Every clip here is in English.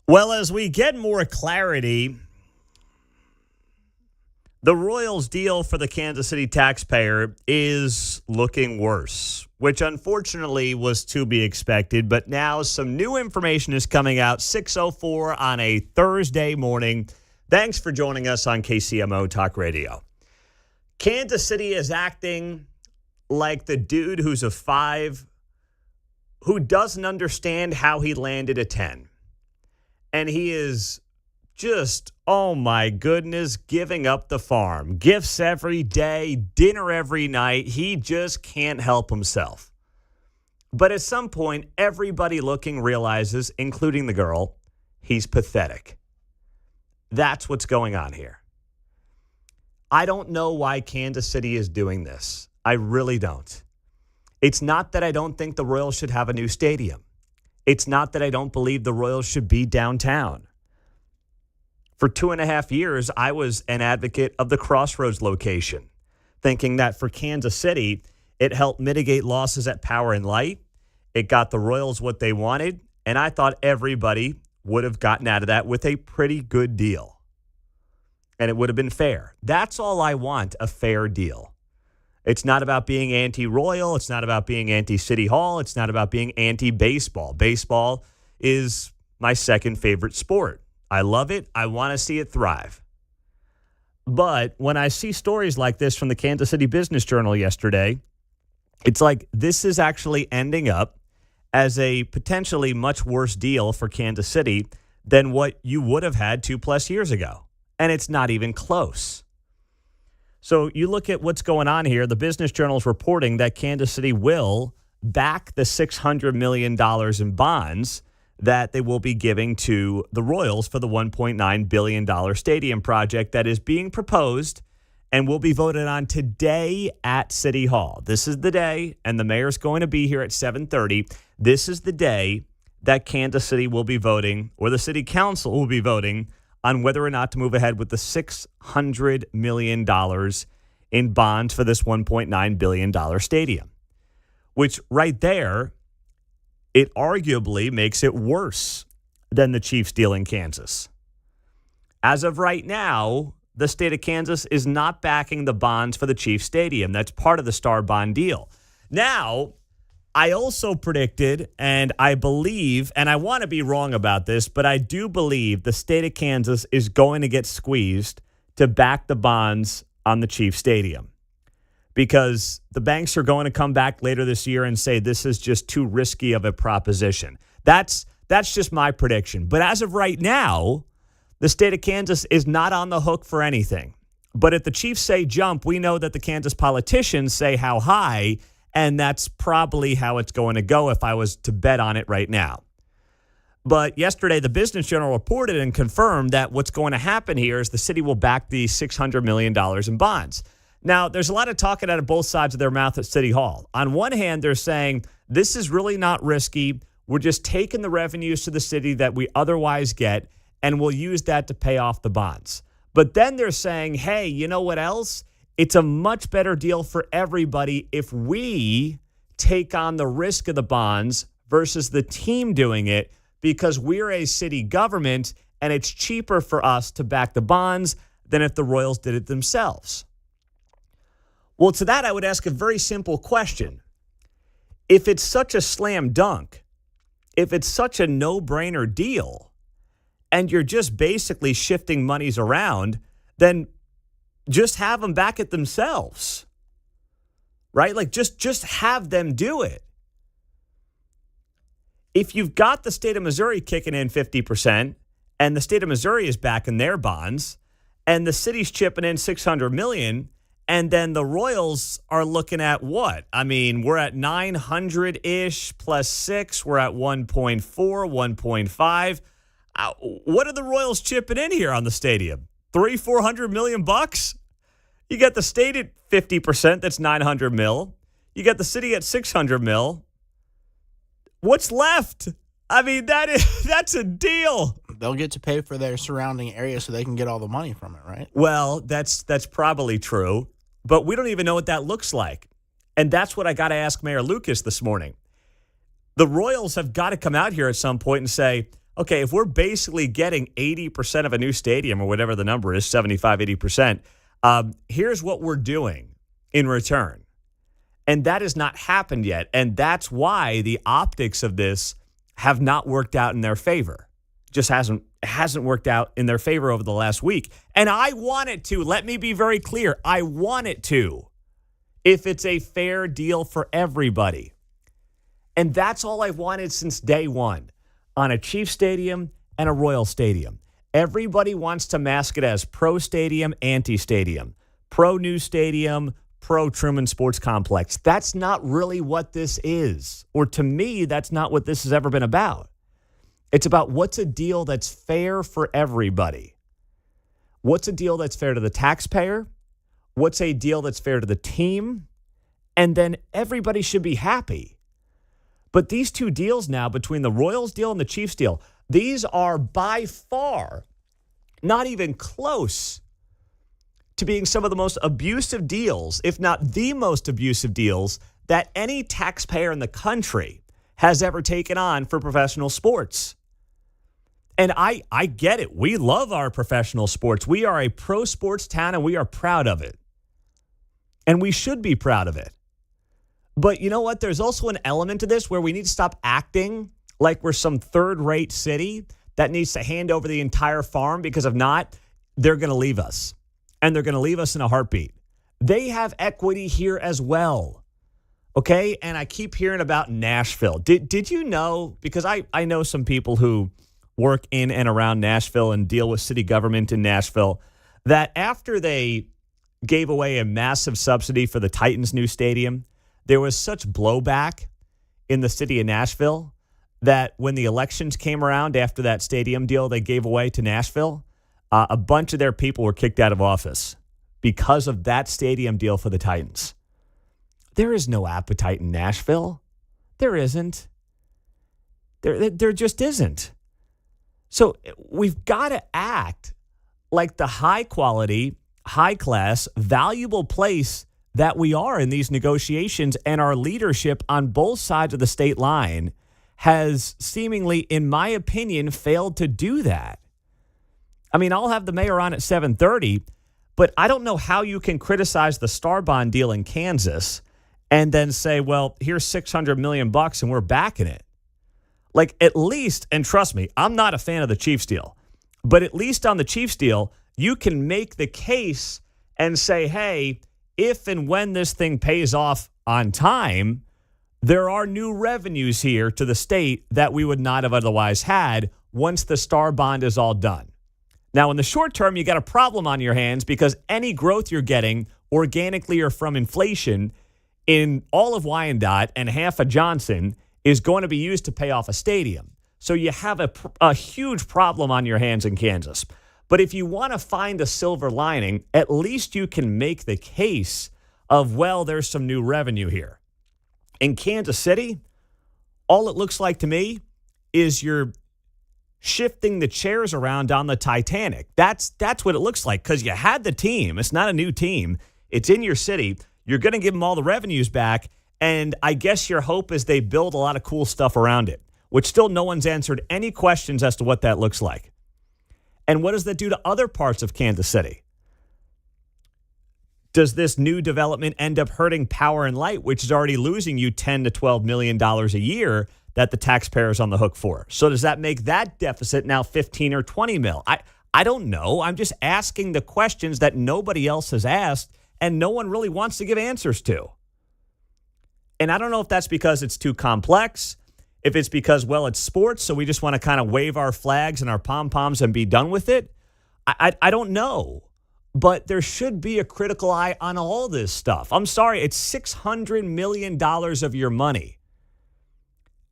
Well, as we get more clarity, the Royals' deal for the Kansas City taxpayer is looking worse, which unfortunately was to be expected. But now some new information is coming out, 6:04 on a Thursday morning. Thanks for joining us on KCMO Talk Radio. Kansas City is acting like the dude who's a 5 who doesn't understand how he landed a 10. And he is just, oh my goodness, giving up the farm. Gifts every day, dinner every night. He just can't help himself. But at some point, everybody looking realizes, including the girl, he's pathetic. That's what's going on here. I don't know why Kansas City is doing this. I really don't. It's not that I don't think the Royals should have a new stadium. It's not that I don't believe the Royals should be downtown. For 2.5 years, I was an advocate of the Crossroads location, thinking that for Kansas City, it helped mitigate losses at Power and Light. It got the Royals what they wanted, and I thought everybody would have gotten out of that with a pretty good deal. And it would have been fair. That's all I want, a fair deal. It's not about being anti-Royal. It's not about being anti-City Hall. It's not about being anti-baseball. Baseball is my second favorite sport. I love it. I want to see it thrive. But when I see stories like this from the Kansas City Business Journal yesterday, it's like this is actually ending up as a potentially much worse deal for Kansas City than what you would have had 2+ years ago. And it's not even close. So you look at what's going on here. The Business Journal is reporting that Kansas City will back the $600 million in bonds that they will be giving to the Royals for the $1.9 billion stadium project that is being proposed and will be voted on today at City Hall. This is the day, and the mayor's going to be here at 7:30. This is the day that Kansas City will be voting, or the city council will be voting, on whether or not to move ahead with the $600 million in bonds for this $1.9 billion stadium, which right there, it arguably makes it worse than the Chiefs deal in Kansas. As of right now, the state of Kansas is not backing the bonds for the Chiefs stadium. That's part of the Star Bond deal. Now, I also predicted, and I believe, and I want to be wrong about this, but I do believe the state of Kansas is going to get squeezed to back the bonds on the Chiefs stadium, because the banks are going to come back later this year and say this is just too risky of a proposition. That's just my prediction. But as of right now, the state of Kansas is not on the hook for anything. But if the Chiefs say jump, we know that the Kansas politicians say how high, and that's probably how it's going to go if I was to bet on it right now. But yesterday, the Business Journal reported and confirmed that what's going to happen here is the city will back the $600 million in bonds. Now, there's a lot of talking out of both sides of their mouth at City Hall. On one hand, they're saying, this is really not risky. We're just taking the revenues to the city that we otherwise get, and we'll use that to pay off the bonds. But then they're saying, hey, you know what else? It's a much better deal for everybody if we take on the risk of the bonds versus the team doing it, because we're a city government and it's cheaper for us to back the bonds than if the Royals did it themselves. Well, to that, I would ask a very simple question. If it's such a slam dunk, if it's such a no-brainer deal, and you're just basically shifting monies around, then just have them back it themselves, right? Like just have them do it. If you've got the state of Missouri kicking in 50% and the state of Missouri is backing their bonds and the city's chipping in $600 million, and then the Royals are looking at what? I mean, we're at 900-ish plus 6. We're at 1.4, 1.5. What are the Royals chipping in here on the stadium? $300-400 million bucks? You got the state at 50%, that's $900 million. You got the city at $600 million. What's left? I mean, that's a deal. They'll get to pay for their surrounding area so they can get all the money from it, right? Well, that's probably true, but we don't even know what that looks like. And that's what I got to ask Mayor Lucas this morning. The Royals have got to come out here at some point and say, okay, if we're basically getting 80% of a new stadium or whatever the number is, 75, 80%, here's what we're doing in return. And that has not happened yet. And that's why the optics of this have not worked out in their favor. Just hasn't worked out in their favor over the last week. And I want it to. Let me be very clear. I want it to, if it's a fair deal for everybody. And that's all I've wanted since day one on a Chiefs stadium and a Royal stadium. Everybody wants to mask it as pro stadium, anti-stadium, pro new stadium, pro Truman Sports Complex. That's not really what this is. Or to me, that's not what this has ever been about. It's about what's a deal that's fair for everybody. What's a deal that's fair to the taxpayer? What's a deal that's fair to the team? And then everybody should be happy. But these two deals now, between the Royals deal and the Chiefs deal, these are by far not even close to being some of the most abusive deals, if not the most abusive deals, that any taxpayer in the country has ever taken on for professional sports. And I get it. We love our professional sports. We are a pro sports town, and we are proud of it. And we should be proud of it. But you know what? There's also an element to this where we need to stop acting like we're some third-rate city that needs to hand over the entire farm, because if not, they're going to leave us. And they're going to leave us in a heartbeat. They have equity here as well. Okay? And I keep hearing about Nashville. Did you know, because I know some people who work in and around Nashville and deal with city government in Nashville, that after they gave away a massive subsidy for the Titans' new stadium, there was such blowback in the city of Nashville that when the elections came around after that stadium deal they gave away to Nashville, a bunch of their people were kicked out of office because of that stadium deal for the Titans. There is no appetite in Nashville. There isn't. There just isn't. So we've got to act like the high-quality, high-class, valuable place that we are in these negotiations, and our leadership on both sides of the state line has seemingly, in my opinion, failed to do that. I mean, I'll have the mayor on at 7:30, but I don't know how you can criticize the Star Bond deal in Kansas and then say, well, here's $600 million and we're backing it. Like, at least, and trust me, I'm not a fan of the Chiefs deal, but at least on the Chiefs deal, you can make the case and say, hey, if and when this thing pays off on time, there are new revenues here to the state that we would not have otherwise had once the Star Bond is all done. Now, in the short term, you got a problem on your hands because any growth you're getting organically or from inflation in all of Wyandotte and half of Johnson is going to be used to pay off a stadium. So you have a huge problem on your hands in Kansas. But if you want to find a silver lining, at least you can make the case of, well, there's some new revenue here. In Kansas City, all it looks like to me is you're shifting the chairs around on the Titanic. That's what it looks like, because you had the team. It's not a new team. It's in your city. You're going to give them all the revenues back, and I guess your hope is they build a lot of cool stuff around it, which still no one's answered any questions as to what that looks like. And what does that do to other parts of Kansas City? Does this new development end up hurting Power and Light, which is already losing you $10 to $12 million a year that the taxpayer is on the hook for? So does that make that deficit now 15 or 20 mil? I don't know. I'm just asking the questions that nobody else has asked and no one really wants to give answers to. And I don't know if that's because it's too complex, if it's because, well, it's sports, so we just want to kind of wave our flags and our pom-poms and be done with it. I don't know. But there should be a critical eye on all this stuff. I'm sorry, it's $600 million of your money.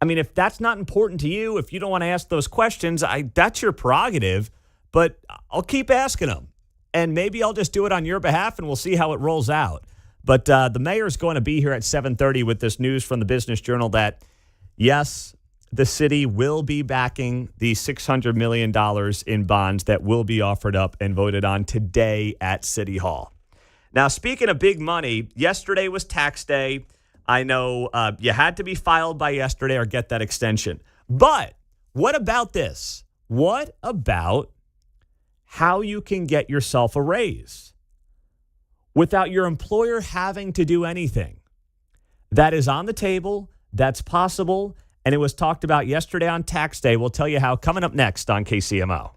I mean, if that's not important to you, if you don't want to ask those questions, that's your prerogative. But I'll keep asking them. And maybe I'll just do it on your behalf, and we'll see how it rolls out. But the mayor's going to be here at 7:30 with this news from the Business Journal that, yes, the city will be backing the $600 million in bonds that will be offered up and voted on today at City Hall. Now, speaking of big money, yesterday was tax day. I know you had to be filed by yesterday or get that extension. But What about this? What about how you can get yourself a raise without your employer having to do anything? That is on the table. That's possible. And it was talked about yesterday on Tax Day. We'll tell you how coming up next on KCMO.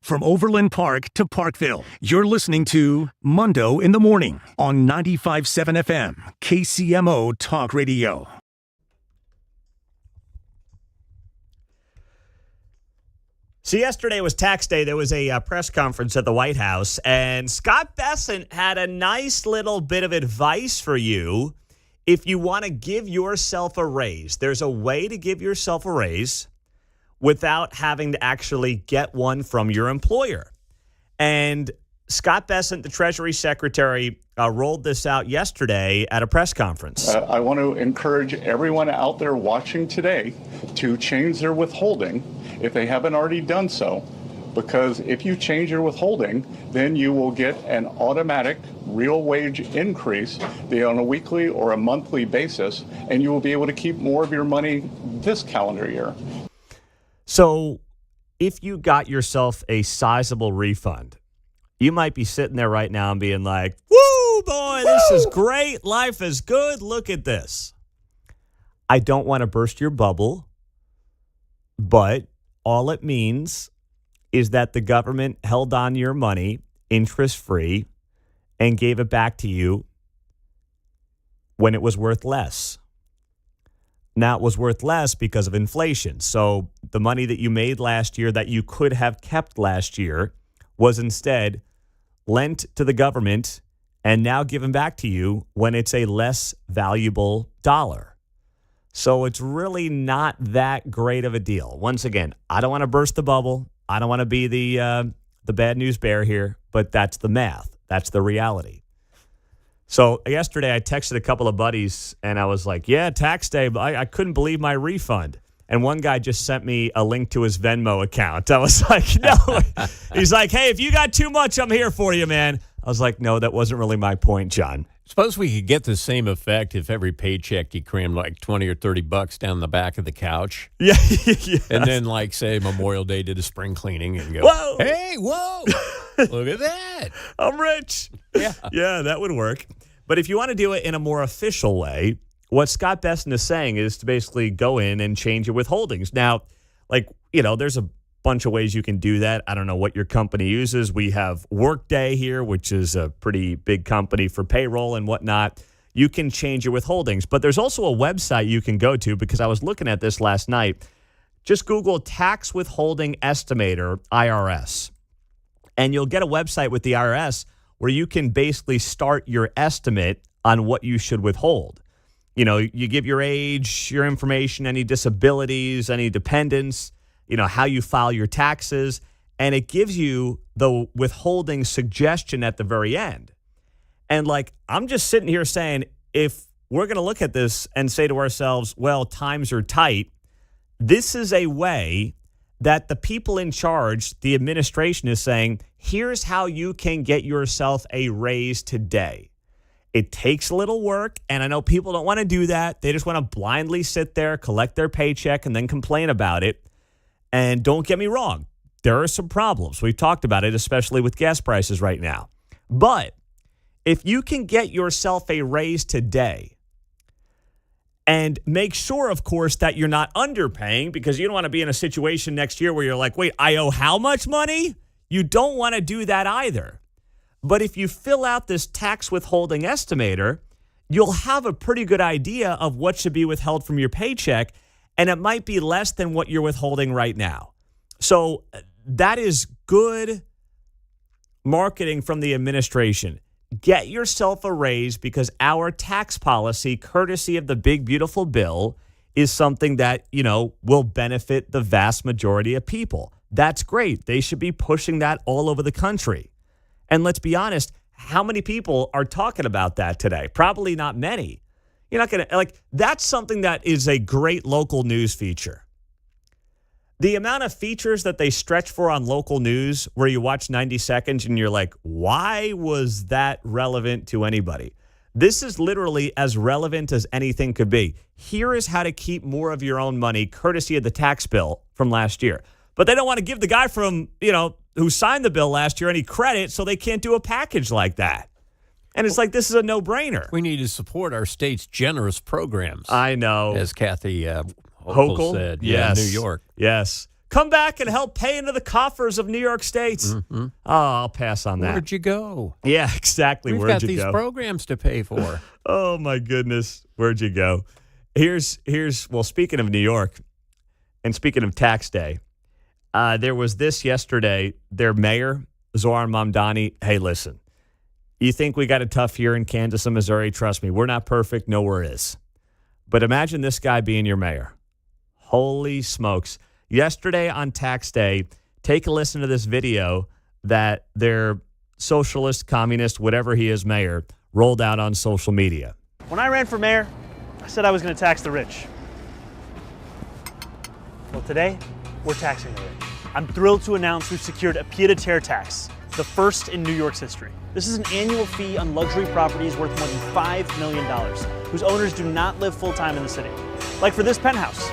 From Overland Park to Parkville, you're listening to Mundo in the Morning on 95.7 FM, KCMO Talk Radio. So yesterday was tax day. There was a press conference at the White House, and Scott Bessent had a nice little bit of advice for you if you want to give yourself a raise. There's a way to give yourself a raise without having to actually get one from your employer. And Scott Bessent, the Treasury Secretary, rolled this out yesterday at a press conference. I want to encourage everyone out there watching today to change their withholding if they haven't already done so, because if you change your withholding, then you will get an automatic real wage increase, be on a weekly or a monthly basis, and you will be able to keep more of your money this calendar year. So if you got yourself a sizable refund, you might be sitting there right now and being like, woo, boy, this is great. Life is good. Look at this. I don't want to burst your bubble, but all it means is that the government held on to your money interest-free and gave it back to you when it was worth less. Now, it was worth less because of inflation. So the money that you made last year that you could have kept last year was instead lent to the government and now given back to you when it's a less valuable dollar. So it's really not that great of a deal. Once again, I don't want to burst the bubble. I don't want to be the bad news bear here, but that's the math. That's the reality. So yesterday I texted a couple of buddies and I was like, yeah, tax day, but I couldn't believe my refund. And one guy just sent me a link to his Venmo account. I was like, no. He's like, hey, if you got too much, I'm here for you, man. I was like, no, that wasn't really my point, John. Suppose we could get the same effect if every paycheck you crammed like 20 or 30 bucks down the back of the couch. Yeah. Yes. And then, like, say, Memorial Day did a spring cleaning and go, whoa, hey, whoa, look at that. I'm rich. Yeah. Yeah, that would work. But if you want to do it in a more official way, what Scott Bessent is saying is to basically go in and change your withholdings. Now, like, there's a bunch of ways you can do that. I don't know what your company uses. We have Workday here, which is a pretty big company for payroll and whatnot. You can change your withholdings, but there's also a website you can go to because I was looking at this last night. Just Google tax withholding estimator, IRS, and you'll get a website with the IRS where you can basically start your estimate on what you should withhold. You give your age, your information, any disabilities, any dependents, how you file your taxes, and it gives you the withholding suggestion at the very end. And I'm just sitting here saying, if we're going to look at this and say to ourselves, well, times are tight, this is a way that the people in charge, the administration, is saying, here's how you can get yourself a raise today. It takes a little work, and I know people don't want to do that. They just want to blindly sit there, collect their paycheck, and then complain about it. And don't get me wrong, there are some problems. We've talked about it, especially with gas prices right now. But if you can get yourself a raise today and make sure, of course, that you're not underpaying, because you don't want to be in a situation next year where you're like, wait, I owe how much money? You don't want to do that either. But if you fill out this tax withholding estimator, you'll have a pretty good idea of what should be withheld from your paycheck, and it might be less than what you're withholding right now. So that is good marketing from the administration. Get yourself a raise because our tax policy, courtesy of the big, beautiful bill, is something that, will benefit the vast majority of people. That's great. They should be pushing that all over the country. And let's be honest, how many people are talking about that today? Probably not many. You're not going to, that's something that is a great local news feature. The amount of features that they stretch for on local news where you watch 90 seconds and you're like, why was that relevant to anybody? This is literally as relevant as anything could be. Here is how to keep more of your own money, courtesy of the tax bill from last year. But they don't want to give the guy from, who signed the bill last year any credit, so they can't do a package like that. And it's like, this is a no-brainer. We need to support our state's generous programs. I know. As Kathy Hochul said. Yes. New York. Yes. Come back and help pay into the coffers of New York State. Mm-hmm. Oh, I'll pass on that. Where'd you go? Yeah, exactly. We've Where'd got you these go? programs to pay for. Oh, my goodness. Where'd you go? Here's well, speaking of New York and speaking of tax day, there was this yesterday. Their mayor, Zoran Mamdani, hey, listen, you think we got it tough here in Kansas and Missouri? Trust me, we're not perfect. Nowhere is. But imagine this guy being your mayor. Holy smokes. Yesterday on tax day, take a listen to this video that their socialist, communist, whatever he is, mayor, rolled out on social media. When I ran for mayor, I said I was going to tax the rich. Well, today, we're taxing the rich. I'm thrilled to announce we've secured a pied-à-terre tax, the first in New York's history. This is an annual fee on luxury properties worth more than $5 million, whose owners do not live full-time in the city. Like for this penthouse,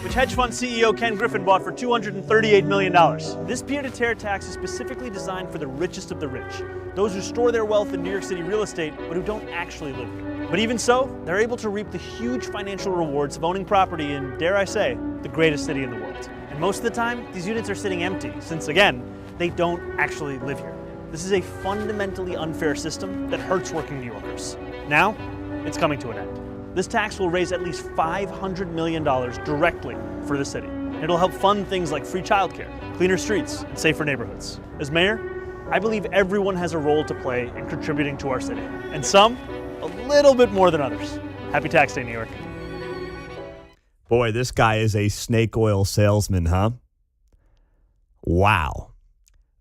which hedge fund CEO Ken Griffin bought for $238 million. This pied-à-terre tax is specifically designed for the richest of the rich, those who store their wealth in New York City real estate, but who don't actually live here. But even so, they're able to reap the huge financial rewards of owning property in, dare I say, the greatest city in the world. And most of the time, these units are sitting empty, since again, they don't actually live here. This is a fundamentally unfair system that hurts working New Yorkers. Now, it's coming to an end. This tax will raise at least $500 million directly for the city. It'll help fund things like free childcare, cleaner streets, and safer neighborhoods. As mayor, I believe everyone has a role to play in contributing to our city, and some a little bit more than others. Happy Tax Day, New York. Boy, this guy is a snake oil salesman, huh? Wow.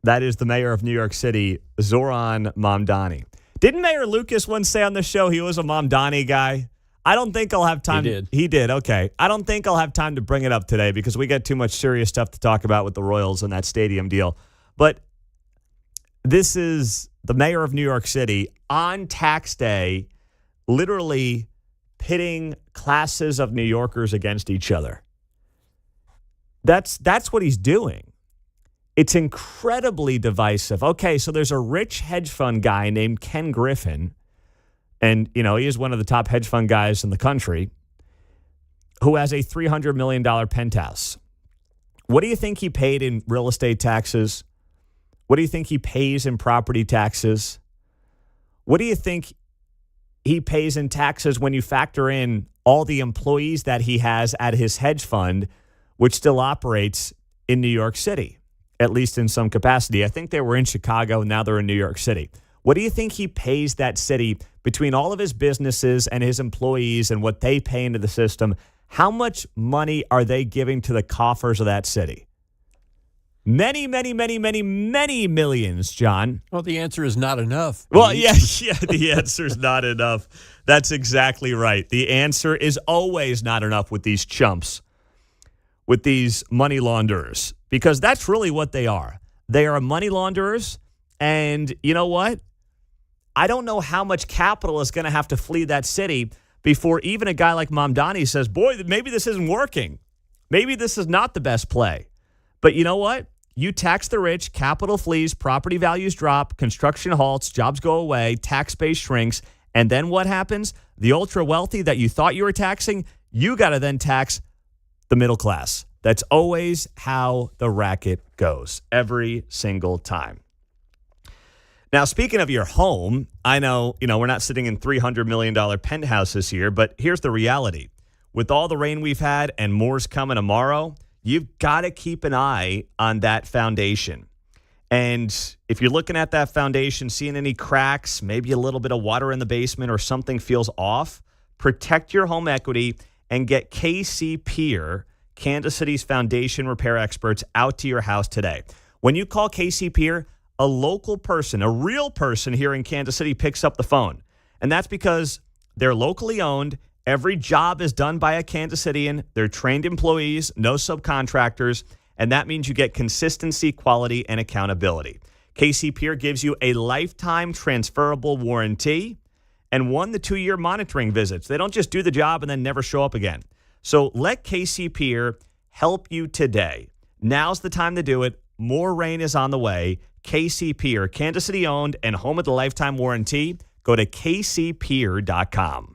That is the mayor of New York City, Zoran Mamdani. Didn't Mayor Lucas once say on the show he was a Mamdani guy? I don't think I'll have time. He did. He did, okay. I don't think I'll have time to bring it up today because we got too much serious stuff to talk about with the Royals and that stadium deal. But this is the mayor of New York City on tax day, literally pitting classes of New Yorkers against each other. That's what he's doing. It's incredibly divisive. Okay, so there's a rich hedge fund guy named Ken Griffin, and, you know, he is one of the top hedge fund guys in the country, who has a $300 million penthouse. What do you think he paid in real estate taxes? What do you think he pays in property taxes? What do you think he pays in taxes when you factor in all the employees that he has at his hedge fund, which still operates in New York City, at least in some capacity? I think they were in Chicago, now they're in New York City. What do you think he pays that city between all of his businesses and his employees and what they pay into the system? How much money are they giving to the coffers of that city? Many, many, many, many, many millions, John. Well, the answer is not enough. Well, yeah, the answer is not enough. That's exactly right. The answer is always not enough with these chumps, with these money launderers, because that's really what they are. They are money launderers, and you know what? I don't know how much capital is going to have to flee that city before even a guy like Mamdani says, boy, maybe this isn't working. Maybe this is not the best play. But you know what? You tax the rich, capital flees, property values drop, construction halts, jobs go away, tax base shrinks, and then what happens? The ultra wealthy that you thought you were taxing, you got to then tax the middle class. That's always how the racket goes, every single time. Now, speaking of your home, I know, we're not sitting in $300 million penthouses here, but here's the reality. With all the rain we've had and more's coming tomorrow, you've got to keep an eye on that foundation. And if you're looking at that foundation, seeing any cracks, maybe a little bit of water in the basement or something feels off, protect your home equity and get KC Pier, Kansas City's foundation repair experts, out to your house today. When you call KC Pier, a local person, a real person here in Kansas City picks up the phone. And that's because they're locally owned. Every job is done by a Kansas Citian. They're trained employees, no subcontractors, and that means you get consistency, quality, and accountability. KC Pier gives you a lifetime transferable warranty and 1 to 2 year monitoring visits. They don't just do the job and then never show up again. So let KC Pier help you today. Now's the time to do it. More rain is on the way. KC Pier, Kansas City owned and home of the lifetime warranty. Go to kcpier.com.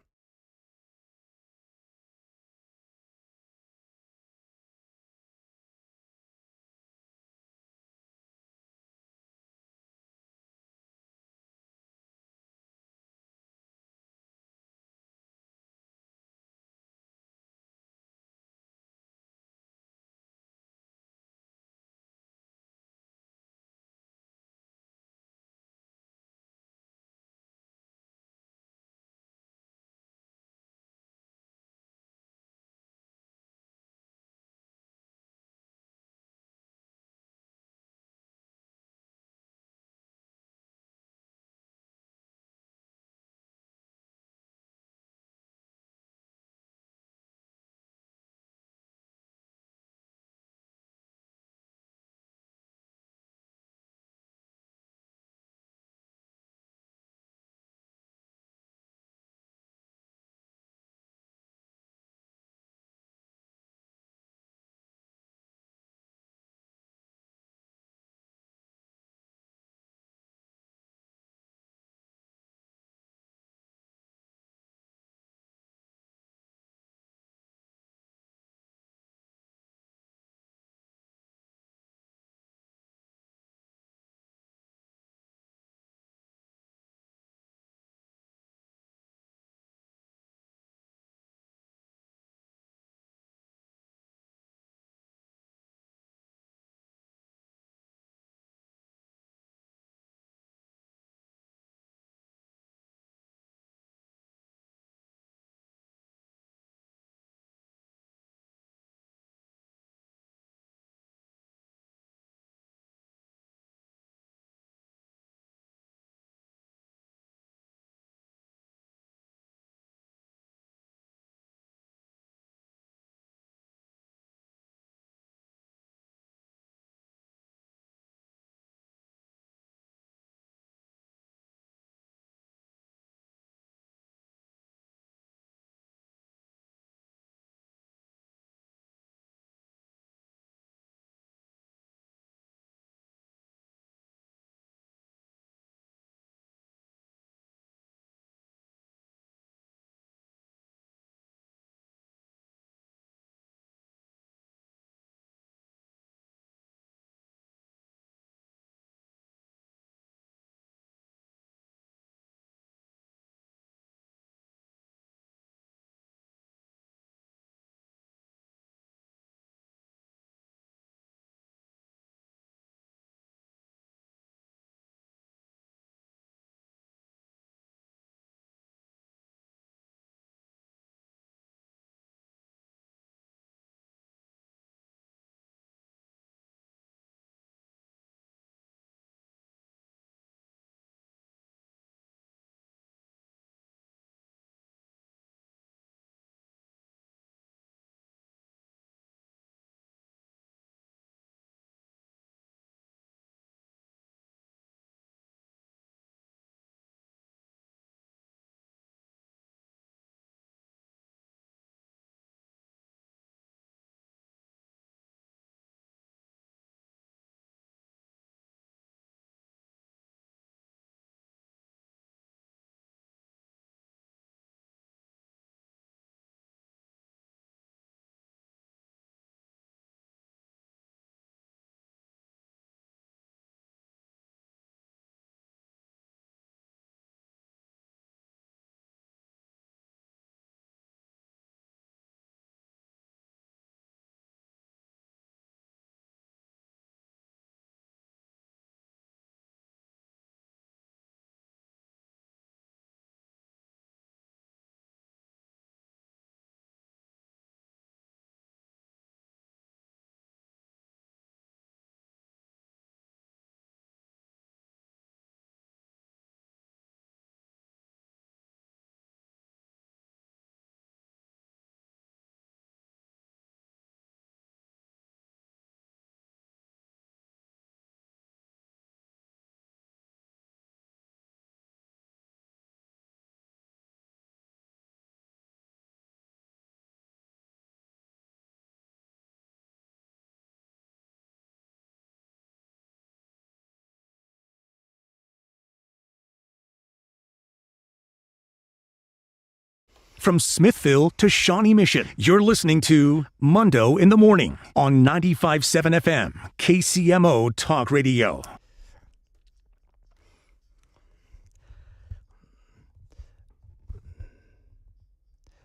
from Smithville to Shawnee Mission. You're listening to Mundo in the Morning on 95.7 FM, KCMO Talk Radio.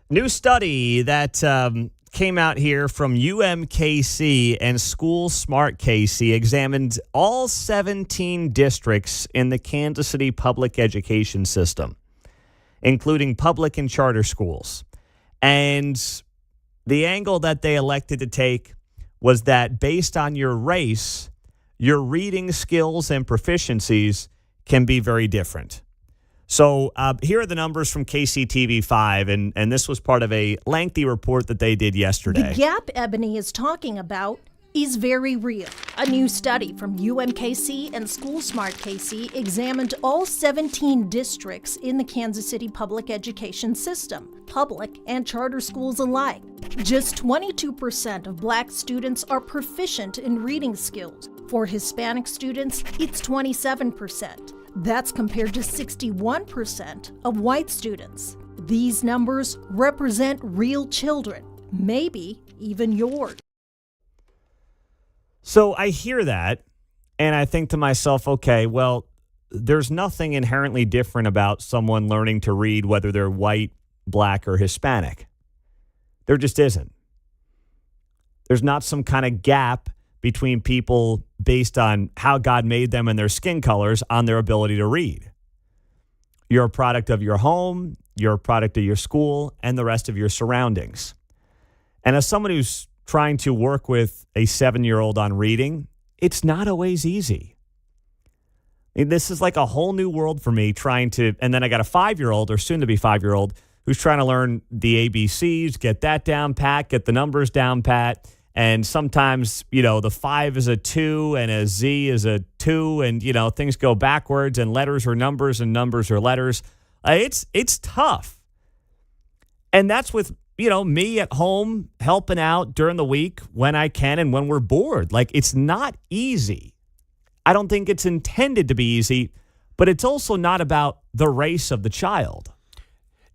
New study that came out here from UMKC and School Smart KC examined all 17 districts in the Kansas City public education system, including public and charter schools. And the angle that they elected to take was that based on your race, your reading skills and proficiencies can be very different. So here are the numbers from KCTV5, and this was part of a lengthy report that they did yesterday. The gap Ebony is talking about is very real. A new study from UMKC and School Smart KC examined all 17 districts in the Kansas City public education system, public and charter schools alike. Just 22% of Black students are proficient in reading skills. For Hispanic students, it's 27%. That's compared to 61% of white students. These numbers represent real children, maybe even yours. So I hear that, and I think to myself, okay, well, there's nothing inherently different about someone learning to read, whether they're white, Black, or Hispanic. There just isn't. There's not some kind of gap between people based on how God made them and their skin colors on their ability to read. You're a product of your home, you're a product of your school, and the rest of your surroundings. And as someone who's trying to work with a 7-year-old on reading, it's not always easy. I mean, this is like a whole new world for me trying to, and then I got a 5-year-old or soon to be 5-year-old who's trying to learn the ABCs, get that down pat, get the numbers down pat. And sometimes, the 5 is a 2 and a Z is a 2 and, things go backwards and letters are numbers and numbers are letters. It's tough. And that's with, me at home helping out during the week when I can and when we're bored. Like, it's not easy. I don't think it's intended to be easy, but it's also not about the race of the child.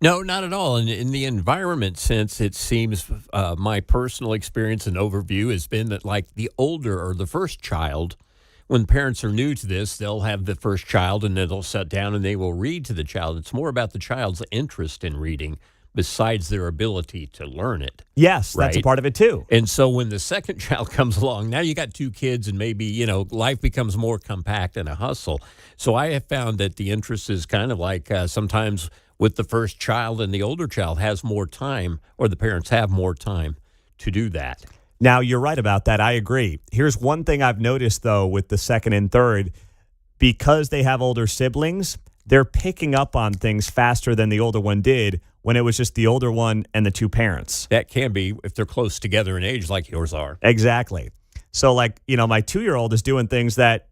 No, not at all. And in the environment sense, it seems my personal experience and overview has been that like the older or the first child, when parents are new to this, they'll have the first child and then they'll sit down and they will read to the child. It's more about the child's interest in reading besides their ability to learn it. Yes, that's a part of it too. And so when the second child comes along, now you got 2 kids and maybe, life becomes more compact and a hustle. So I have found that the interest is kind of like sometimes with the first child and the older child has more time, or the parents have more time to do that. Now, you're right about that. I agree. Here's one thing I've noticed, though, with the second and third. Because they have older siblings, they're picking up on things faster than the older one did when it was just the older one and the 2 parents. That can be if they're close together in age like yours are. Exactly. So, my 2-year-old is doing things that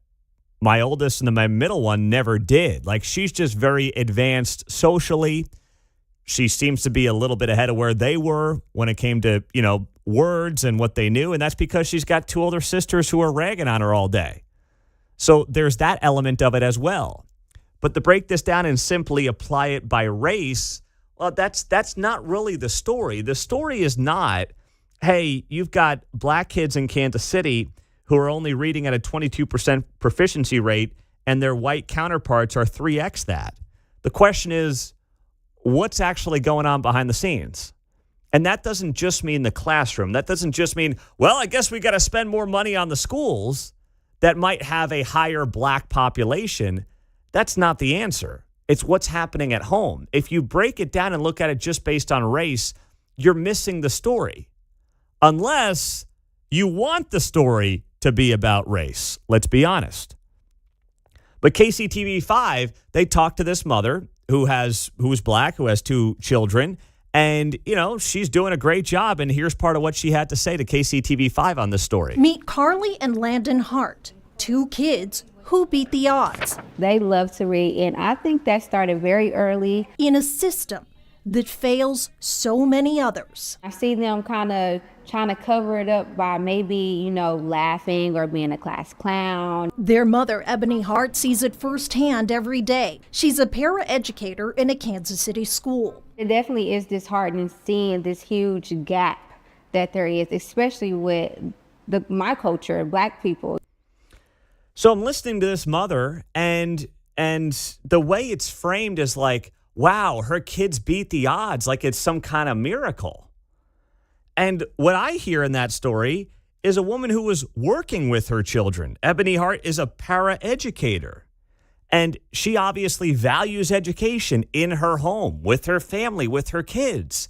my oldest and my middle one never did. Like, she's just very advanced socially. She seems to be a little bit ahead of where they were when it came to, words and what they knew. And that's because she's got 2 older sisters who are ragging on her all day. So there's that element of it as well. But to break this down and simply apply it by race, well, that's not really the story. The story is not, hey, you've got Black kids in Kansas City who are only reading at a 22% proficiency rate, and their white counterparts are 3x that. The question is, what's actually going on behind the scenes? And that doesn't just mean the classroom. That doesn't just mean, well, I guess we got to spend more money on the schools that might have a higher Black population. That's not the answer. It's what's happening at home. If you break it down and look at it just based on race, you're missing the story. Unless you want the story to be about race. Let's be honest. But KCTV5, they talked to this mother who's Black, who has 2 children, and she's doing a great job. And here's part of what she had to say to KCTV5 on this story. Meet Carly and Landon Hart, 2 kids who beat the odds. They love to read, and I think that started very early. In a system that fails so many others. I see them kind of trying to cover it up by maybe, laughing or being a class clown. Their mother, Ebony Hart, sees it firsthand every day. She's a paraeducator in a Kansas City school. It definitely is disheartening seeing this huge gap that there is, especially with my culture, Black people. So I'm listening to this mother, and the way it's framed is like, wow, her kids beat the odds like it's some kind of miracle. And what I hear in that story is a woman who was working with her children. Ebony Hart is a paraeducator, and she obviously values education in her home, with her family, with her kids.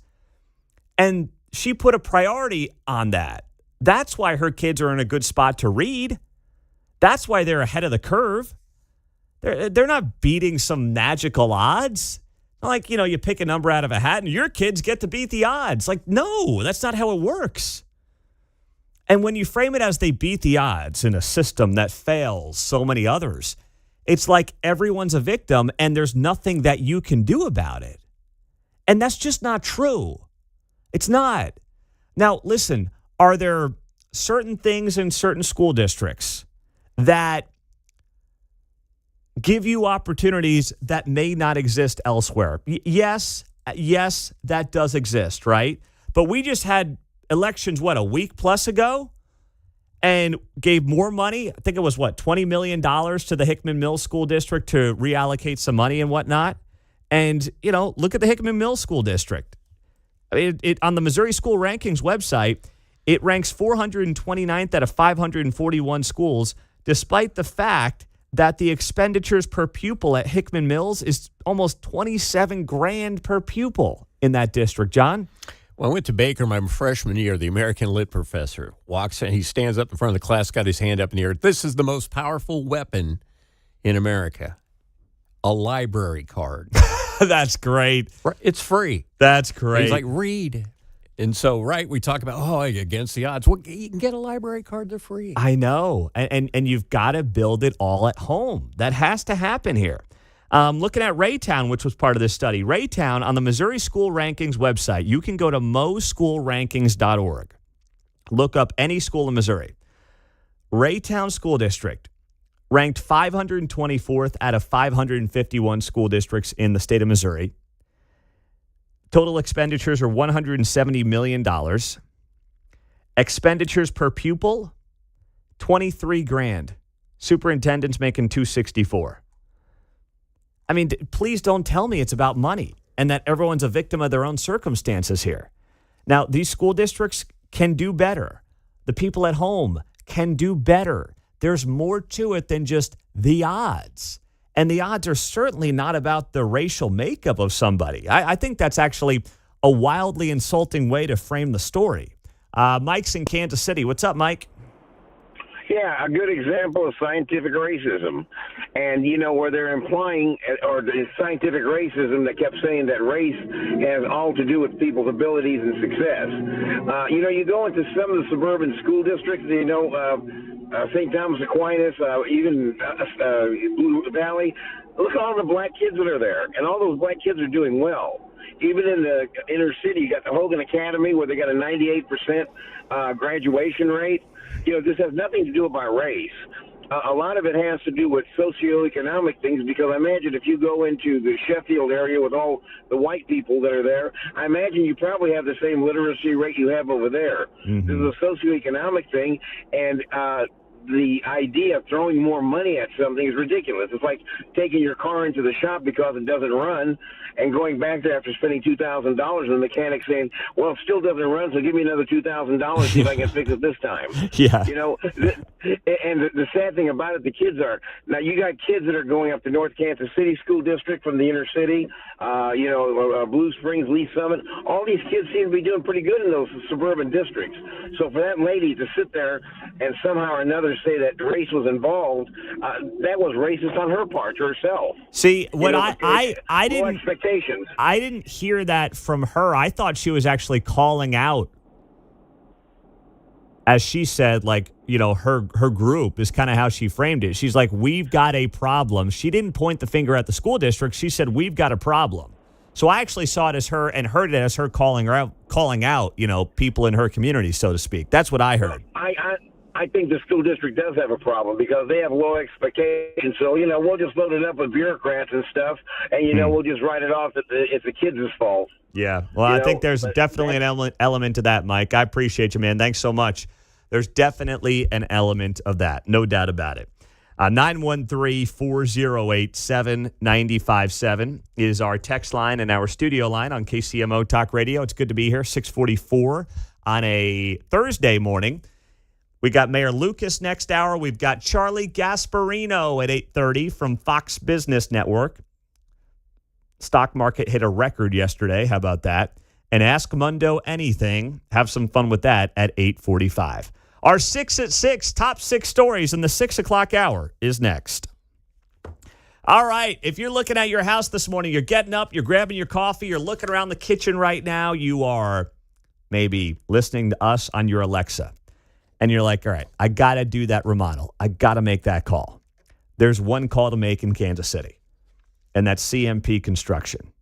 And she put a priority on that. That's why her kids are in a good spot to read. That's why they're ahead of the curve. They're not beating some magical odds. Like, you pick a number out of a hat and your kids get to beat the odds. Like, no, that's not how it works. And when you frame it as they beat the odds in a system that fails so many others, it's like everyone's a victim and there's nothing that you can do about it. And that's just not true. It's not. Now, listen, are there certain things in certain school districts that give you opportunities that may not exist elsewhere? Yes, that does exist, right? But we just had elections, a week plus ago, and gave more money. I think it was, $20 million to the Hickman Mills School District to reallocate some money and whatnot. And, look at the Hickman Mills School District. It on the Missouri School Rankings website, it ranks 429th out of 541 schools, despite the fact that the expenditures per pupil at Hickman Mills is almost $27,000 per pupil in that district. John? Well, I went to Baker my freshman year. The American Lit professor walks in. He stands up in front of the class, got his hand up in the air. This is the most powerful weapon in America. A library card. That's great. It's free. That's great. And he's like, read. And so, we talk about, against the odds. Well, you can get a library card. They're free. I know. And you've got to build it all at home. That has to happen here. Looking at Raytown, which was part of this study. Raytown, on the Missouri School Rankings website, you can go to moschoolrankings.org. Look up any school in Missouri. Raytown School District, ranked 524th out of 551 school districts in the state of Missouri. Total expenditures are $170 million. Expenditures per pupil, $23,000. Superintendent's making $264,000. I mean, please don't tell me it's about money and that everyone's a victim of their own circumstances here. Now, these school districts can do better. The people at home can do better. There's more to it than just the odds. And the odds are certainly not about the racial makeup of somebody. I think that's actually a wildly insulting way to frame the story. Mike's in Kansas City. What's up, Mike? Yeah, a good example of scientific racism. And, where they're implying, or the scientific racism that kept saying that race has all to do with people's abilities and success. You go into some of the suburban school districts, St. Thomas Aquinas, even Blue Valley. Look at all the black kids that are there, and all those black kids are doing well. Even in the inner city, you got the Hogan Academy where they got a 98% graduation rate. This has nothing to do with my race. A lot of it has to do with socioeconomic things, because I imagine if you go into the Sheffield area with all the white people that are there, I imagine you probably have the same literacy rate you have over there. Mm-hmm. This is a socioeconomic thing, and the idea of throwing more money at something is ridiculous. It's like taking your car into the shop because it doesn't run and going back there after spending $2,000 and the mechanic saying, well, it still doesn't run, so give me another $2,000, see if I can fix it this time. Yeah. And the sad thing about it, the kids are, now you got kids that are going up to North Kansas City School District from the inner city, Blue Springs, Lee Summit. All these kids seem to be doing pretty good in those suburban districts. So for that lady to sit there and somehow or another say that race was involved, that was racist on her part, herself. See, what I didn't expectations. I didn't hear that from her. I thought she was actually calling out, as she said, her group is kind of how she framed it. She's like, we've got a problem. She didn't point the finger at the school district. She said, we've got a problem. So I actually saw it as her and heard it as her calling out, people in her community, so to speak. That's what I heard. I think the school district does have a problem because they have low expectations. So, we'll just load it up with bureaucrats and stuff, and, we'll just write it off that it's the kids' fault. Yeah. Well, I think there's definitely an element to that, Mike. I appreciate you, man. Thanks so much. There's definitely an element of that. No doubt about it. 913-408-7957 is our text line and our studio line on KCMO Talk Radio. It's good to be here. 644 on a Thursday morning. We got Mayor Lucas next hour. We've got Charlie Gasparino at 8:30 from Fox Business Network. Stock market hit a record yesterday. How about that? And Ask Mundo Anything. Have some fun with that at 8:45. Our 6 at 6, top 6 stories in the 6 o'clock hour is next. All right. If you're looking at your house this morning, you're getting up, you're grabbing your coffee, you're looking around the kitchen right now, you are maybe listening to us on your Alexa. And you're like, all right, I got to do that remodel. I got to make that call. There's one call to make in Kansas City, and that's CMP Construction.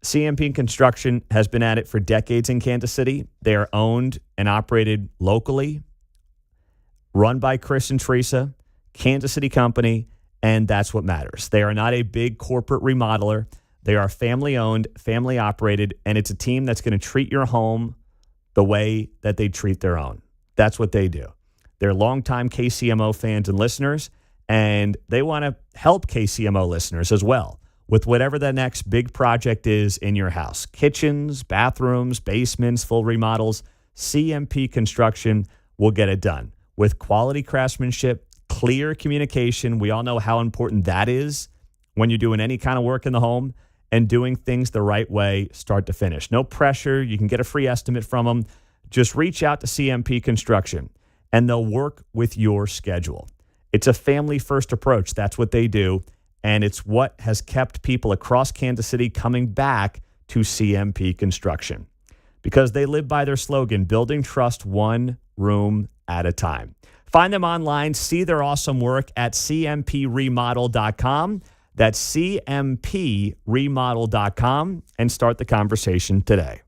CMP Construction has been at it for decades in Kansas City. They are owned and operated locally, run by Chris and Teresa, Kansas City company, and that's what matters. They are not a big corporate remodeler. They are family-owned, family-operated, and it's a team that's going to treat your home the way that they treat their own. That's what they do. They're longtime KCMO fans and listeners, and they want to help KCMO listeners as well with whatever the next big project is in your house. Kitchens, bathrooms, basements, full remodels. CMP Construction will get it done with quality craftsmanship, clear communication. We all know how important that is when you're doing any kind of work in the home, and doing things the right way, start to finish. No pressure. You can get a free estimate from them. Just reach out to CMP Construction, and they'll work with your schedule. It's a family-first approach. That's what they do, and it's what has kept people across Kansas City coming back to CMP Construction because they live by their slogan, building trust one room at a time. Find them online, see their awesome work at cmpremodel.com. That's cmpremodel.com, and start the conversation today.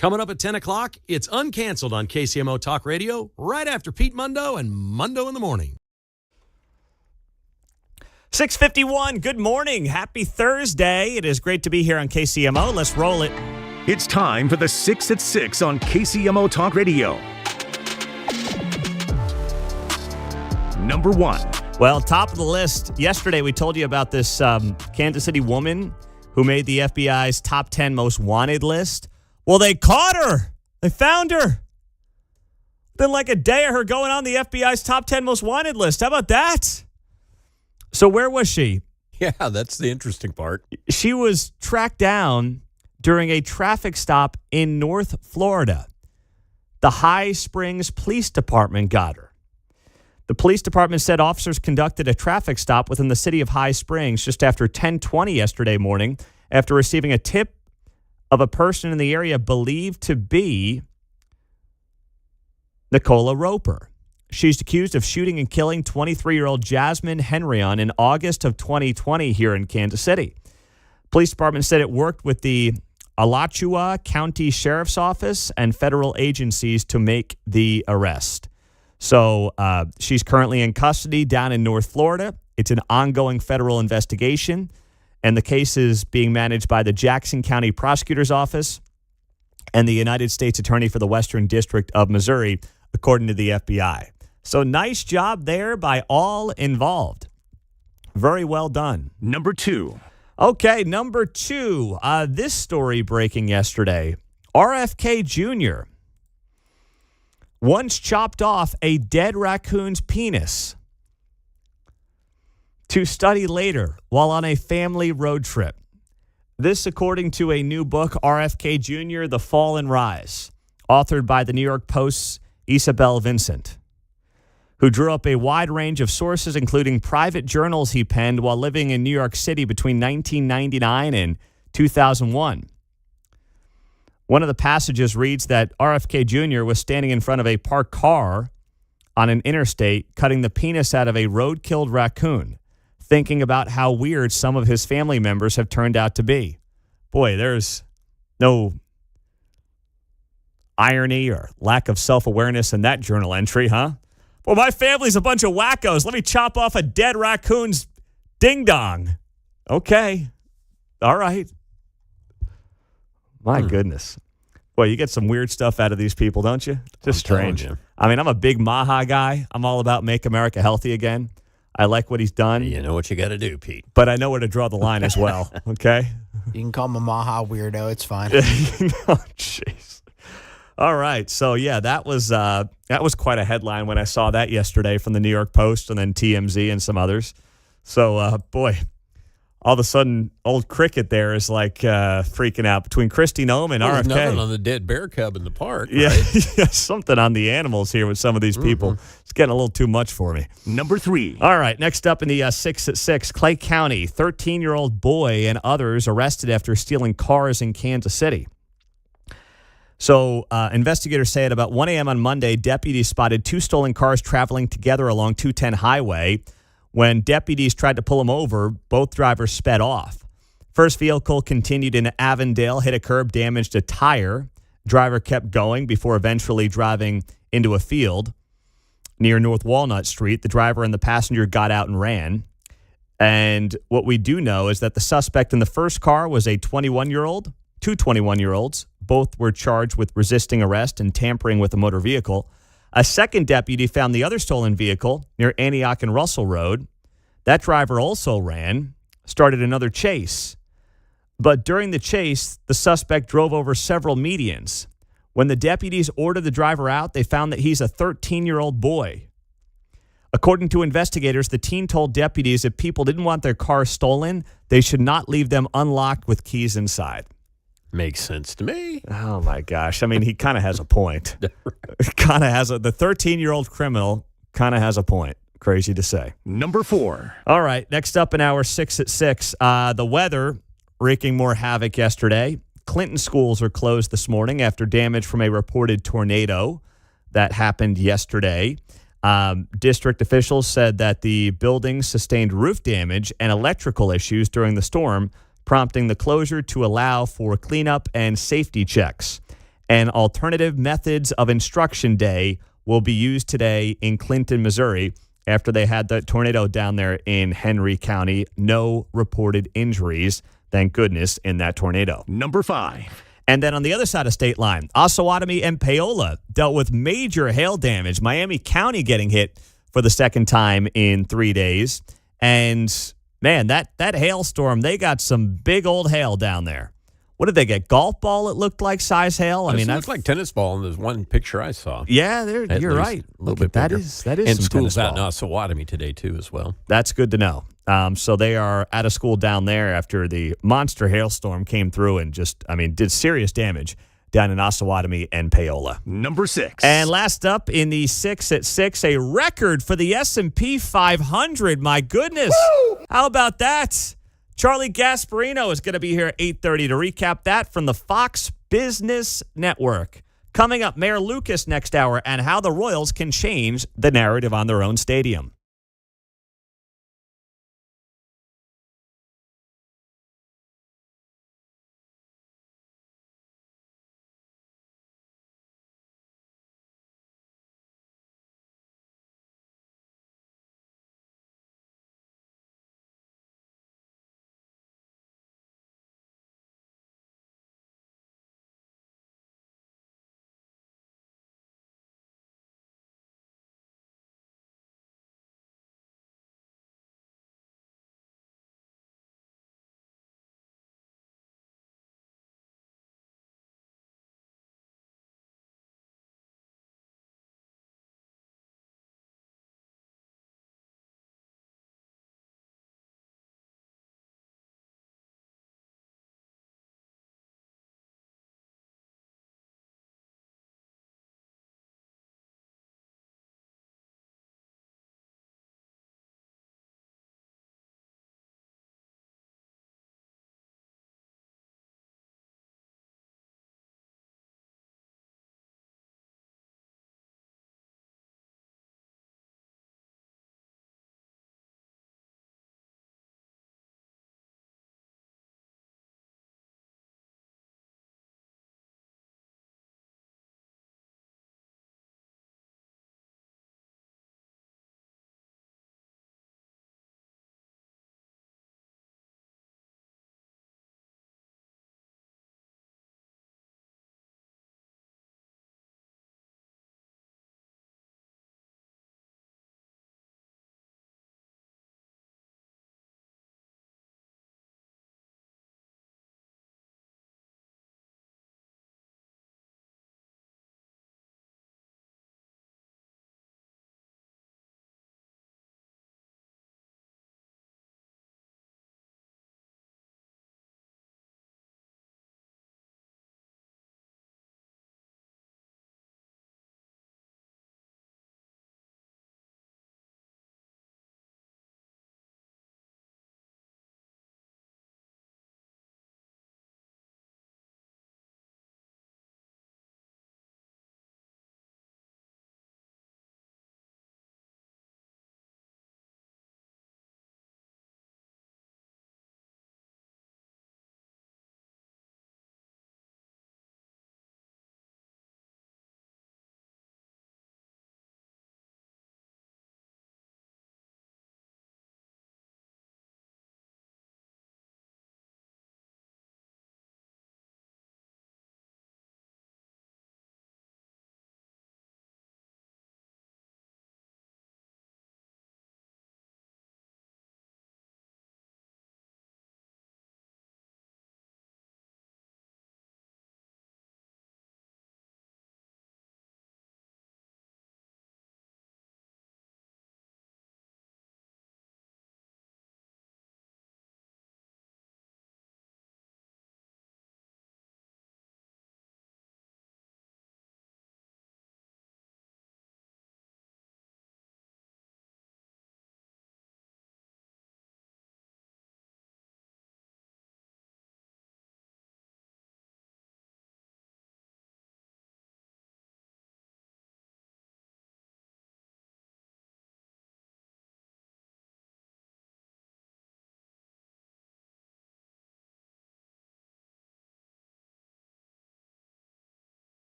Coming up at 10 o'clock, it's Uncanceled on KCMO Talk Radio, right after Pete Mundo and Mundo in the Morning. 6:51, good morning. Happy Thursday. It is great to be here on KCMO. Let's roll it. It's time for the 6 at 6 on KCMO Talk Radio. Number 1. Well, top of the list. Yesterday, we told you about this Kansas City woman who made the FBI's top 10 most wanted list. Well, they caught her. They found her. Within like a day of her going on the FBI's top 10 most wanted list. How about that? So where was she? Yeah, that's the interesting part. She was tracked down during a traffic stop in North Florida. The High Springs Police Department got her. The police department said officers conducted a traffic stop within the city of High Springs just after 10:20 yesterday morning after receiving a tip of a person in the area believed to be Nicola Roper. She's accused of shooting and killing 23-year-old Jasmine Henryon in August of 2020 here in Kansas City. Police department said it worked with the Alachua County Sheriff's Office and federal agencies to make the arrest. So she's currently in custody down in North Florida. It's an ongoing federal investigation, and the case is being managed by the Jackson County Prosecutor's Office and the United States Attorney for the Western District of Missouri, according to the FBI. So nice job there by all involved. Very well done. Number 2. Okay, number 2. This story breaking yesterday. RFK Jr. once chopped off a dead raccoon's penis to study later while on a family road trip. This according to a new book, RFK Jr., The Fall and Rise, authored by the New York Post's Isabel Vincent, who drew up a wide range of sources, including private journals he penned while living in New York City between 1999 and 2001. One of the passages reads that RFK Jr. was standing in front of a parked car on an interstate, cutting the penis out of a road-killed raccoon, thinking about how weird some of his family members have turned out to be. Boy, there's no irony or lack of self-awareness in that journal entry, huh? Well, my family's a bunch of wackos. Let me chop off a dead raccoon's ding-dong. Okay. All right. My goodness. Boy, you get some weird stuff out of these people, don't you? Just strange. I mean, I'm a big Maha guy. I'm all about make America healthy again. I like what he's done. You know what you got to do, Pete. But I know where to draw the line as well, okay? You can call him a Maha weirdo. It's fine. Oh, jeez. All right. So, yeah, that was quite a headline when I saw that yesterday from the New York Post and then TMZ and some others. So, boy, all of a sudden, old Cricket there is like freaking out between Kristi Noem and RFK. There's nothing on the dead bear cub in the park. Yeah, right? yeah, something on the animals here with some of these people. It's getting a little too much for me. Number 3. All right, next up in the 6 at 6, Clay County, 13-year-old boy and others arrested after stealing cars in Kansas City. So investigators say at about 1 a.m. on Monday, deputies spotted 2 stolen cars traveling together along 210 Highway. When deputies tried to pull them over, both drivers sped off. First vehicle continued in Avondale, hit a curb, damaged a tire. Driver kept going before eventually driving into a field near North Walnut Street. The driver and the passenger got out and ran. And what we do know is that the suspect in the first car was a 21-year-old, 2 21-year-olds. Both were charged with resisting arrest and tampering with a motor vehicle. A second deputy found the other stolen vehicle near Antioch and Russell Road. That driver also ran, started another chase. But during the chase, the suspect drove over several medians. When the deputies ordered the driver out, they found that he's a 13-year-old boy. According to investigators, the teen told deputies if people didn't want their car stolen, they should not leave them unlocked with keys inside. Makes sense to me. Oh, my gosh. I mean, he kind of has a point. The 13-year-old criminal kind of has a point. Crazy to say. Number 4. All right. Next up in our 6 at 6, the weather wreaking more havoc yesterday. Clinton schools are closed this morning after damage from a reported tornado that happened yesterday. District officials said that the building sustained roof damage and electrical issues during the storm, prompting the closure to allow for cleanup and safety checks. And alternative methods of instruction day will be used today in Clinton, Missouri, after they had the tornado down there in Henry County. No reported injuries, thank goodness, in that tornado. Number 5. And then on the other side of state line, Osawatomie and Paola dealt with major hail damage. Miami County getting hit for the second time in 3 days. And, man, that hailstorm, they got some big old hail down there. What did they get? Golf ball, it looked like, size hail? It looked like tennis ball in this one picture I saw. Yeah, you're right. A little bit that bigger. is and some school's tennis out ball. in Osawatomie today, too, as well. That's good to know. So they are out of school down there after the monster hailstorm came through and did serious damage down in Osawatomie and Paola. Number 6. And last up in the 6 at 6, a record for the S&P 500. My goodness. Woo! How about that? Charlie Gasparino is going to be here at 8:30 to recap that from the Fox Business Network. Coming up, Mayor Lucas next hour and how the Royals can change the narrative on their own stadium.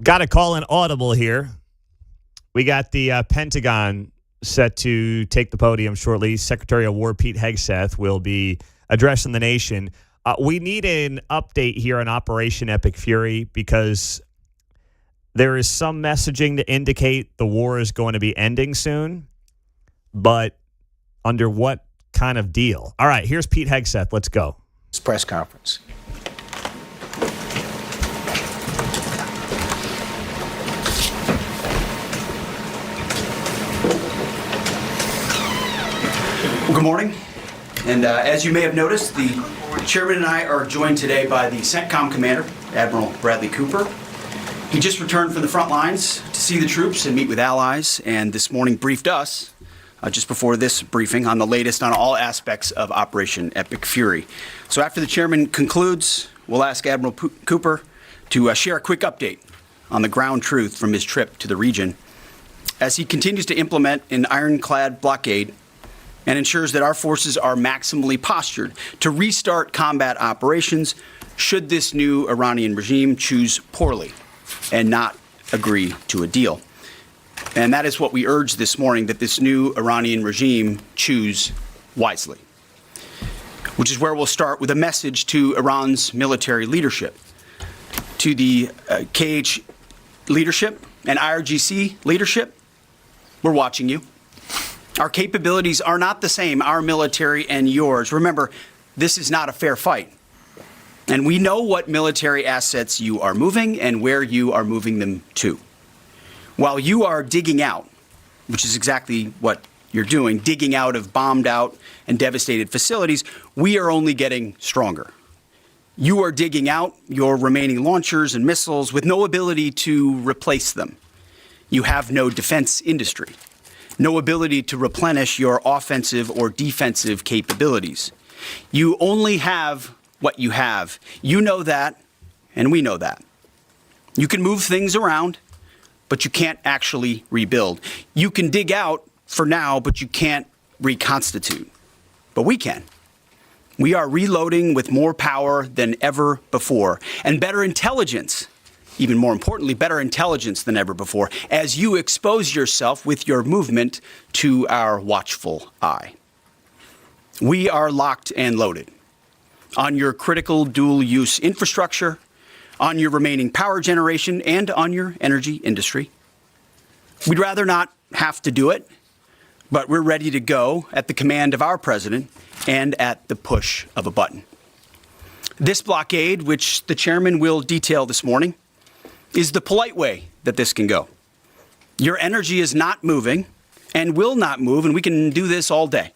Got a call in audible here. We got the Pentagon set to take the podium shortly. Secretary of War Pete Hegseth will be addressing the nation. We need an update here on Operation Epic Fury because there is some messaging to indicate the war is going to be ending soon, but under what kind of deal? All right, here's Pete Hegseth. Let's go. This press conference. Good morning. And as you may have noticed, the chairman and I are joined today by the CENTCOM commander, Admiral Bradley Cooper. He just returned from the front lines to see the troops and meet with allies, and this morning briefed us, just before this briefing, on the latest on all aspects of Operation Epic Fury. So after the chairman concludes, we'll ask Admiral Cooper to share a quick update on the ground truth from his trip to the region as he continues to implement an ironclad blockade and ensures that our forces are maximally postured to restart combat operations should this new Iranian regime choose poorly and not agree to a deal. And that is what we urge this morning, that this new Iranian regime choose wisely, which is where we'll start with a message to Iran's military leadership, to the KH leadership and IRGC leadership. We're watching you. Our capabilities are not the same, our military and yours. Remember, this is not a fair fight. And we know what military assets you are moving and where you are moving them to. While you are digging out, which is exactly what you're doing, digging out of bombed out and devastated facilities, we are only getting stronger. You are digging out your remaining launchers and missiles with no ability to replace them. You have no defense industry. No ability to replenish your offensive or defensive capabilities. You only have what you have. You know that, and we know that. You can move things around, but you can't actually rebuild. You can dig out for now, but you can't reconstitute. But we can. We are reloading with more power than ever before, and better intelligence. Even more importantly, better intelligence than ever before, as you expose yourself with your movement to our watchful eye. We are locked and loaded on your critical dual-use infrastructure, on your remaining power generation, and on your energy industry. We'd rather not have to do it, but we're ready to go at the command of our president and at the push of a button. This blockade, which the chairman will detail this morning, is the polite way that this can go. Your energy is not moving and will not move, and we can do this all day.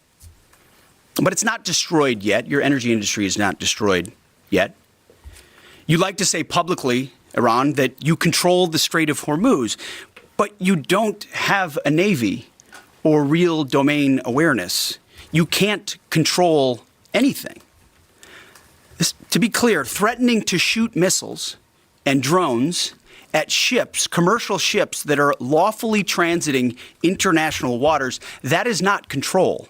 But it's not destroyed yet. Your energy industry is not destroyed yet. You like to say publicly, Iran, that you control the Strait of Hormuz, but you don't have a navy or real domain awareness. You can't control anything. To be clear, threatening to shoot missiles and drones at ships, commercial ships that are lawfully transiting international waters, that is not control.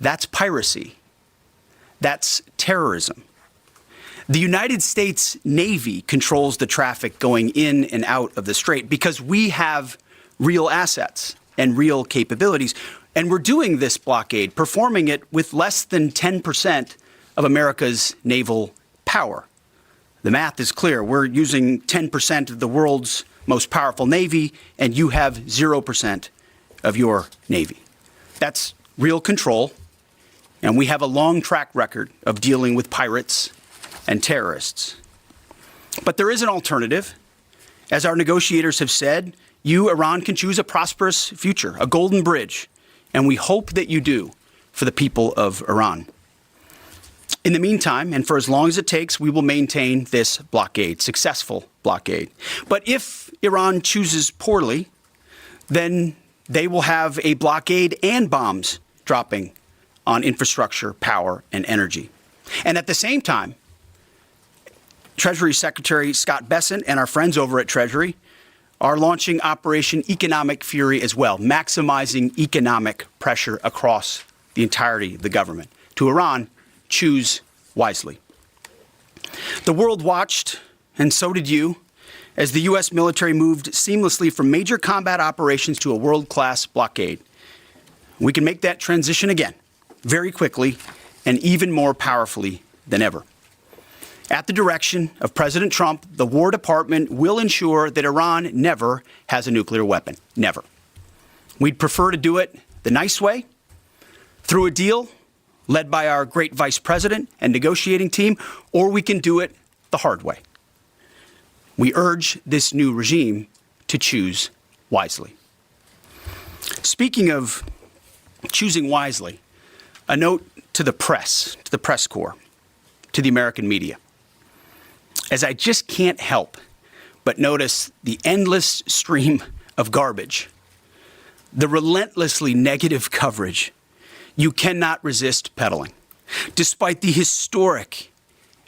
That's piracy. That's terrorism. The United States Navy controls the traffic going in and out of the strait because we have real assets and real capabilities. And we're doing this blockade, performing it with less than 10% of America's naval power. The math is clear. We're using 10% of the world's most powerful navy, and you have 0% of your navy. That's real control, and we have a long track record of dealing with pirates and terrorists. But there is an alternative. As our negotiators have said, you, Iran, can choose a prosperous future, a golden bridge, and we hope that you do for the people of Iran. In the meantime, and for as long as it takes, we will maintain this blockade, successful blockade. But if Iran chooses poorly, then they will have a blockade and bombs dropping on infrastructure, power, and energy. And at the same time, Treasury Secretary Scott Bessent and our friends over at Treasury are launching Operation Economic Fury as well, maximizing economic pressure across the entirety of the government. To Iran, choose wisely. The world watched, and so did you, as the U.S. military moved seamlessly from major combat operations to a world-class blockade. We can make that transition again, very quickly and even more powerfully than ever. At the direction of President Trump, the War Department will ensure that Iran never has a nuclear weapon. Never. We'd prefer to do it the nice way, through a deal led by our great vice president and negotiating team, or we can do it the hard way. We urge this new regime to choose wisely. Speaking of choosing wisely, a note to the press corps, to the American media. As I just can't help but notice the endless stream of garbage, the relentlessly negative coverage you cannot resist peddling, despite the historic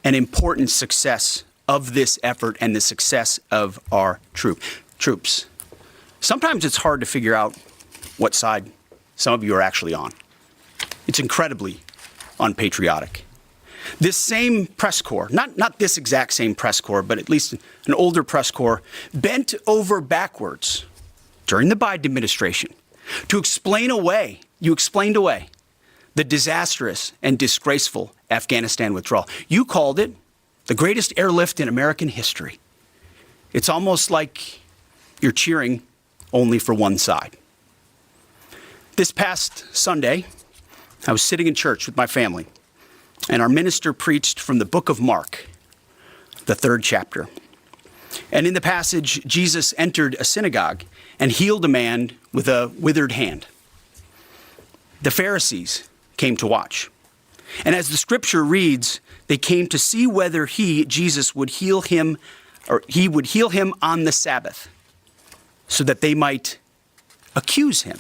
and important success of this effort and the success of our troops. Sometimes it's hard to figure out what side some of you are actually on. It's incredibly unpatriotic. This same press corps, not this exact same press corps, but at least an older press corps, bent over backwards during the Biden administration to explain away the disastrous and disgraceful Afghanistan withdrawal. You called it the greatest airlift in American history. It's almost like you're cheering only for one side. This past Sunday, I was sitting in church with my family, and our minister preached from the book of Mark, the 3rd chapter. And in the passage, Jesus entered a synagogue and healed a man with a withered hand. The Pharisees came to watch. And as the scripture reads, they came to see whether Jesus would heal him, or he would heal him on the Sabbath, so that they might accuse him.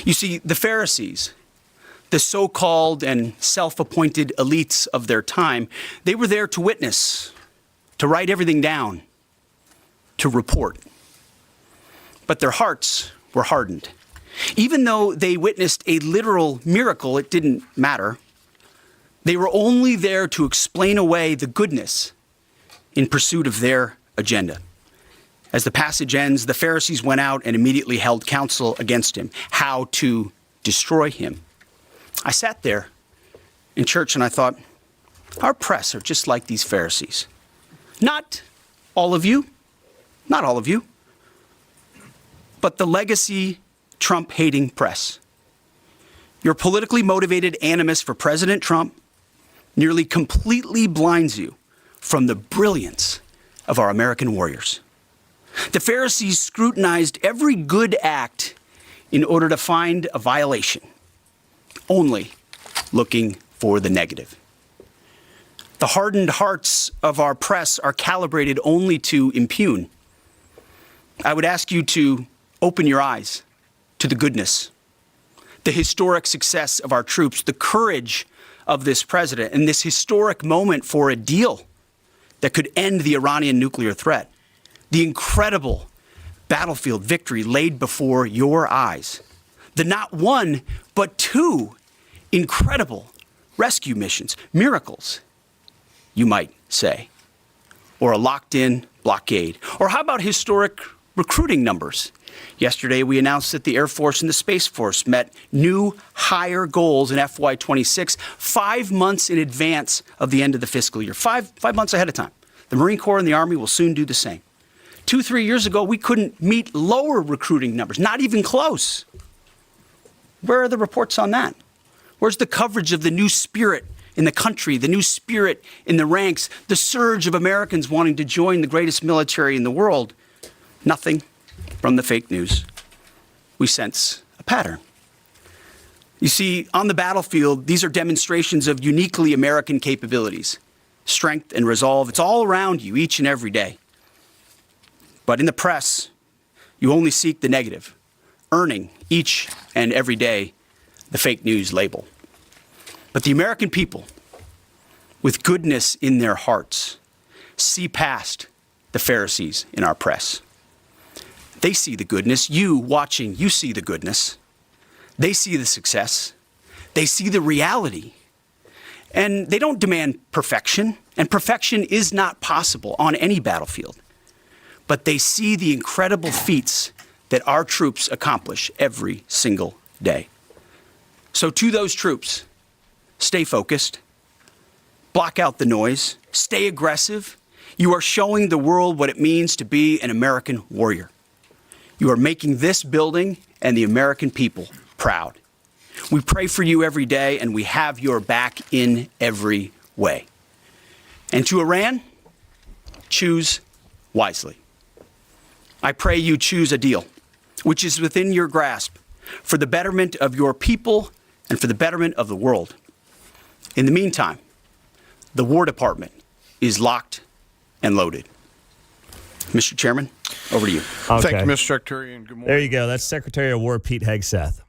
You see, the Pharisees, the so-called and self-appointed elites of their time, they were there to witness, to write everything down, to report. But their hearts were hardened. Even though they witnessed a literal miracle, it didn't matter. They were only there to explain away the goodness in pursuit of their agenda. As the passage ends, the Pharisees went out and immediately held counsel against him, how to destroy him. I sat there in church and I thought, our press are just like these Pharisees. Not all of you, but the legacy Trump-hating press. Your politically motivated animus for President Trump nearly completely blinds you from the brilliance of our American warriors. The Pharisees scrutinized every good act in order to find a violation, only looking for the negative. The hardened hearts of our press are calibrated only to impugn. I would ask you to open your eyes to the goodness, the historic success of our troops, the courage of this president, and this historic moment for a deal that could end the Iranian nuclear threat, the incredible battlefield victory laid before your eyes, the not one, but 2 incredible rescue missions, miracles, you might say, or a locked-in blockade. Or how about historic recruiting numbers? Yesterday, we announced that the Air Force and the Space Force met new higher goals in FY26, 5 months in advance of the end of the fiscal year, five months ahead of time. The Marine Corps and the Army will soon do the same. 2-3 years ago, we couldn't meet lower recruiting numbers, not even close. Where are the reports on that? Where's the coverage of the new spirit in the country, the new spirit in the ranks, the surge of Americans wanting to join the greatest military in the world? Nothing from the fake news. We sense a pattern. You see, on the battlefield, these are demonstrations of uniquely American capabilities, strength and resolve. It's all around you each and every day. But in the press, you only seek the negative, earning each and every day the fake news label. But the American people, with goodness in their hearts, see past the Pharisees in our press. They see the goodness. You watching, you see the goodness. They see the success. They see the reality. And they don't demand perfection. And perfection is not possible on any battlefield. but they see the incredible feats that our troops accomplish every single day. So to those troops, stay focused, block out the noise, stay aggressive. You are showing the world what it means to be an American warrior. You are making this building and the American people proud. We pray for you every day, and we have your back in every way. And to Iran, choose wisely. I pray you choose a deal which is within your grasp for the betterment of your people and for the betterment of the world. In the meantime, the War Department is locked and loaded. Mr. Chairman, over to you. Okay. Thank you, Mr. Secretary, and good morning. There you go. That's Secretary of War Pete Hegseth.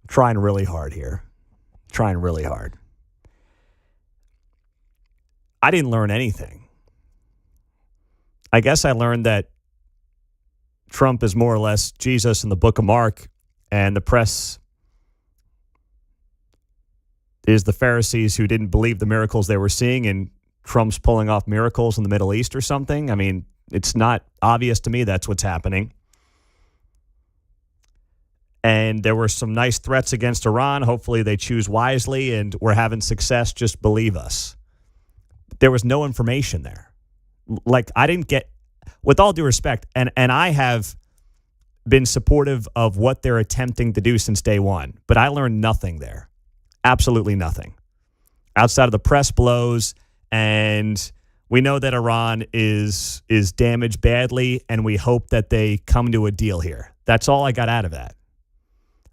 Trying really hard here. Trying really hard. I didn't learn anything. I guess I learned that Trump is more or less Jesus in the book of Mark, and the press is the Pharisees who didn't believe the miracles they were seeing, and Trump's pulling off miracles in the Middle East or something. I mean, it's not obvious to me that's what's happening. And there were some nice threats against Iran. Hopefully they choose wisely, and we're having success. Just believe us. There was no information there. Like, I didn't get, with all due respect, and I have been supportive of what they're attempting to do since day one, but I learned nothing there. Absolutely nothing. Outside of the press blows, and we know that Iran is damaged badly, and we hope that they come to a deal here. That's all I got out of that.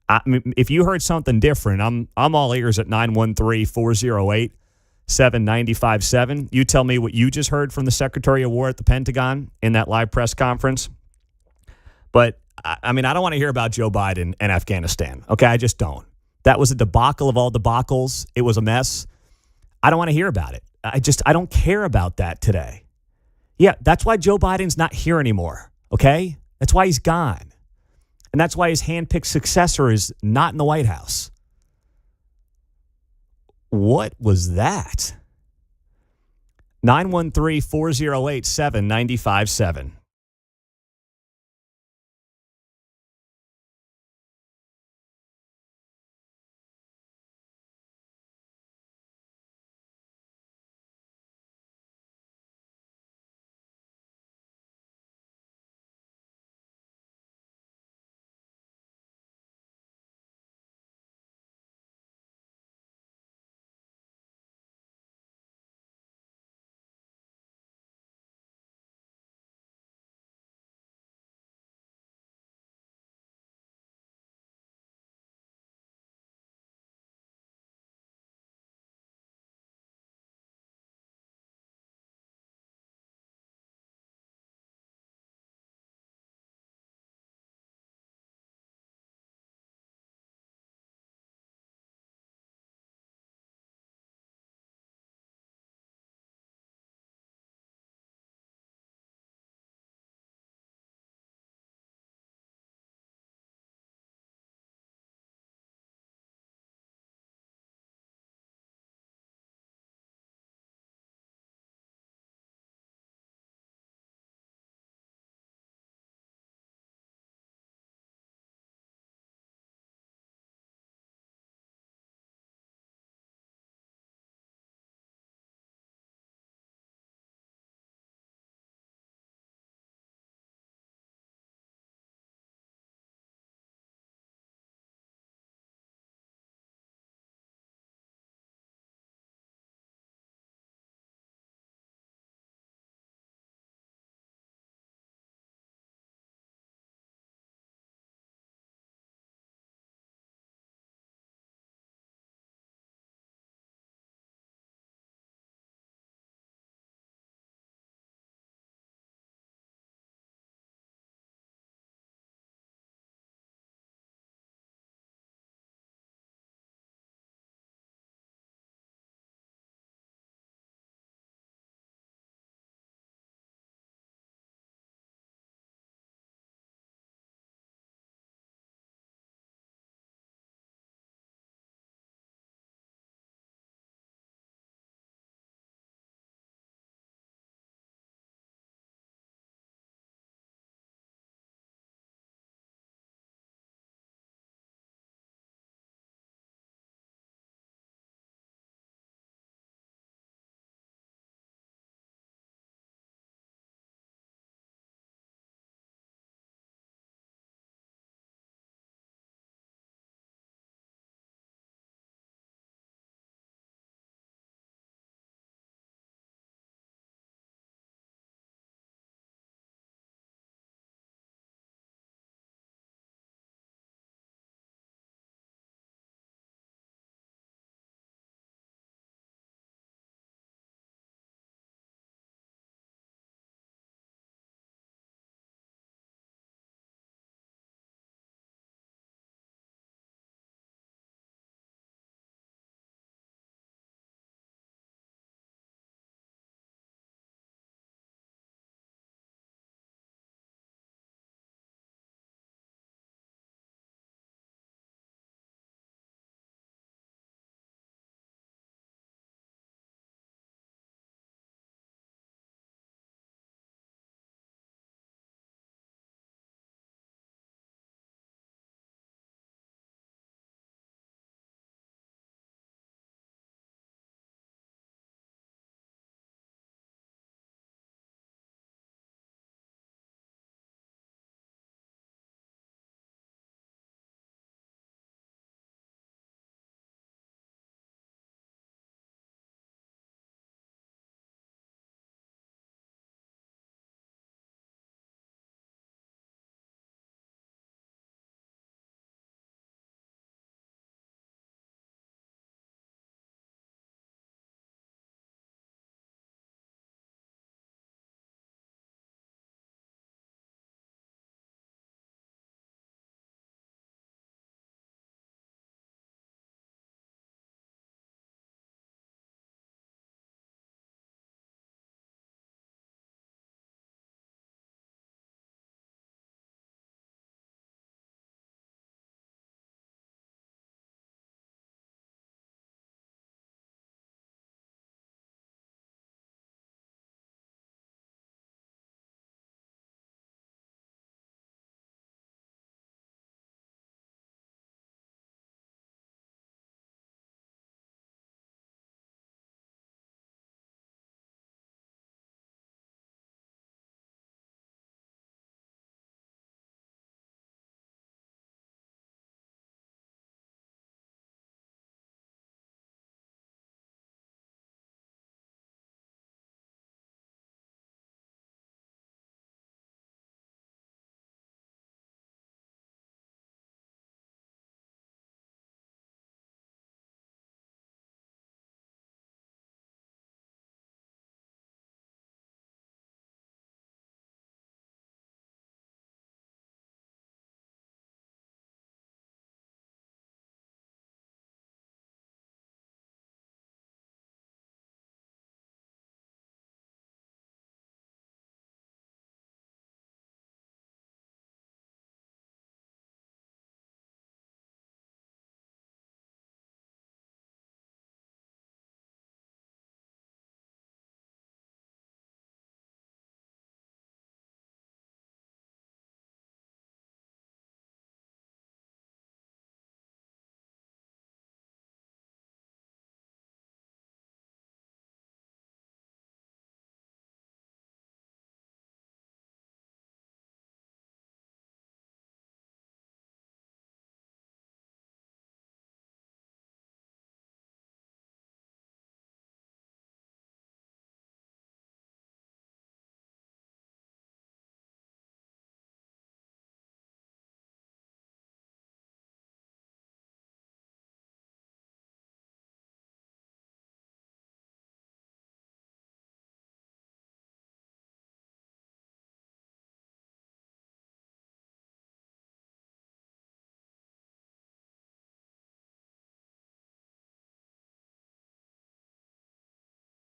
I mean, if you heard something different, I'm all ears at 913-408-7957. You tell me what you just heard from the Secretary of War at the Pentagon in that live press conference. But, I mean, I don't want to hear about Joe Biden and Afghanistan. Okay, I just don't. That was a debacle of all debacles. It was a mess. I don't want to hear about it. I don't care about that today. Yeah, that's why Joe Biden's not here anymore, okay? That's why he's gone. And that's why his handpicked successor is not in the White House. What was that? 913-408-7957.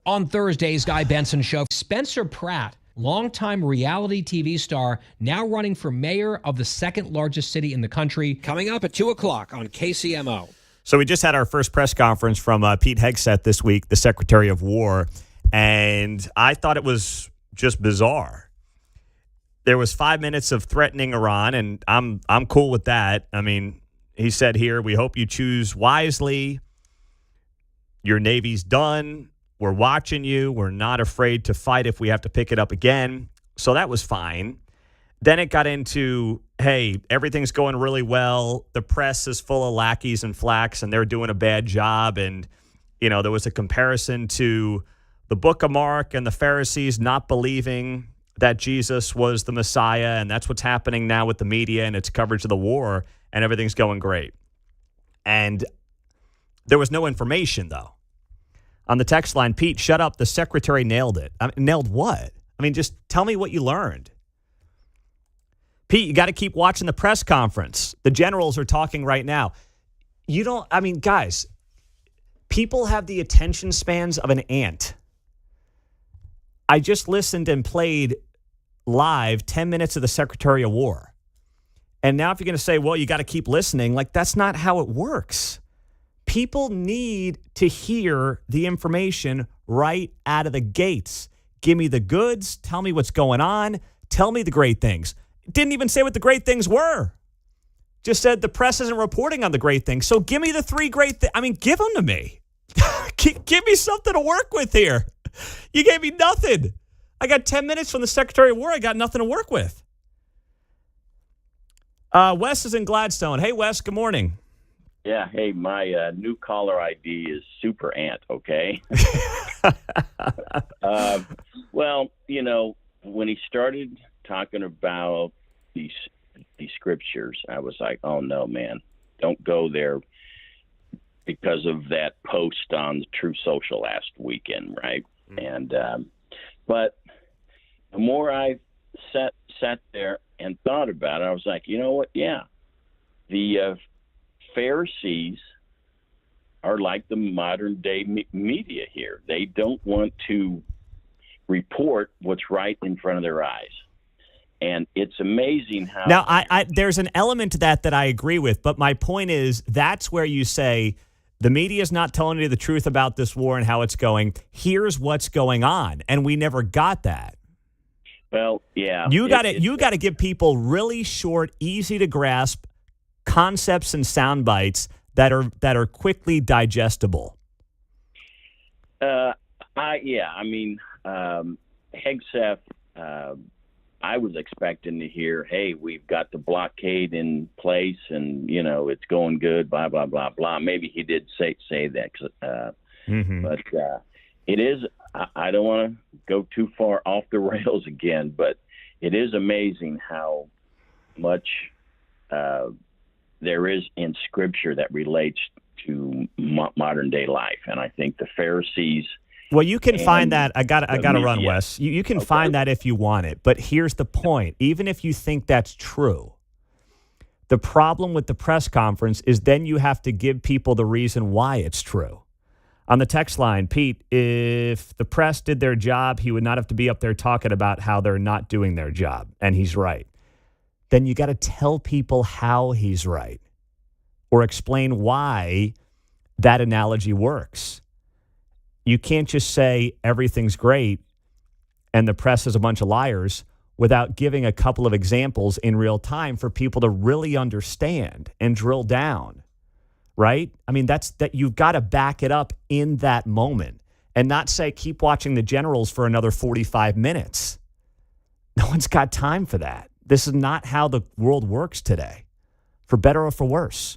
On Thursday's Guy Benson Show, Spencer Pratt, longtime reality TV star, now running for mayor of the second largest city in the country, coming up at 2 o'clock on KCMO. So we just had our first press conference from Pete Hegseth this week, the Secretary of War, and I thought it was just bizarre. There was 5 minutes of threatening Iran, and I'm cool with that. I mean, he said here, we hope you choose wisely. Your Navy's done. We're watching you. We're not afraid to fight if we have to pick it up again. So that was fine. Then it got into, hey, everything's going really well. The press is full of lackeys and flacks, and they're doing a bad job. And, you know, there was a comparison to the book of Mark and the Pharisees not believing that Jesus was the Messiah. And that's what's happening now with the media and its coverage of the war, and everything's going great. And there was no information, though. On the text line, Pete, shut up. The secretary nailed it. Nailed what? I mean, just tell me what you learned. Pete, you got to keep watching the press conference. The generals are talking right now. Guys, people have the attention spans of an ant. I just listened and played live 10 minutes of the Secretary of War. And now if you're going to say, well, you got to keep listening, like that's not how it works. People need to hear the information right out of the gates. Give me the goods. Tell me what's going on. Tell me the great things. Didn't even say what the great things were. Just said the press isn't reporting on the great things. So give me the three great things. I mean, give them to me. Give me something to work with here. You gave me nothing. I got 10 minutes from the Secretary of War. I got nothing to work with. Wes is in Gladstone. Hey, Wes, good morning. Yeah, hey, my new caller ID is Super Ant, okay? Well, you know, when he started talking about these scriptures, I was like, oh, no, man, don't go there because of that post on True Social last weekend, right? And but the more I sat there and thought about it, I was like, you know what? Yeah, the Pharisees are like the modern day media here. They don't want to report what's right in front of their eyes. And it's amazing how... Now, I there's an element to that I agree with, but my point is that's where you say the media is not telling you the truth about this war and how it's going. Here's what's going on. And we never got that. Well, yeah. You got to give people really short, easy to grasp concepts and sound bites that are quickly digestible. Hegseth, I was expecting to hear, hey, we've got the blockade in place and, you know, it's going good, blah, blah, blah, blah. Maybe he did say that. But it is, I don't want to go too far off the rails again, but it is amazing how much there is in Scripture that relates to modern day life. And I think the Pharisees... Well, you can find that. I got to run, Wes. You can find that if you want it. But here's the point. Even if you think that's true, the problem with the press conference is then you have to give people the reason why it's true. On the text line, Pete, if the press did their job, he would not have to be up there talking about how they're not doing their job. And he's right. Then you got to tell people how he's right or explain why that analogy works. You can't just say everything's great and the press is a bunch of liars without giving a couple of examples in real time for people to really understand and drill down, right? I mean, that you've got to back it up in that moment and not say, keep watching the generals for another 45 minutes. No one's got time for that. This is not how the world works today, for better or for worse.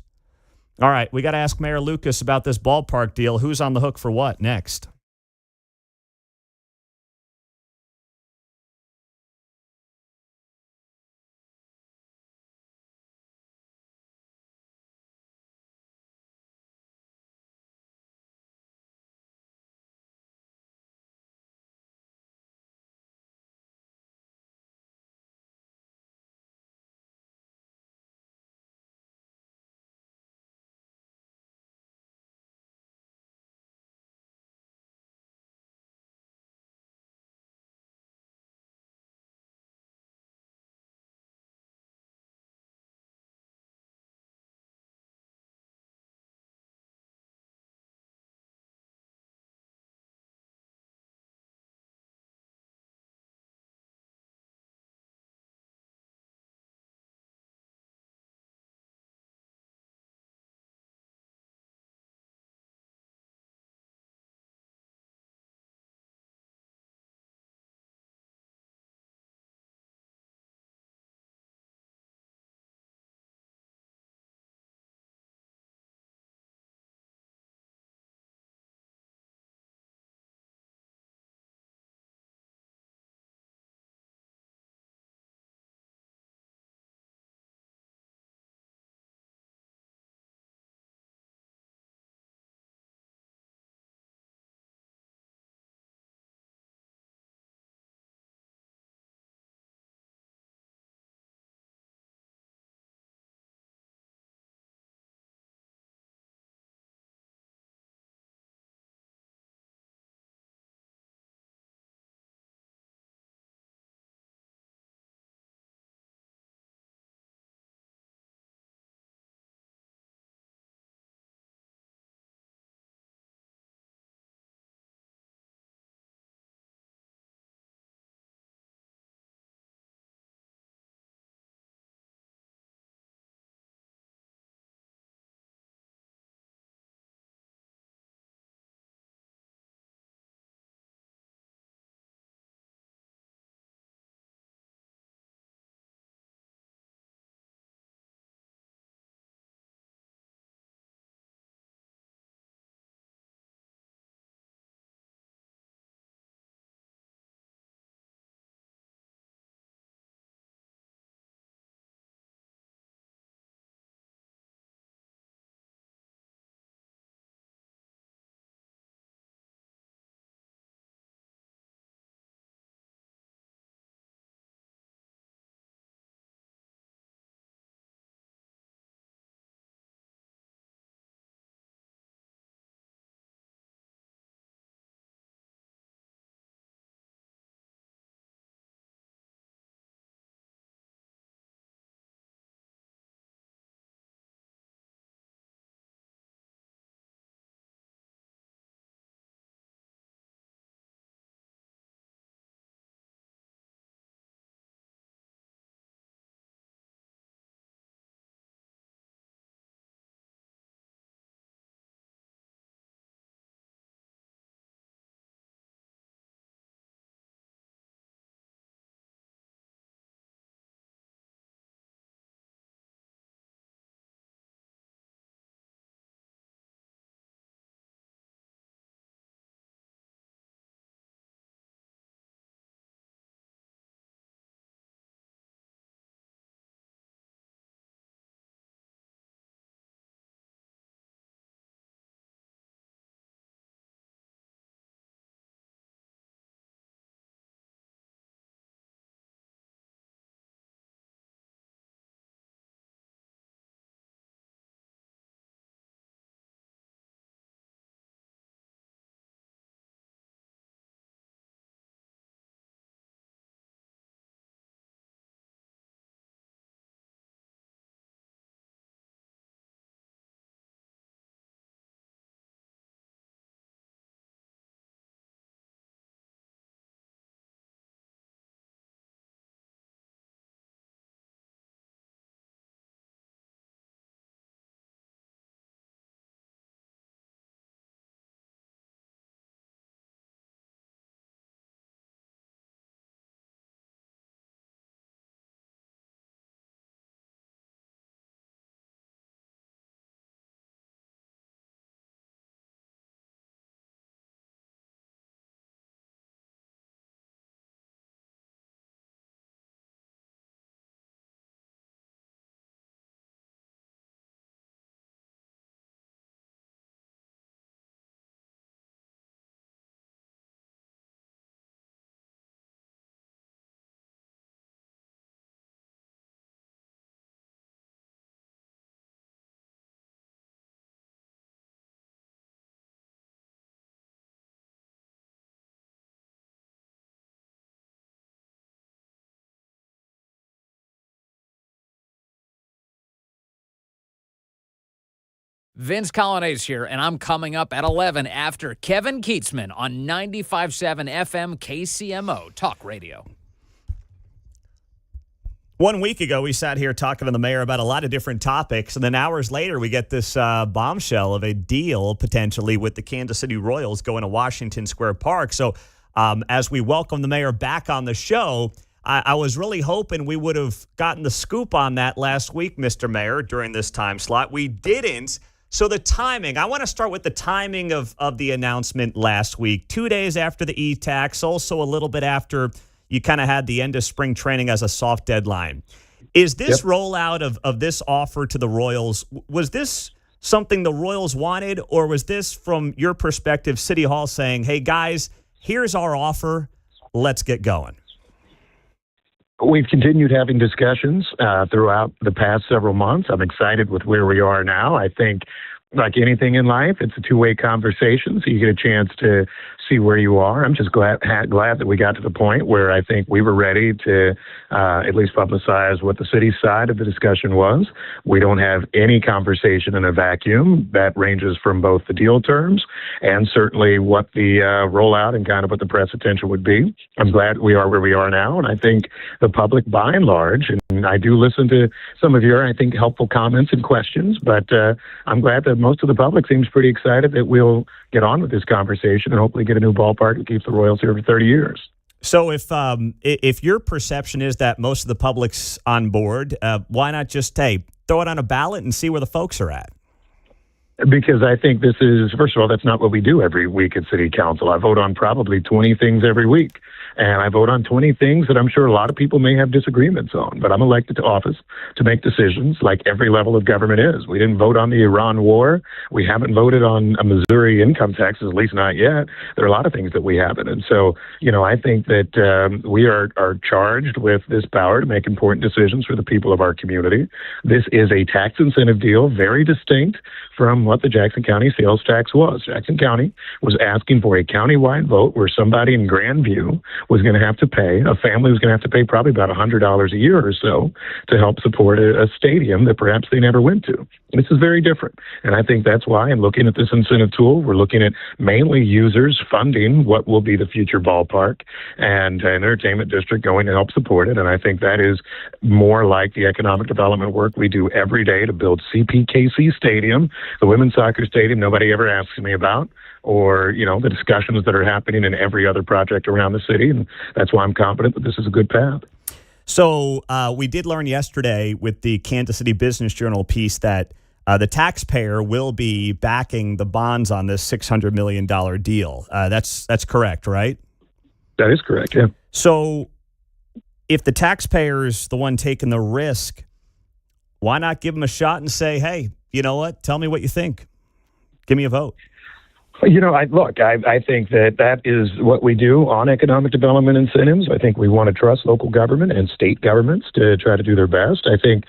All right, we got to ask Mayor Lucas about this ballpark deal. Who's on the hook for what next? Vince Colonnese here, and I'm coming up at 11 after Kevin Kietzman on 95.7 FM KCMO Talk Radio. 1 week ago, we sat here talking to the mayor about a lot of different topics, and then hours later, we get this bombshell of a deal potentially with the Kansas City Royals going to Washington Square Park. So as we welcome the mayor back on the show, I was really hoping we would have gotten the scoop on that last week, Mr. Mayor, during this time slot. We didn't. So the timing, I want to start with the timing of the announcement last week. 2 days after the E-Tax, also a little bit after you kind of had the end of spring training as a soft deadline. Is this rollout of this offer to the Royals, was this something the Royals wanted, or was this, from your perspective, City Hall saying, hey, guys, here's our offer, let's get going? We've continued having discussions throughout the past several months. I'm excited with where we are now. I think, like anything in life, it's a two-way conversation, so you get a chance to see where you are. I'm just glad that we got to the point where I think we were ready to at least publicize what the city side of the discussion was. We don't have any conversation in a vacuum. That ranges from both the deal terms and certainly what the rollout and kind of what the press attention would be. I'm glad we are where we are now, and I think the public, by and large, and I do listen to some of your, I think, helpful comments and questions, but I'm glad that most of the public seems pretty excited that we'll get on with this conversation and hopefully get a new ballpark that keeps the Royals here for 30 years. So if your perception is that most of the public's on board, why not just throw it on a ballot and see where the folks are at? Because I think this is, first of all, that's not what we do every week at City Council. I vote on probably 20 things every week. And I vote on 20 things that I'm sure a lot of people may have disagreements on. But I'm elected to office to make decisions like every level of government is. We didn't vote on the Iran war. We haven't voted on a Missouri income tax, at least not yet. There are a lot of things that we haven't. And so, I think that we are charged with this power to make important decisions for the people of our community. This is a tax incentive deal, very distinct from what the Jackson County sales tax was. Jackson County was asking for a countywide vote where somebody in Grandview was going to have to pay, a family was going to have to pay probably about $100 a year or so to help support a stadium that perhaps they never went to. This is very different. And I think that's why, in looking at this incentive tool, we're looking at mainly users funding what will be the future ballpark and an entertainment district going to help support it. And I think that is more like the economic development work we do every day to build CPKC Stadium, the women's soccer stadium nobody ever asks me about, or, the discussions that are happening in every other project around the city. And that's why I'm confident that this is a good path. So we did learn yesterday with the Kansas City Business Journal piece that the taxpayer will be backing the bonds on this $600 million deal. That's correct, right? That is correct, yeah. So if the taxpayer's the one taking the risk, why not give them a shot and say, hey, you know what? Tell me what you think. Give me a vote. I think that is what we do on economic development incentives. I think we want to trust local government and state governments to try to do their best. I think,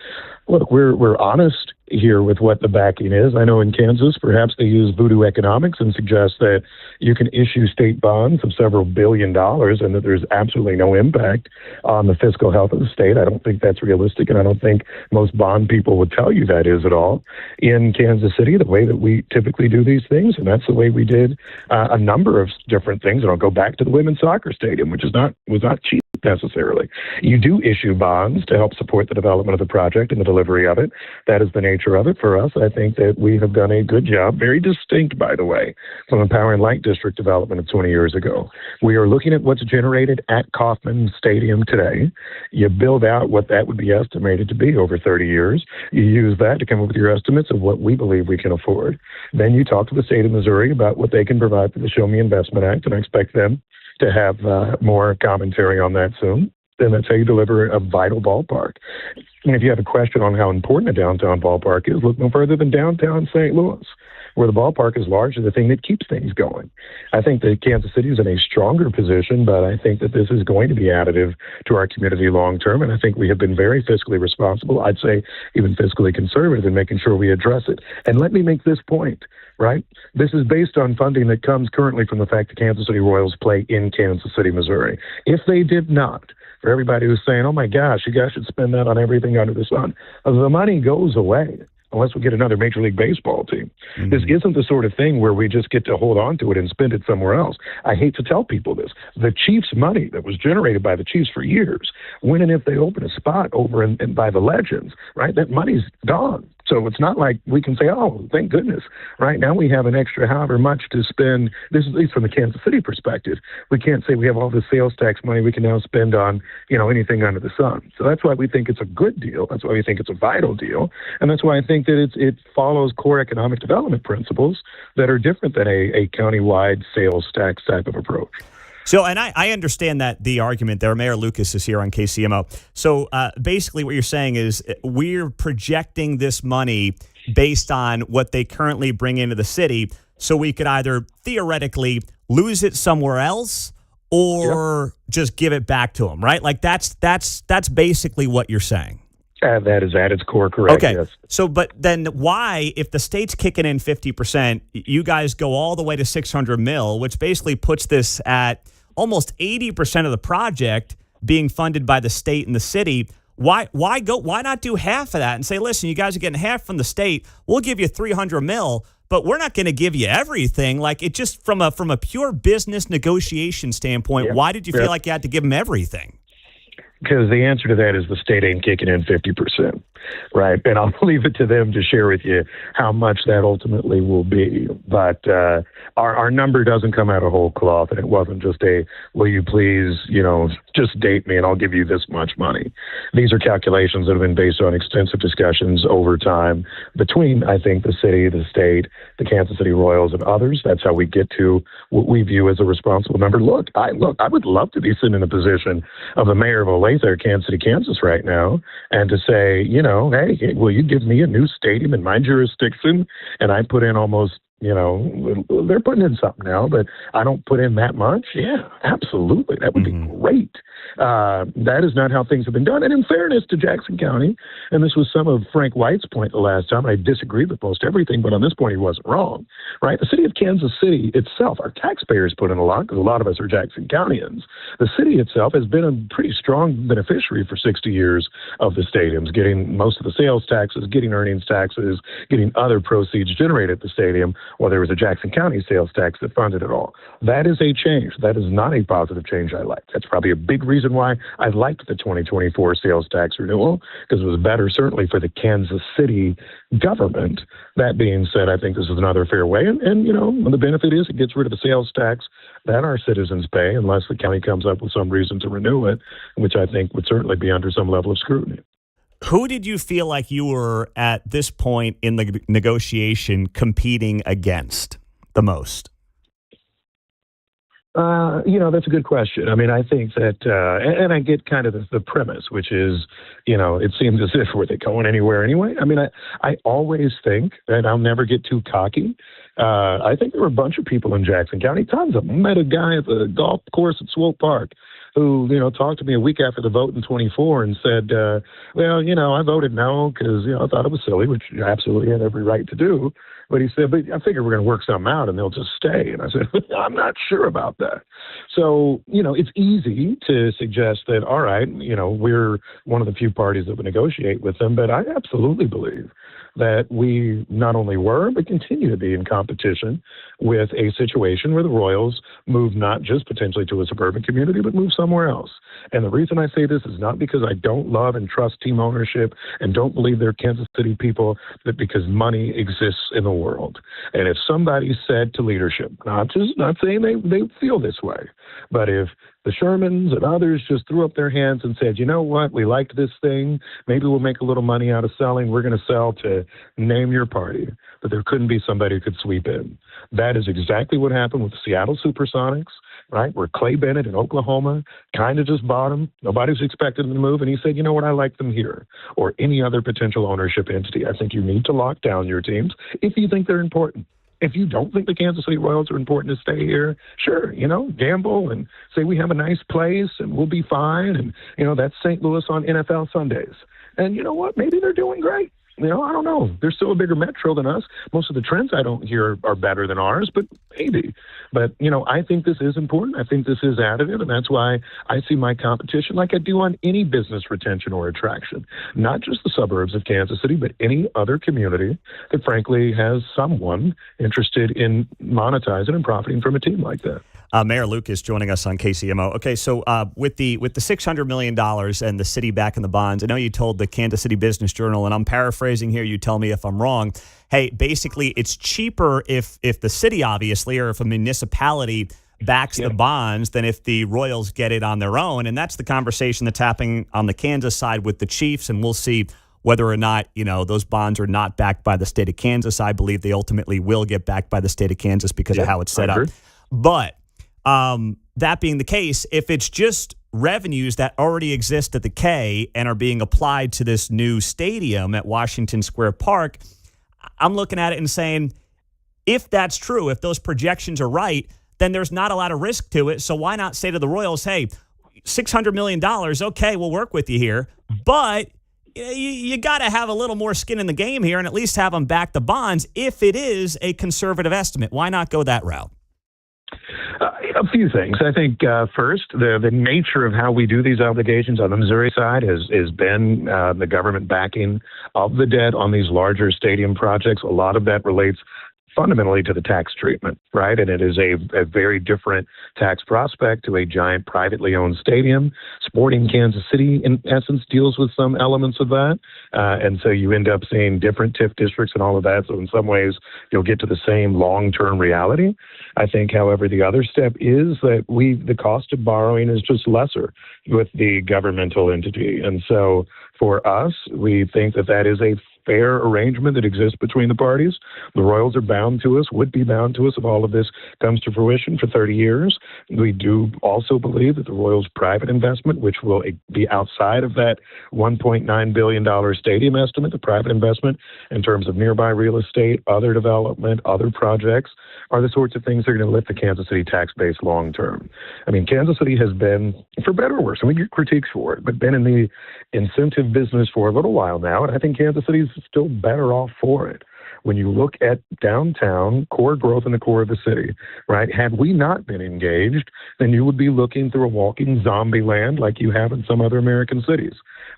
we're honest here with what the backing is. I know in Kansas, perhaps they use voodoo economics and suggest that you can issue state bonds of several $1 billion and that there's absolutely no impact on the fiscal health of the state. I don't think that's realistic, and I don't think most bond people would tell you that is at all. In Kansas City, the way that we typically do these things, and that's the way we did a number of different things, and I'll go back to the women's soccer stadium, which was not cheap necessarily. You do issue bonds to help support the development of the project and the delivery of it. That is the nature of it. For us, I think that we have done a good job, very distinct, by the way, from the Power and Light District development of 20 years ago. We are looking at what's generated at Kauffman Stadium today. You build out what that would be estimated to be over 30 years. You use that to come up with your estimates of what we believe we can afford. Then you talk to the state of Missouri about what they can provide for the Show Me Investment Act, and I expect them to have more commentary on that soon. Then that's how you deliver a vital ballpark. And if you have a question on how important a downtown ballpark is, look no further than downtown St. Louis, where the ballpark is largely the thing that keeps things going. I think that Kansas City is in a stronger position, but I think that this is going to be additive to our community long term. And I think we have been very fiscally responsible, I'd say even fiscally conservative, in making sure we address it. And let me make this point, right? This is based on funding that comes currently from the fact that Kansas City Royals play in Kansas City, Missouri. If they did not, for everybody who's saying, oh my gosh, you guys should spend that on everything under the sun, the money goes away. unless we get another Major League Baseball team. This isn't the sort of thing where we just get to hold on to it and spend it somewhere else. I hate to tell people this. The Chiefs' money that was generated by the Chiefs for years, when and if they open a spot over in by the Legends, right, that money's gone. So it's not like we can say, oh, thank goodness. Right now we have an extra however much to spend. This is at least from the Kansas City perspective. We can't say we have all this sales tax money we can now spend on, anything under the sun. So that's why we think it's a good deal. That's why we think it's a vital deal. And that's why I think that it follows core economic development principles that are different than a countywide sales tax type of approach. So, and I understand that the argument there. Mayor Lucas is here on KCMO. So basically what you're saying is we're projecting this money based on what they currently bring into the city. So we could either theoretically lose it somewhere else or just give it back to them, right? Like that's basically what you're saying. That is at its core correct. Okay. Yes. So, but then why, if the state's kicking in 50%, you guys go all the way to $600 million, which basically puts this at almost 80% of the project being funded by the state and the city. Why not do half of that and say, listen, you guys are getting half from the state. We'll give you $300 million, but we're not going to give you everything. Like it just from a pure business negotiation standpoint, why did you feel like you had to give them everything? Because the answer to that is the state ain't kicking in 50%, right? And I'll leave it to them to share with you how much that ultimately will be. But our number doesn't come out of whole cloth, and it wasn't just will you please, just date me and I'll give you this much money. These are calculations that have been based on extensive discussions over time between, I think, the city, the state, the Kansas City Royals, and others. That's how we get to what we view as a responsible number. Look, I would love to be sitting in the position of the mayor of Olathe or Kansas City, Kansas right now, and to say, hey, will you give me a new stadium in my jurisdiction? And I put in almost, they're putting in something now, but I don't put in that much. Yeah, absolutely. That would be great. That is not how things have been done. And in fairness to Jackson County, and this was some of Frank White's point the last time, and I disagreed with most everything, but on this point he wasn't wrong, right? The city of Kansas City itself, our taxpayers put in a lot, because a lot of us are Jackson Countyans. The city itself has been a pretty strong beneficiary for 60 years of the stadiums, getting most of the sales taxes, getting earnings taxes, getting other proceeds generated at the stadium, while there was a Jackson County sales tax that funded it all. That is a change. That is not a positive change I like. That's probably a big reason why I liked the 2024 sales tax renewal, because it was better certainly for the Kansas City government. That being said, I think this is another fair way. And the benefit is it gets rid of the sales tax that our citizens pay, unless the county comes up with some reason to renew it, which I think would certainly be under some level of scrutiny. Who did you feel like you were at this point in the negotiation competing against the most? That's a good question. I mean, I think that, and I get kind of the premise, which is, it seems as if were they going anywhere anyway? I mean, I always think, and I'll never get too cocky, I think there were a bunch of people in Jackson County, tons of them. I met a guy at the golf course at Swope Park who, talked to me a week after the vote in 24 and said, I voted no because, I thought it was silly, which you absolutely had every right to do. But he said, but I figure we're going to work something out and they'll just stay. And I said, I'm not sure about that. So, it's easy to suggest that, all right, we're one of the few parties that would negotiate with them. But I absolutely believe that we not only were, but continue to be in competition with a situation where the Royals move not just potentially to a suburban community, but move somewhere else. And the reason I say this is not because I don't love and trust team ownership and don't believe they're Kansas City people, but because money exists in the world. And if somebody said to leadership, not saying they feel this way, but if the Shermans and others just threw up their hands and said, you know what, we liked this thing, maybe we'll make a little money out of selling, we're going to sell to name your party, but there couldn't be somebody who could sweep in. That is exactly what happened with the Seattle Supersonics, right, where Clay Bennett in Oklahoma kind of just bought them. Nobody was expecting them to move, and he said, you know what, I like them here, or any other potential ownership entity. I think you need to lock down your teams if you think they're important. If you don't think the Kansas City Royals are important to stay here, sure, gamble and say we have a nice place and we'll be fine. And, that's St. Louis on NFL Sundays. And you know what? Maybe they're doing great. I don't know. They're still a bigger metro than us. Most of the trends I don't hear are better than ours, but maybe. But, I think this is important. I think this is additive, and that's why I see my competition like I do on any business retention or attraction, not just the suburbs of Kansas City, but any other community that, frankly, has someone interested in monetizing and profiting from a team like that. Mayor Luke is joining us on KCMO. Okay, so with the $600 million and the city backing the bonds, I know you told the Kansas City Business Journal, and I'm paraphrasing here, you tell me if I'm wrong, hey, basically it's cheaper if the city, obviously, or if a municipality backs the bonds than if the Royals get it on their own. And that's the conversation that's happening on the Kansas side with the Chiefs, and we'll see whether or not, those bonds are not backed by the state of Kansas. I believe they ultimately will get backed by the state of Kansas because of how it's set up. But that being the case, if it's just revenues that already exist at the K and are being applied to this new stadium at Washington Square Park, I'm looking at it and saying, if that's true, if those projections are right, then there's not a lot of risk to it. So why not say to the Royals, hey, $600 million, okay, we'll work with you here, but you got to have a little more skin in the game here and at least have them back the bonds if it is a conservative estimate. Why not go that route? A few things. I think first, the nature of how we do these obligations on the Missouri side has been the government backing of the debt on these larger stadium projects. A lot of that relates fundamentally to the tax treatment, right? And it is a very different tax prospect to a giant privately owned stadium. Sporting Kansas City, in essence, deals with some elements of that. And so you end up seeing different TIF districts and all of that. So in some ways, you'll get to the same long-term reality. I think, however, the other step is that the cost of borrowing is just lesser with the governmental entity. And so for us, we think that is a fair arrangement that exists between the parties. The Royals are bound to us, would be bound to us if all of this comes to fruition for 30 years. We do also believe that the Royals' private investment, which will be outside of that $1.9 billion stadium estimate, the private investment in terms of nearby real estate, other development, other projects, are the sorts of things that are going to lift the Kansas City tax base long term. I mean, Kansas City has been, for better or worse, and we get critiques for it, but been in the incentive business for a little while now, and I think Kansas City's still better off for it. When you look at downtown, core growth in the core of the city, right? Had we not been engaged, then you would be looking through a walking zombie land like you have in some other American cities.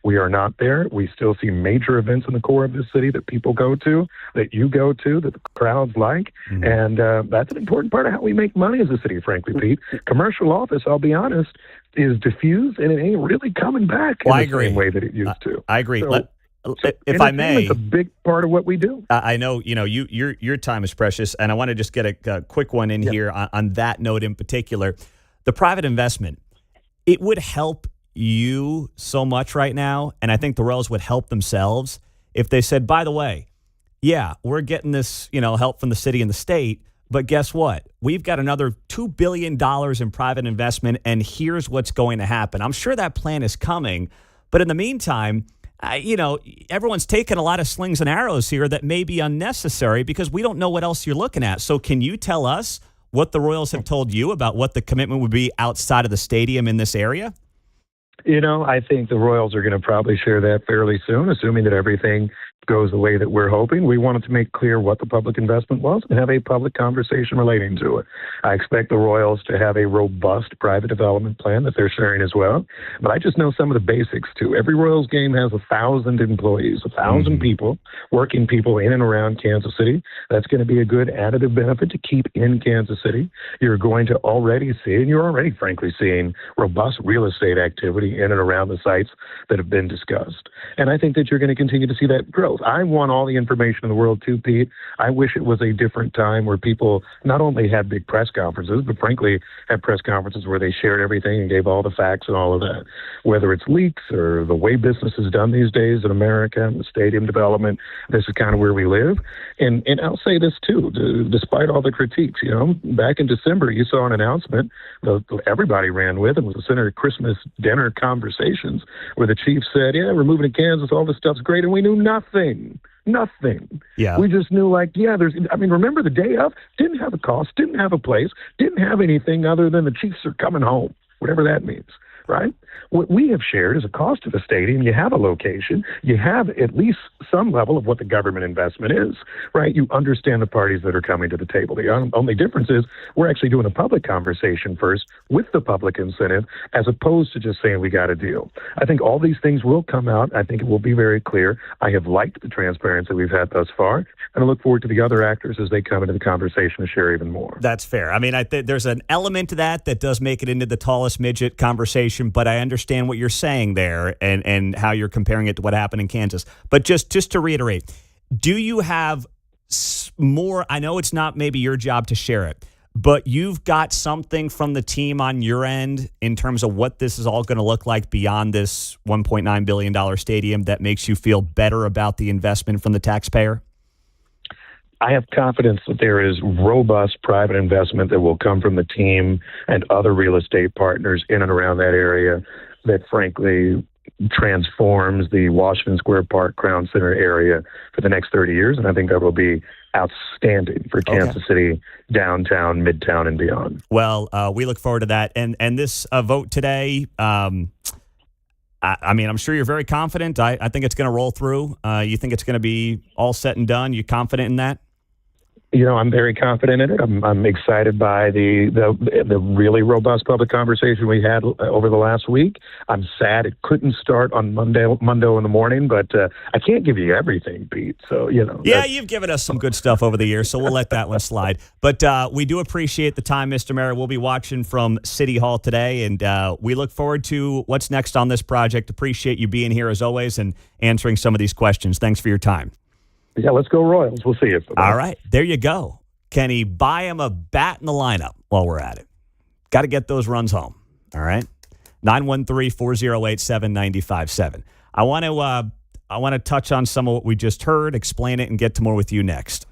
We are not there. We still see major events in the core of the city that people go to, that you go to, that the crowds like. Mm-hmm. And that's an important part of how we make money as a city, frankly, Pete. Commercial office, I'll be honest, is diffused, and it ain't really coming back in the same way that it used to. I agree. So, if I may, it's a big part of what we do. I know, your time is precious, and I want to just get a quick one in here on that note in particular. The private investment, it would help you so much right now, and I think the Royals would help themselves if they said, by the way, yeah, we're getting this, help from the city and the state, but guess what? We've got another $2 billion in private investment, and here's what's going to happen. I'm sure that plan is coming, but in the meantime, everyone's taking a lot of slings and arrows here that may be unnecessary because we don't know what else you're looking at. So can you tell us what the Royals have told you about what the commitment would be outside of the stadium in this area? I think the Royals are going to probably share that fairly soon, assuming that everything goes the way that we're hoping. We wanted to make clear what the public investment was and have a public conversation relating to it. I expect the Royals to have a robust private development plan that they're sharing as well. But I just know some of the basics, too. Every Royals game has 1,000 employees, 1,000 people, working people in and around Kansas City. That's going to be a good additive benefit to keep in Kansas City. You're going to already see, and you're already, frankly, seeing robust real estate activity in and around the sites that have been discussed. And I think that you're going to continue to see that growth. I want all the information in the world too, Pete. I wish it was a different time where people not only had big press conferences, but frankly had press conferences where they shared everything and gave all the facts and all of that. Whether it's leaks or the way business is done these days in America and the stadium development, this is kind of where we live. And I'll say this too, despite all the critiques, back in December, you saw an announcement that everybody ran with, and was the center of Christmas dinner conversations, where the chief said, yeah, we're moving to Kansas, all this stuff's great, and we knew nothing. Yeah. We just knew remember the day of, didn't have a cost, didn't have a place, didn't have anything other than the Chiefs are coming home, whatever that means. right? What we have shared is a cost of the stadium. You have a location. You have at least some level of what the government investment is, right? You understand the parties that are coming to the table. The only difference is we're actually doing a public conversation first with the public incentive as opposed to just saying we got a deal. I think all these things will come out. I think it will be very clear. I have liked the transparency we've had thus far, and I look forward to the other actors as they come into the conversation to share even more. That's fair. I mean, I think there's an element to that does make it into the tallest midget conversation, but I understand what you're saying there and how you're comparing it to what happened in Kansas. But just to reiterate, do you have more? I know it's not maybe your job to share it, but you've got something from the team on your end in terms of what this is all going to look like beyond this $1.9 billion stadium that makes you feel better about the investment from the taxpayer? I have confidence that there is robust private investment that will come from the team and other real estate partners in and around that area that, frankly, transforms the Washington Square Park Crown Center area for the next 30 years. And I think that will be outstanding for Kansas City, downtown, midtown, and beyond. Well, we look forward to that. And this vote today, I mean, I'm sure you're very confident. I think it's going to roll through. You think it's going to be all set and done? You confident in that? You know, I'm very confident in it. I'm excited by the really robust public conversation we had over the last week. I'm sad it couldn't start on Monday in the morning, but I can't give you everything, Pete. So, you know. Yeah, you've given us some good stuff over the years, so we'll let that one slide. But we do appreciate the time, Mr. Mayor. We'll be watching from City Hall today, and we look forward to what's next on this project. Appreciate you being here, as always, and answering some of these questions. Thanks for your time. Yeah, let's go Royals. We'll see you. All right. There you go. Can he buy him a bat in the lineup while we're at it? Got to get those runs home. All right. 913-408-7957. I want to touch on some of what we just heard, explain it, and get to more with you next.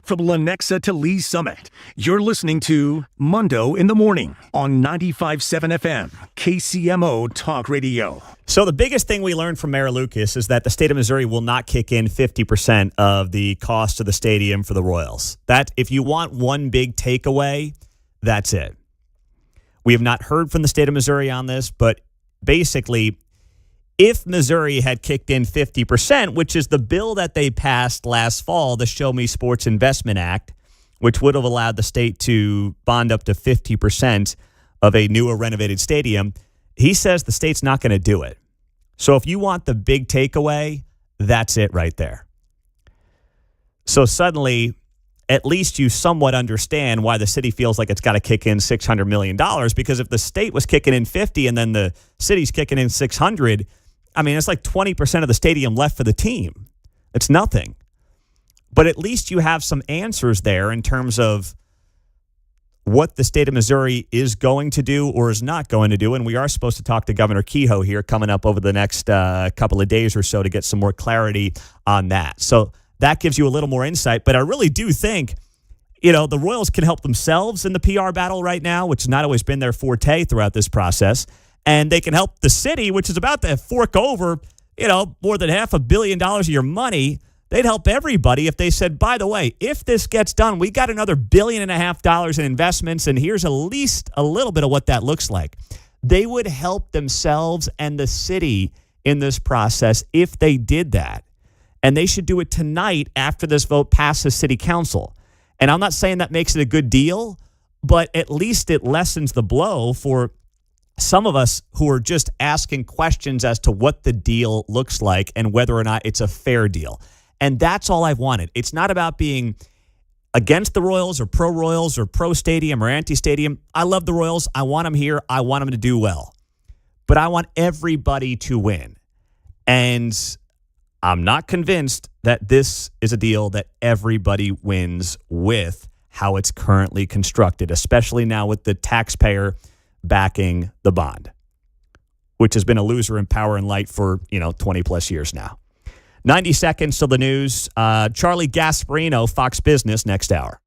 From Lenexa to Lee Summit, you're listening to Mundo in the Morning on 95.7 FM, KCMO Talk Radio. So the biggest thing we learned from Mayor Lucas is that the state of Missouri will not kick in 50% of the cost of the stadium for the Royals. That, if you want one big takeaway, that's it. We have not heard from the state of Missouri on this, but basically, if Missouri had kicked in 50%, which is the bill that they passed last fall, the Show Me Sports Investment Act, which would have allowed the state to bond up to 50% of a new or renovated stadium, he says the state's not going to do it. So if you want the big takeaway, that's it right there. So suddenly, at least you somewhat understand why the city feels like it's got to kick in $600 million, because if the state was kicking in 50 and then the city's kicking in 600, I mean, it's like 20% of the stadium left for the team. It's nothing. But at least you have some answers there in terms of what the state of Missouri is going to do or is not going to do. And we are supposed to talk to Governor Kehoe here coming up over the next couple of days or so to get some more clarity on that. So that gives you a little more insight. But I really do think, the Royals can help themselves in the PR battle right now, which has not always been their forte throughout this process. And they can help the city, which is about to fork over, more than $500 million of your money. They'd help everybody if they said, by the way, if this gets done, we got another $1.5 billion in investments, and here's at least a little bit of what that looks like. They would help themselves and the city in this process if they did that. And they should do it tonight after this vote passes city council. And I'm not saying that makes it a good deal, but at least it lessens the blow for some of us who are just asking questions as to what the deal looks like and whether or not it's a fair deal. And that's all I've wanted. It's not about being against the Royals or pro-stadium or anti-stadium. I love the Royals. I want them here. I want them to do well. But I want everybody to win. And I'm not convinced that this is a deal that everybody wins with how it's currently constructed, especially now with the taxpayer backing the bond, which has been a loser in power and light for, 20 plus years now. 90 seconds till the news. Charlie Gasparino, Fox Business, next hour.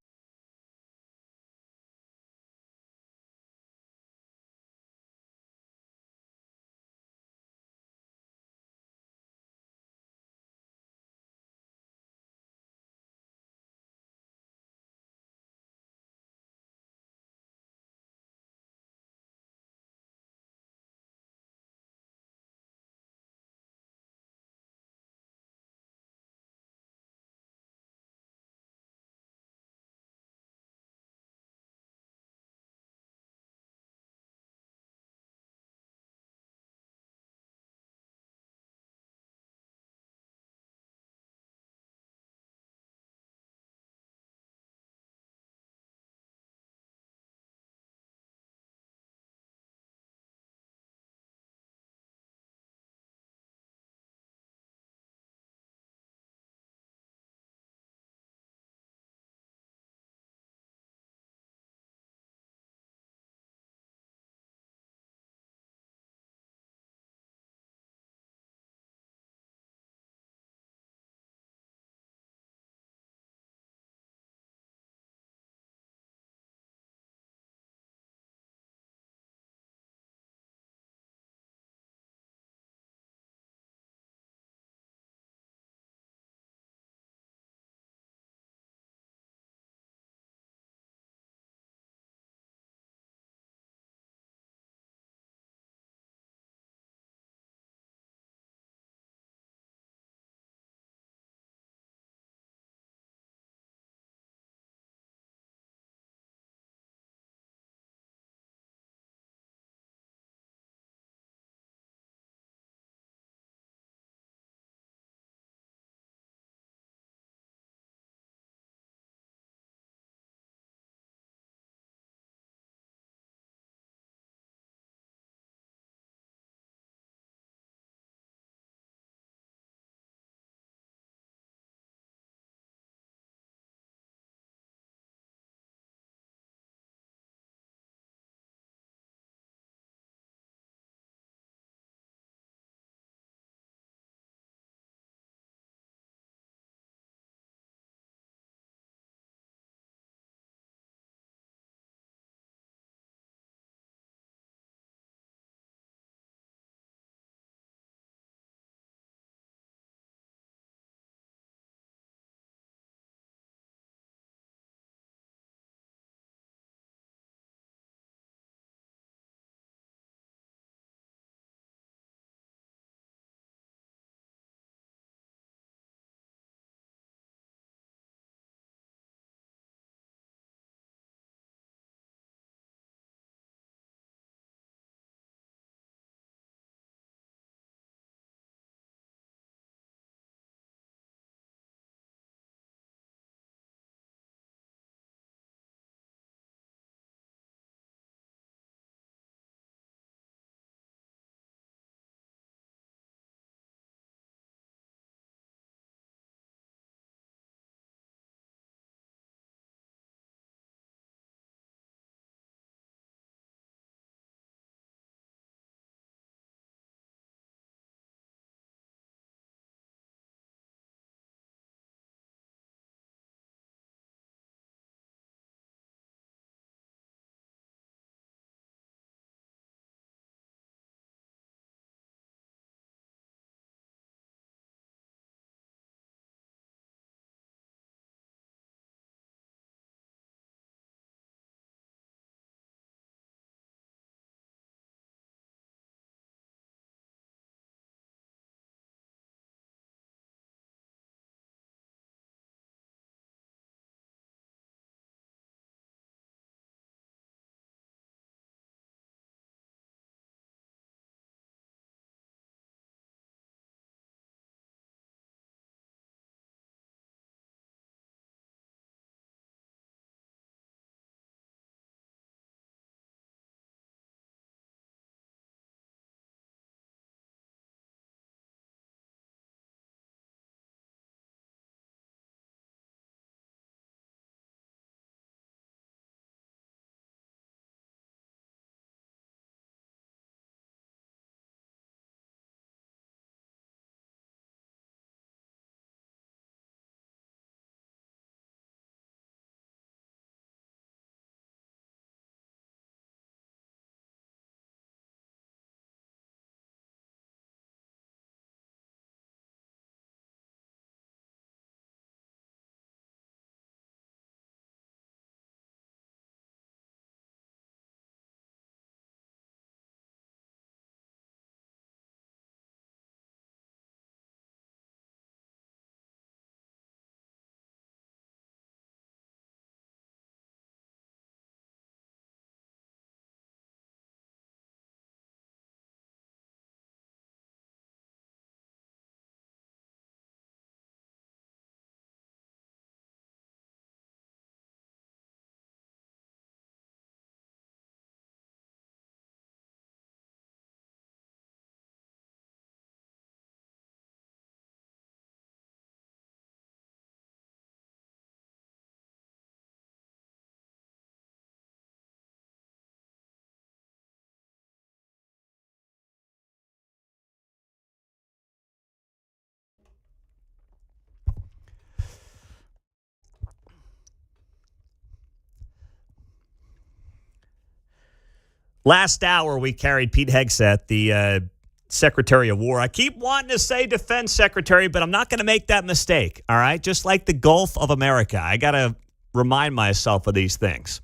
Last hour, we carried Pete Hegseth, the Secretary of War. I keep wanting to say Defense Secretary, but I'm not going to make that mistake, all right? Just like the Gulf of America. I got to remind myself of these things.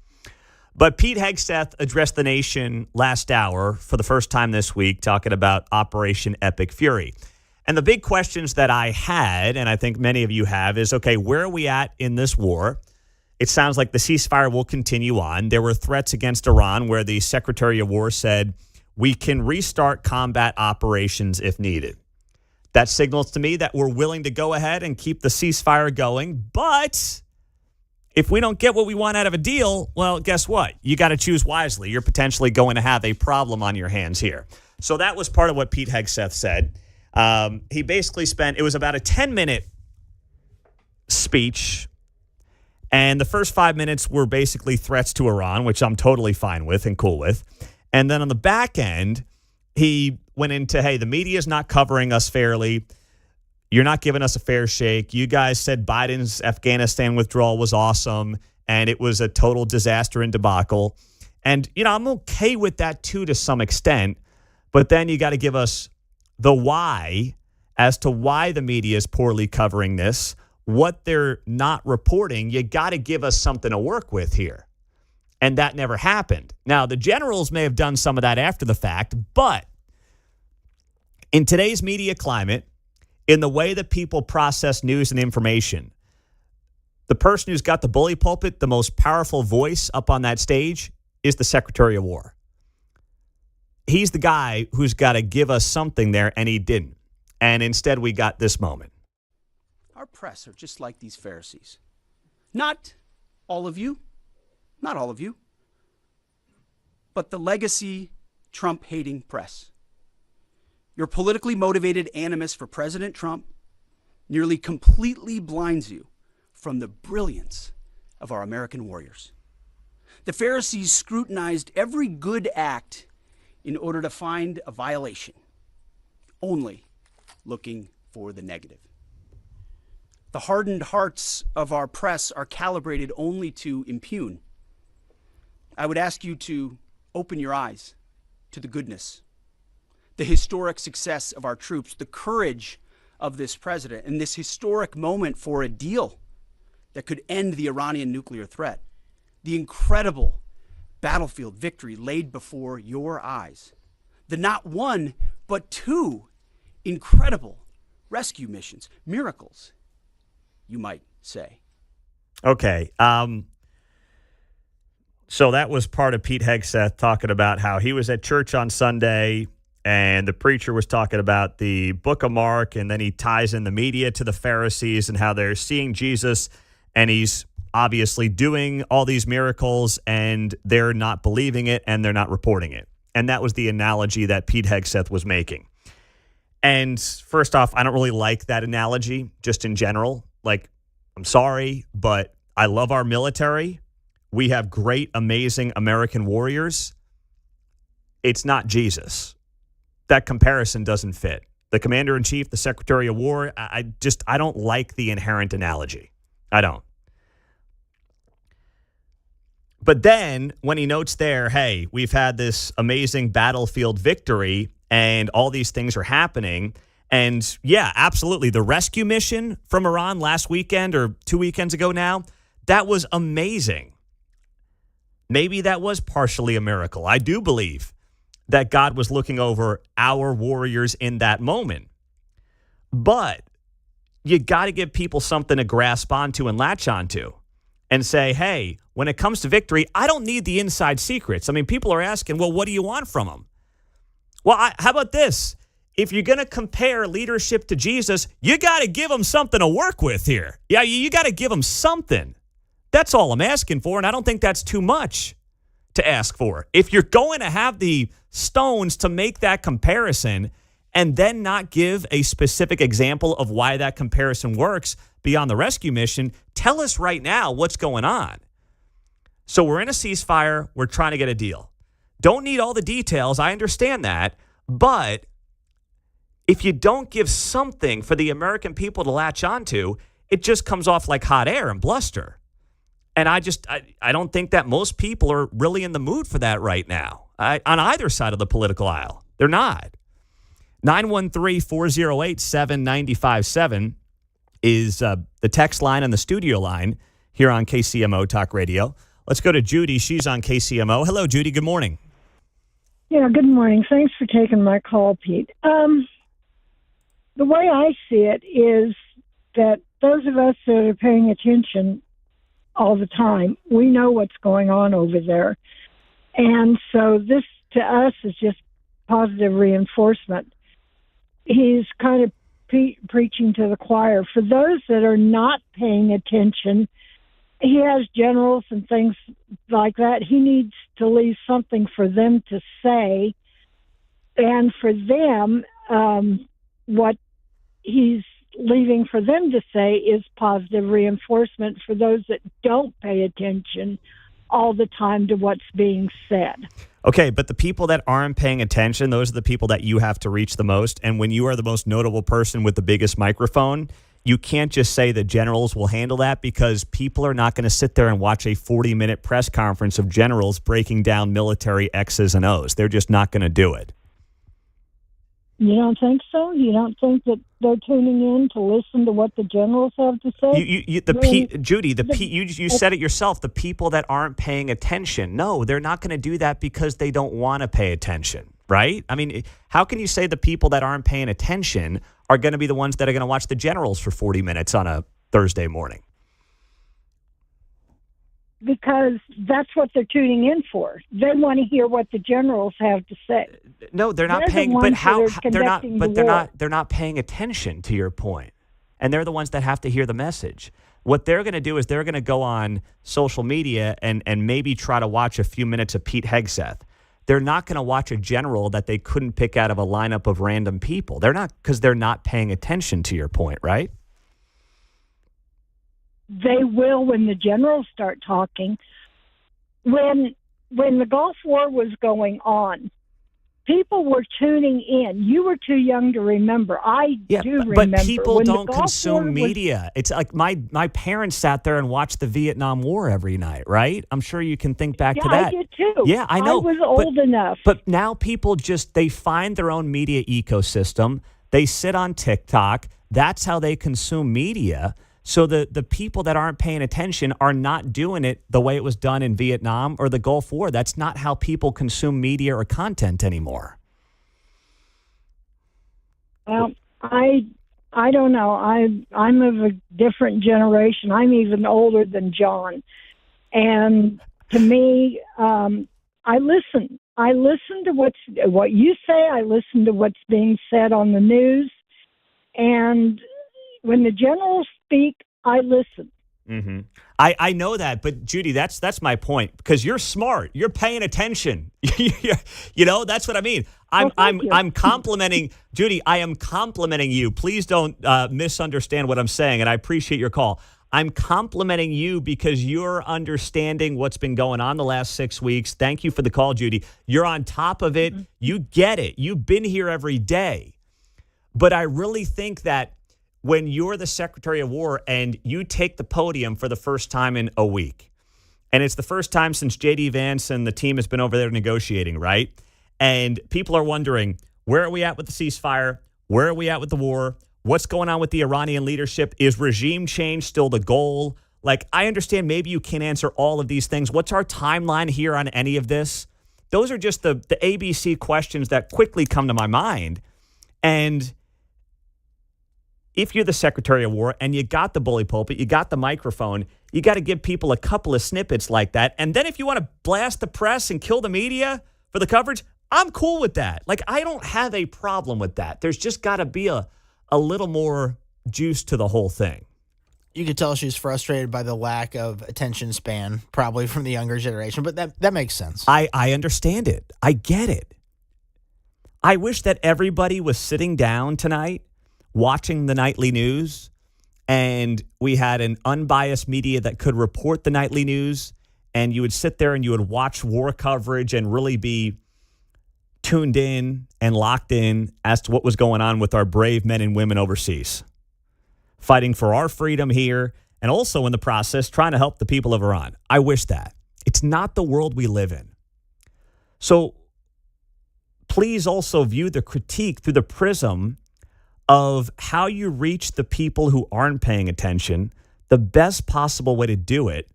But Pete Hegseth addressed the nation last hour for the first time this week, talking about Operation Epic Fury. And the big questions that I had, and I think many of you have, is, okay, where are we at in this war? It sounds like the ceasefire will continue on. There were threats against Iran where the Secretary of War said, we can restart combat operations if needed. That signals to me that we're willing to go ahead and keep the ceasefire going. But if we don't get what we want out of a deal, well, guess what? You got to choose wisely. You're potentially going to have a problem on your hands here. So that was part of what Pete Hegseth said. He basically it was about a 10-minute speech. And the first 5 minutes were basically threats to Iran, which I'm totally fine with and cool with. And then on the back end, he went into, hey, the media is not covering us fairly. You're not giving us a fair shake. You guys said Biden's Afghanistan withdrawal was awesome, and it was a total disaster and debacle. And, I'm okay with that, too, to some extent. But then you got to give us the why as to why the media is poorly covering this, what they're not reporting. You got to give us something to work with here. And that never happened. Now, the generals may have done some of that after the fact, but in today's media climate, in the way that people process news and information, the person who's got the bully pulpit, the most powerful voice up on that stage, is the Secretary of War. He's the guy who's got to give us something there, and he didn't. And instead, we got this moment. Our press are just like these Pharisees. Not all of you. Not all of you, but the legacy Trump-hating press. Your politically motivated animus for President Trump nearly completely blinds you from the brilliance of our American warriors. The Pharisees scrutinized every good act in order to find a violation, only looking for the negative. The hardened hearts of our press are calibrated only to impugn. I would ask you to open your eyes to the goodness, the historic success of our troops, the courage of this president, and this historic moment for a deal that could end the Iranian nuclear threat, the incredible battlefield victory laid before your eyes, the not one, but two incredible rescue missions, miracles, you might say. Okay, so that was part of Pete Hegseth talking about how he was at church on Sunday and the preacher was talking about the book of Mark, and then he ties in the media to the Pharisees and how they're seeing Jesus and he's obviously doing all these miracles and they're not believing it and they're not reporting it. And that was the analogy that Pete Hegseth was making. And first off, I don't really like that analogy just in general. Like, I'm sorry, but I love our military. We have great, amazing American warriors. It's not Jesus. That comparison doesn't fit. The commander-in-chief, the Secretary of War, I don't like the inherent analogy. I don't. But then when he notes there, hey, we've had this amazing battlefield victory and all these things are happening. And yeah, absolutely. The rescue mission from Iran last weekend or 2 weekends ago now, that was amazing. Maybe that was partially a miracle. I do believe that God was looking over our warriors in that moment. But you got to give people something to grasp onto and latch onto and say, hey, when it comes to victory, I don't need the inside secrets. I mean, people are asking, well, what do you want from them? Well, how about this? If you're going to compare leadership to Jesus, you got to give them something to work with here. Yeah, you got to give them something. That's all I'm asking for, and I don't think that's too much to ask for. If you're going to have the stones to make that comparison and then not give a specific example of why that comparison works beyond the rescue mission, tell us right now what's going on. So we're in a ceasefire. We're trying to get a deal. Don't need all the details. I understand that. But if you don't give something for the American people to latch onto, it just comes off like hot air and bluster. And I don't think that most people are really in the mood for that right now on either side of the political aisle. They're not. 913-408-7957 is the text line and the studio line here on KCMO Talk Radio. Let's go to Judy. She's on KCMO. Hello, Judy. Good morning. Yeah, good morning. Thanks for taking my call, Pete. The way I see it is that those of us that are paying attention all the time, we know what's going on over there. And so this, to us, is just positive reinforcement. He's kind of preaching to the choir. For those that are not paying attention, he has generals and things like that. He needs to leave something for them to say. And for them, what he's leaving for them to say is positive reinforcement for those that don't pay attention all the time to what's being said. Okay, but the people that aren't paying attention, those are the people that you have to reach the most. And when you are the most notable person with the biggest microphone, you can't just say the generals will handle that, because people are not going to sit there and watch a 40-minute press conference of generals breaking down military X's and O's. They're just not going to do it. You don't think so? You don't think that they're tuning in to listen to what the generals have to say? Judy, you said it yourself, the people that aren't paying attention. No, they're not going to do that because they don't want to pay attention, right? I mean, how can you say the people that aren't paying attention are going to be the ones that are going to watch the generals for 40 minutes on a Thursday morning? Because that's what they're tuning in for. They want to hear what the generals have to say. No, they're not paying. But how? They're not. But they're not paying attention, to your point. And they're the ones that have to hear the message. What they're going to do is they're going to go on social media and maybe try to watch a few minutes of Pete Hegseth. They're not going to watch a general that they couldn't pick out of a lineup of random people. They're not, because they're not paying attention, to your point, right? They will when the generals start talking. When the Gulf War was going on, people were tuning in. You were too young to remember. I do remember. But people when don't consume media. It's like my parents sat there and watched the Vietnam War every night, right? I'm sure you can think back to that. I did too. Yeah, I know. I was old enough. But now people they find their own media ecosystem. They sit on TikTok. That's how they consume media. So the people that aren't paying attention are not doing it the way it was done in Vietnam or the Gulf War. That's not how people consume media or content anymore. Well, I don't know. I'm of a different generation. I'm even older than John. And to me, I listen. I listen to what you say. I listen to what's being said on the news. And when the generals speak, I listen. Mm-hmm. I know that, but Judy, that's my point, because you're smart. You're paying attention. You know, that's what I mean. I'm complimenting Judy. I am complimenting you. Please don't misunderstand what I'm saying, and I appreciate your call. I'm complimenting you because you're understanding what's been going on the last 6 weeks. Thank you for the call, Judy. You're on top of it. Mm-hmm. You get it. You've been here every day. But I really think that when you're the Secretary of War and you take the podium for the first time in a week, and it's the first time since J.D. Vance and the team has been over there negotiating, right? And people are wondering, where are we at with the ceasefire? Where are we at with the war? What's going on with the Iranian leadership? Is regime change still the goal? Like, I understand maybe you can't answer all of these things. What's our timeline here on any of this? Those are just the ABC questions that quickly come to my mind. And if you're the Secretary of War and you got the bully pulpit, you got the microphone, you got to give people a couple of snippets like that. And then if you want to blast the press and kill the media for the coverage, I'm cool with that. Like, I don't have a problem with that. There's just got to be a little more juice to the whole thing. You could tell she's frustrated by the lack of attention span, probably from the younger generation, but that makes sense. I understand it. I get it. I wish that everybody was sitting down tonight watching the nightly news, and we had an unbiased media that could report the nightly news, and you would sit there and you would watch war coverage and really be tuned in and locked in as to what was going on with our brave men and women overseas, fighting for our freedom here and also in the process trying to help the people of Iran. I wish that. It's not the world we live in. So please also view the critique through the prism of how you reach the people who aren't paying attention, the best possible way to do it,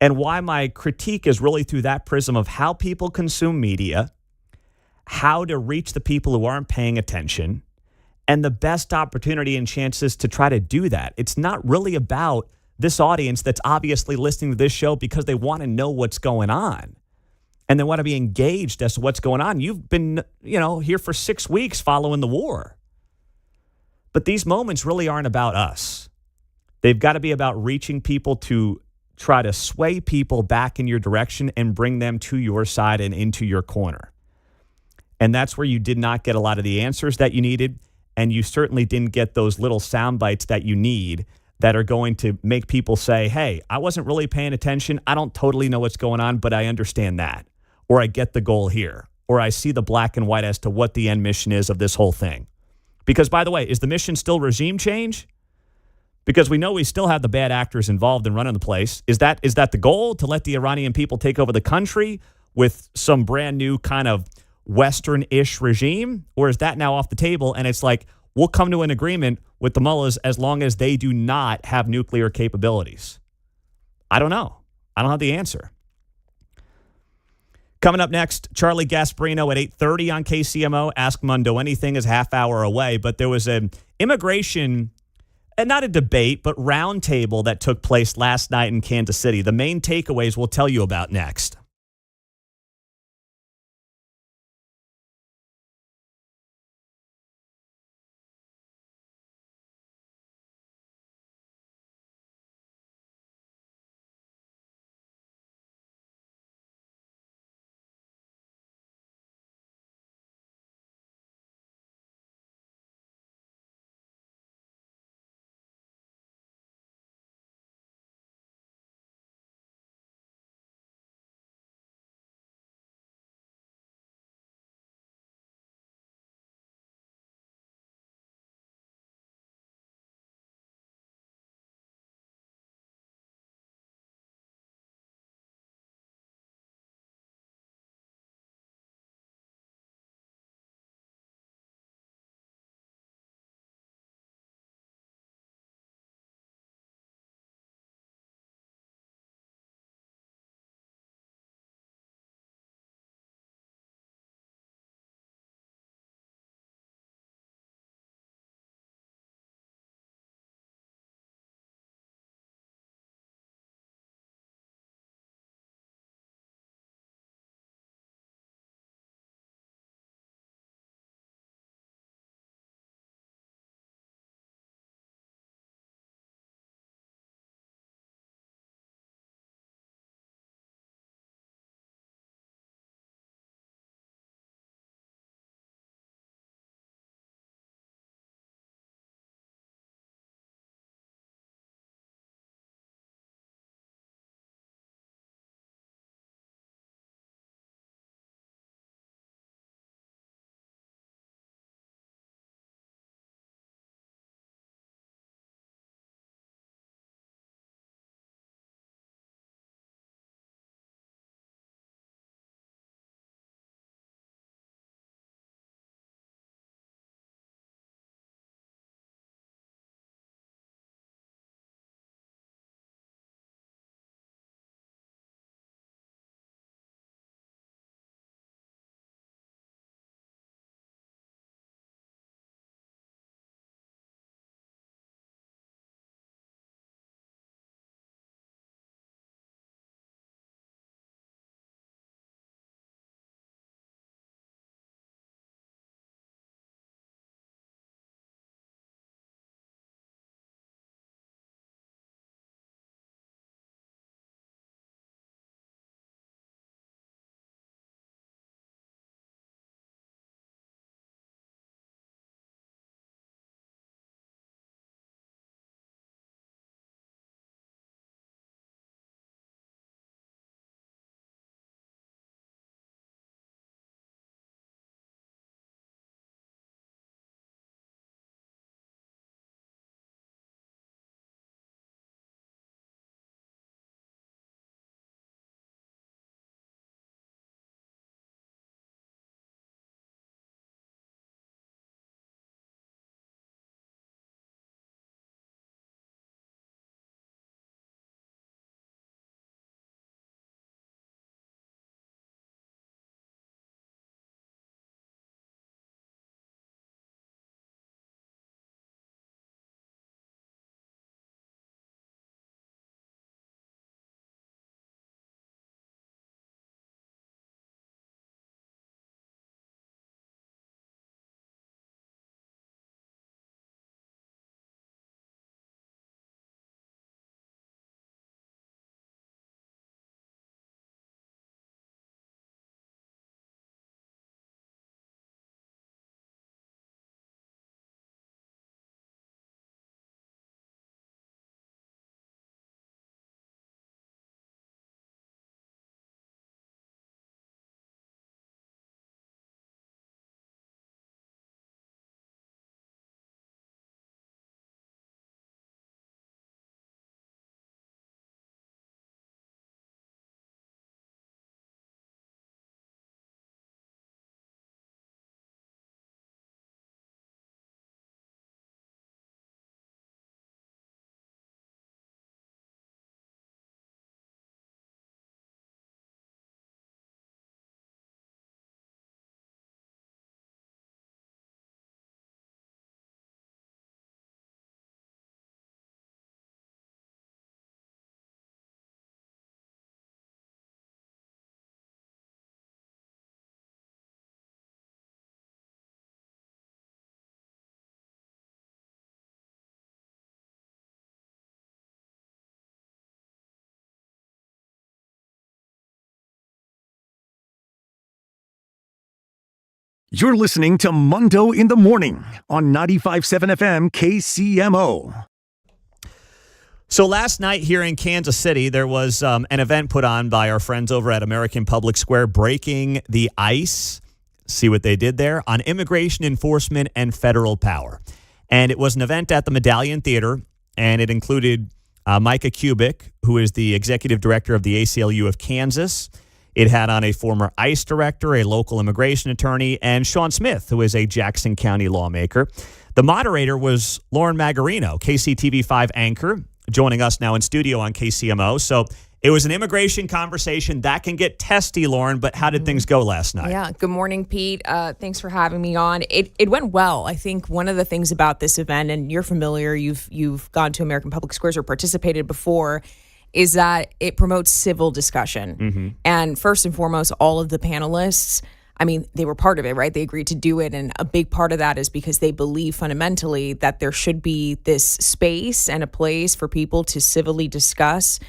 and why my critique is really through that prism of how people consume media, how to reach the people who aren't paying attention, and the best opportunity and chances to try to do that. It's not really about this audience that's obviously listening to this show because they want to know what's going on and they want to be engaged as to what's going on. You've been, here for 6 weeks following the war. But these moments really aren't about us. They've got to be about reaching people to try to sway people back in your direction and bring them to your side and into your corner. And that's where you did not get a lot of the answers that you needed, and you certainly didn't get those little sound bites that you need that are going to make people say, hey, I wasn't really paying attention. I don't totally know what's going on, but I understand that. Or I get the goal here. Or I see the black and white as to what the end mission is of this whole thing. Because, by the way, is the mission still regime change? Because we know we still have the bad actors involved in running the place. Is that the goal, to let the Iranian people take over the country with some brand new kind of Western-ish regime? Or is that now off the table and it's like, we'll come to an agreement with the mullahs as long as they do not have nuclear capabilities? I don't know. I don't have the answer. Coming up next, Charlie Gasparino at 8:30 on KCMO. Ask Mundo Anything is half hour away, but there was an immigration, and not a debate, but roundtable that took place last night in Kansas City. The main takeaways we'll tell you about next. You're listening to Mundo in the Morning on 95.7 FM KCMO. So last night here in Kansas City, there was an event put on by our friends over at American Public Square, Breaking the Ice. See what they did there? On immigration enforcement and federal power. And it was an event at the Medallion Theater, and it included Micah Kubik, who is the executive director of the ACLU of Kansas. It had on a former ICE director, a local immigration attorney, and Sean Smith, who is a Jackson County lawmaker. The moderator was Lauren Magarino, KCTV5 anchor, joining us now in studio on KCMO. So it was an immigration conversation that can get testy, Lauren, but how did things go last night? Yeah. Good morning, Pete. Thanks for having me on. It went well. I think one of the things about this event, and you're familiar, you've gone to American Public Squares or participated before, is that it promotes civil discussion. Mm-hmm. And first and foremost, all of the panelists, I mean, they were part of it, right? They agreed to do it. And a big part of that is because they believe fundamentally that there should be this space and a place for people to civilly discuss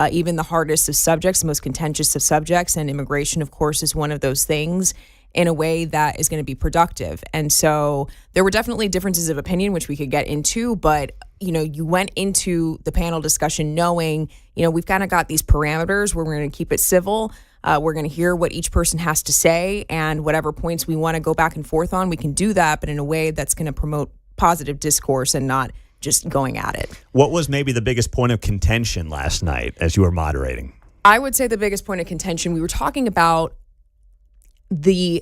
even the hardest of subjects, the most contentious of subjects. And immigration, of course, is one of those things, in a way that is going to be productive. And so there were definitely differences of opinion, which we could get into, but you went into the panel discussion knowing, we've kind of got these parameters where we're going to keep it civil. We're going to hear what each person has to say, and whatever points we want to go back and forth on, we can do that, but in a way that's going to promote positive discourse and not just going at it. What was maybe the biggest point of contention last night as you were moderating? I would say the biggest point of contention, we were talking about the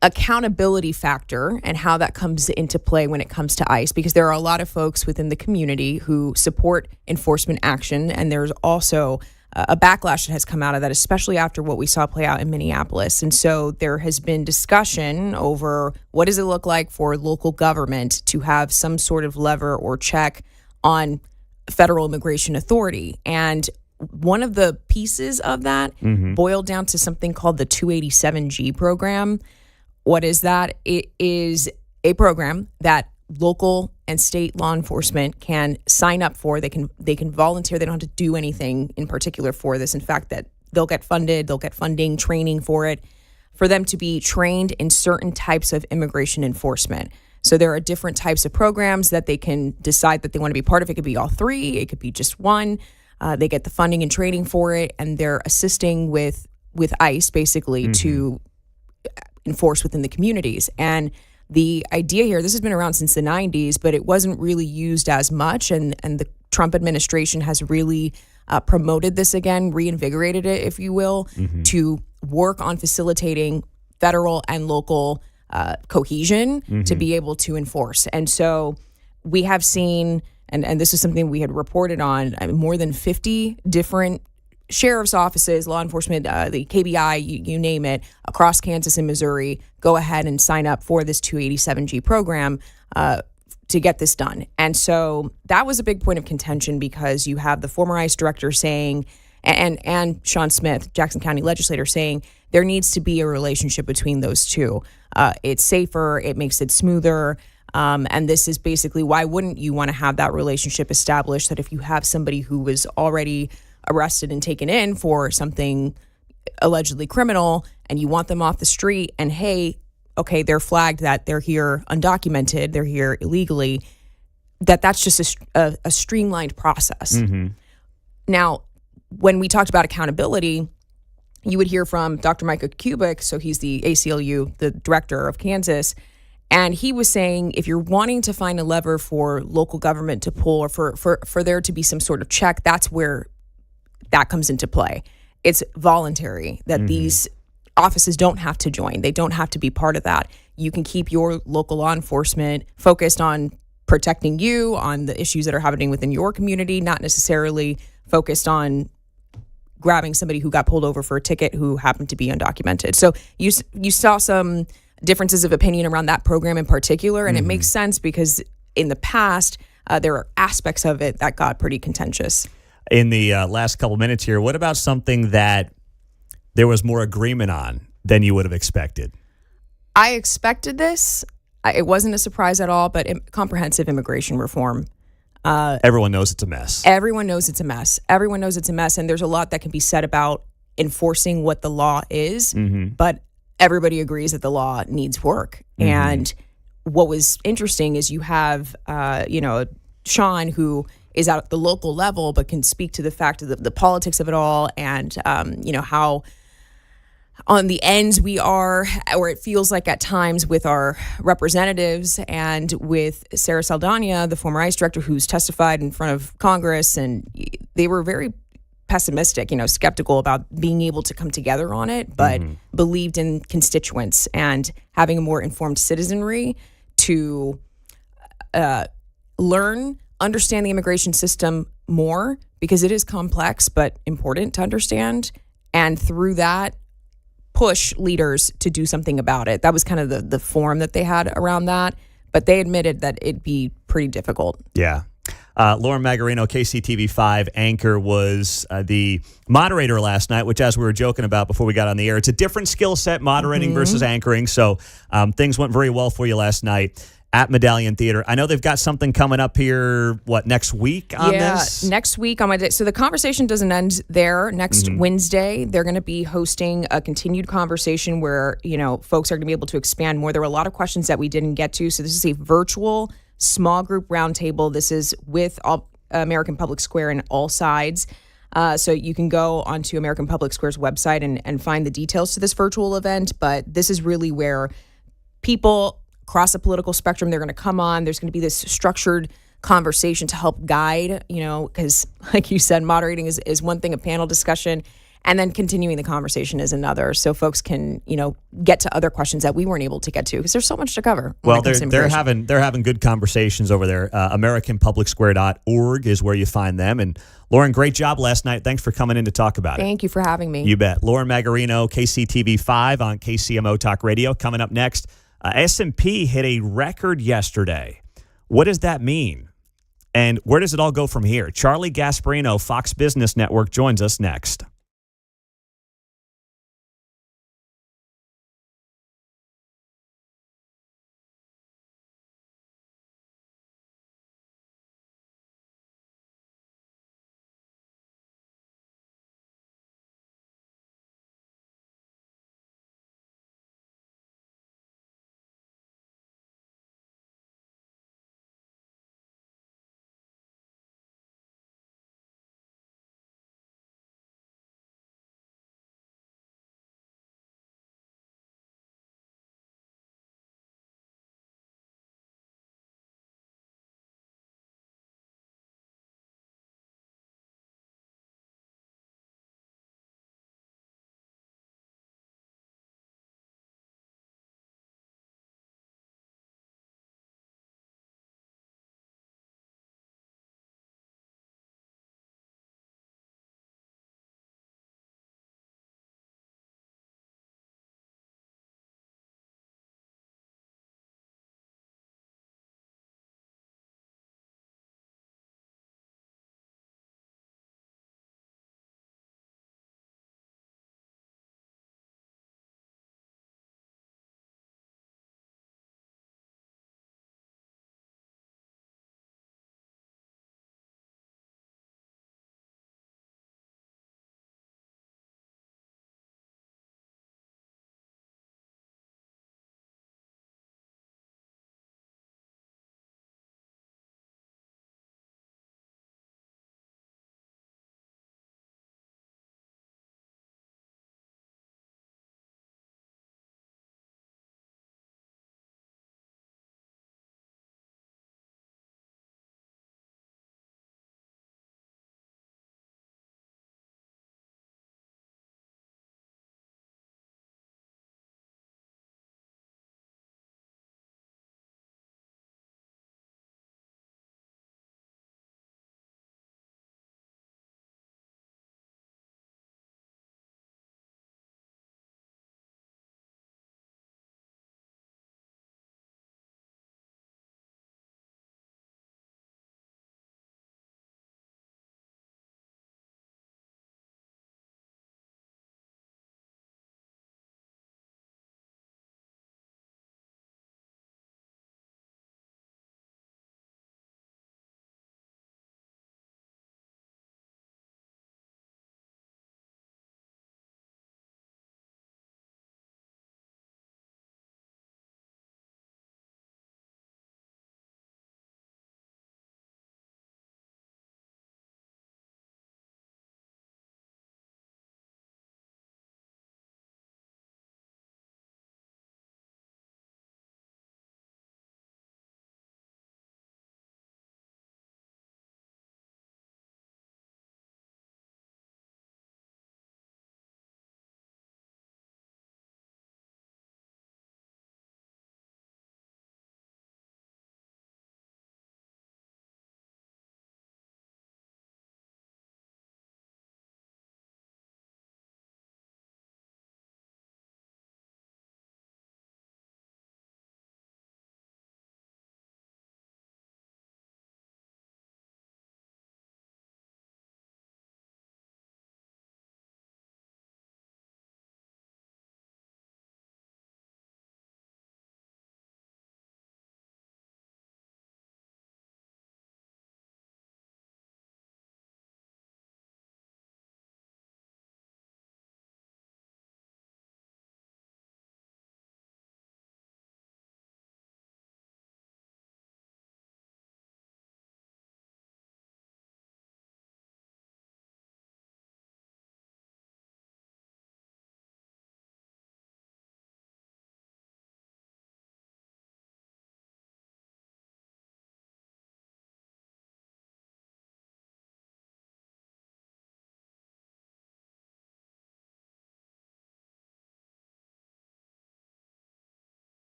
accountability factor and how that comes into play when it comes to ICE, because there are a lot of folks within the community who support enforcement action, and there's also a backlash that has come out of that, especially after what we saw play out in Minneapolis. And so there has been discussion over what does it look like for local government to have some sort of lever or check on federal immigration authority. And one of the pieces of that boiled down to something called the 287G program. What is that? It is a program that local and state law enforcement can sign up for. They can volunteer. They don't have to do anything in particular for this. In fact, that they'll get funded, they'll get funding, training for it, for them to be trained in certain types of immigration enforcement. So there are different types of programs that they can decide that they want to be part of. It could be all three. It could be just one. They get the funding and training for it, and they're assisting with ICE basically to enforce within the communities. And the idea here, this has been around since the 90s, but it wasn't really used as much. And the Trump administration has really promoted this again, reinvigorated it, if you will, to work on facilitating federal and local cohesion to be able to enforce. And so we have seen, and this is something we had reported on, more than 50 different sheriff's offices, law enforcement, the KBI, you name it, across Kansas and Missouri, go ahead and sign up for this 287G program to get this done. And so that was a big point of contention, because you have the former ICE director saying, and Sean Smith, Jackson County legislator, saying there needs to be a relationship between those two. It's safer, it makes it smoother. And this is basically, why wouldn't you want to have that relationship established, that if you have somebody who was already arrested and taken in for something allegedly criminal and you want them off the street, and hey, okay, they're flagged that they're here undocumented, they're here illegally, that's just a streamlined process. Now, when we talked about accountability, you would hear from Dr. Micah Kubik, so he's the ACLU, the director of Kansas, and he was saying, if you're wanting to find a lever for local government to pull, or for there to be some sort of check, that's where that comes into play. It's voluntary, that these offices don't have to join. They don't have to be part of that. You can keep your local law enforcement focused on protecting you, on the issues that are happening within your community, not necessarily focused on grabbing somebody who got pulled over for a ticket who happened to be undocumented. So you saw some differences of opinion around that program in particular, and it makes sense because in the past, there are aspects of it that got pretty contentious. In the last couple minutes here, what about something that there was more agreement on than you would have expected? I expected this. It wasn't a surprise at all, but comprehensive immigration reform. Everyone knows it's a mess. Everyone knows it's a mess. Everyone knows it's a mess, and there's a lot that can be said about enforcing what the law is. But everybody agrees that the law needs work. And what was interesting is you have, Sean, who is at the local level, but can speak to the fact of the politics of it all, and how on the ends we are, or it feels like at times with our representatives and with Sarah Saldana, the former ICE director, who's testified in front of Congress, and they were very pessimistic, skeptical about being able to come together on it, but believed in constituents and having a more informed citizenry to understand the immigration system more, because it is complex but important to understand, and through that push leaders to do something about it. That was kind of the forum that they had around that, but they admitted that it'd be pretty difficult. Yeah. Lauren Magarino, KCTV5 anchor, was the moderator last night, which, as we were joking about before we got on the air, it's a different skill set, moderating versus anchoring. So things went very well for you last night at Medallion Theater. I know they've got something coming up here, next week on this? Next week on my day. So the conversation doesn't end there. Next Wednesday, they're going to be hosting a continued conversation where, folks are going to be able to expand more. There were a lot of questions that we didn't get to. So this is a virtual small group roundtable. This is with all American Public Square and all sides. So you can go onto American Public Square's website and find the details to this virtual event. But this is really where people across the political spectrum, they're going to come on. There's going to be this structured conversation to help guide, because like you said, moderating is one thing, a panel discussion, and then continuing the conversation is another. So folks can, get to other questions that we weren't able to get to, because there's so much to cover. Well, they're having good conversations over there. AmericanPublicSquare.org is where you find them. And Lauren, great job last night. Thanks for coming in to talk about it. Thank you for having me. You bet. Lauren Magarino, KCTV5 on KCMO Talk Radio. Coming up next, S&P hit a record yesterday. What does that mean? And where does it all go from here? Charlie Gasparino, Fox Business Network, joins us next.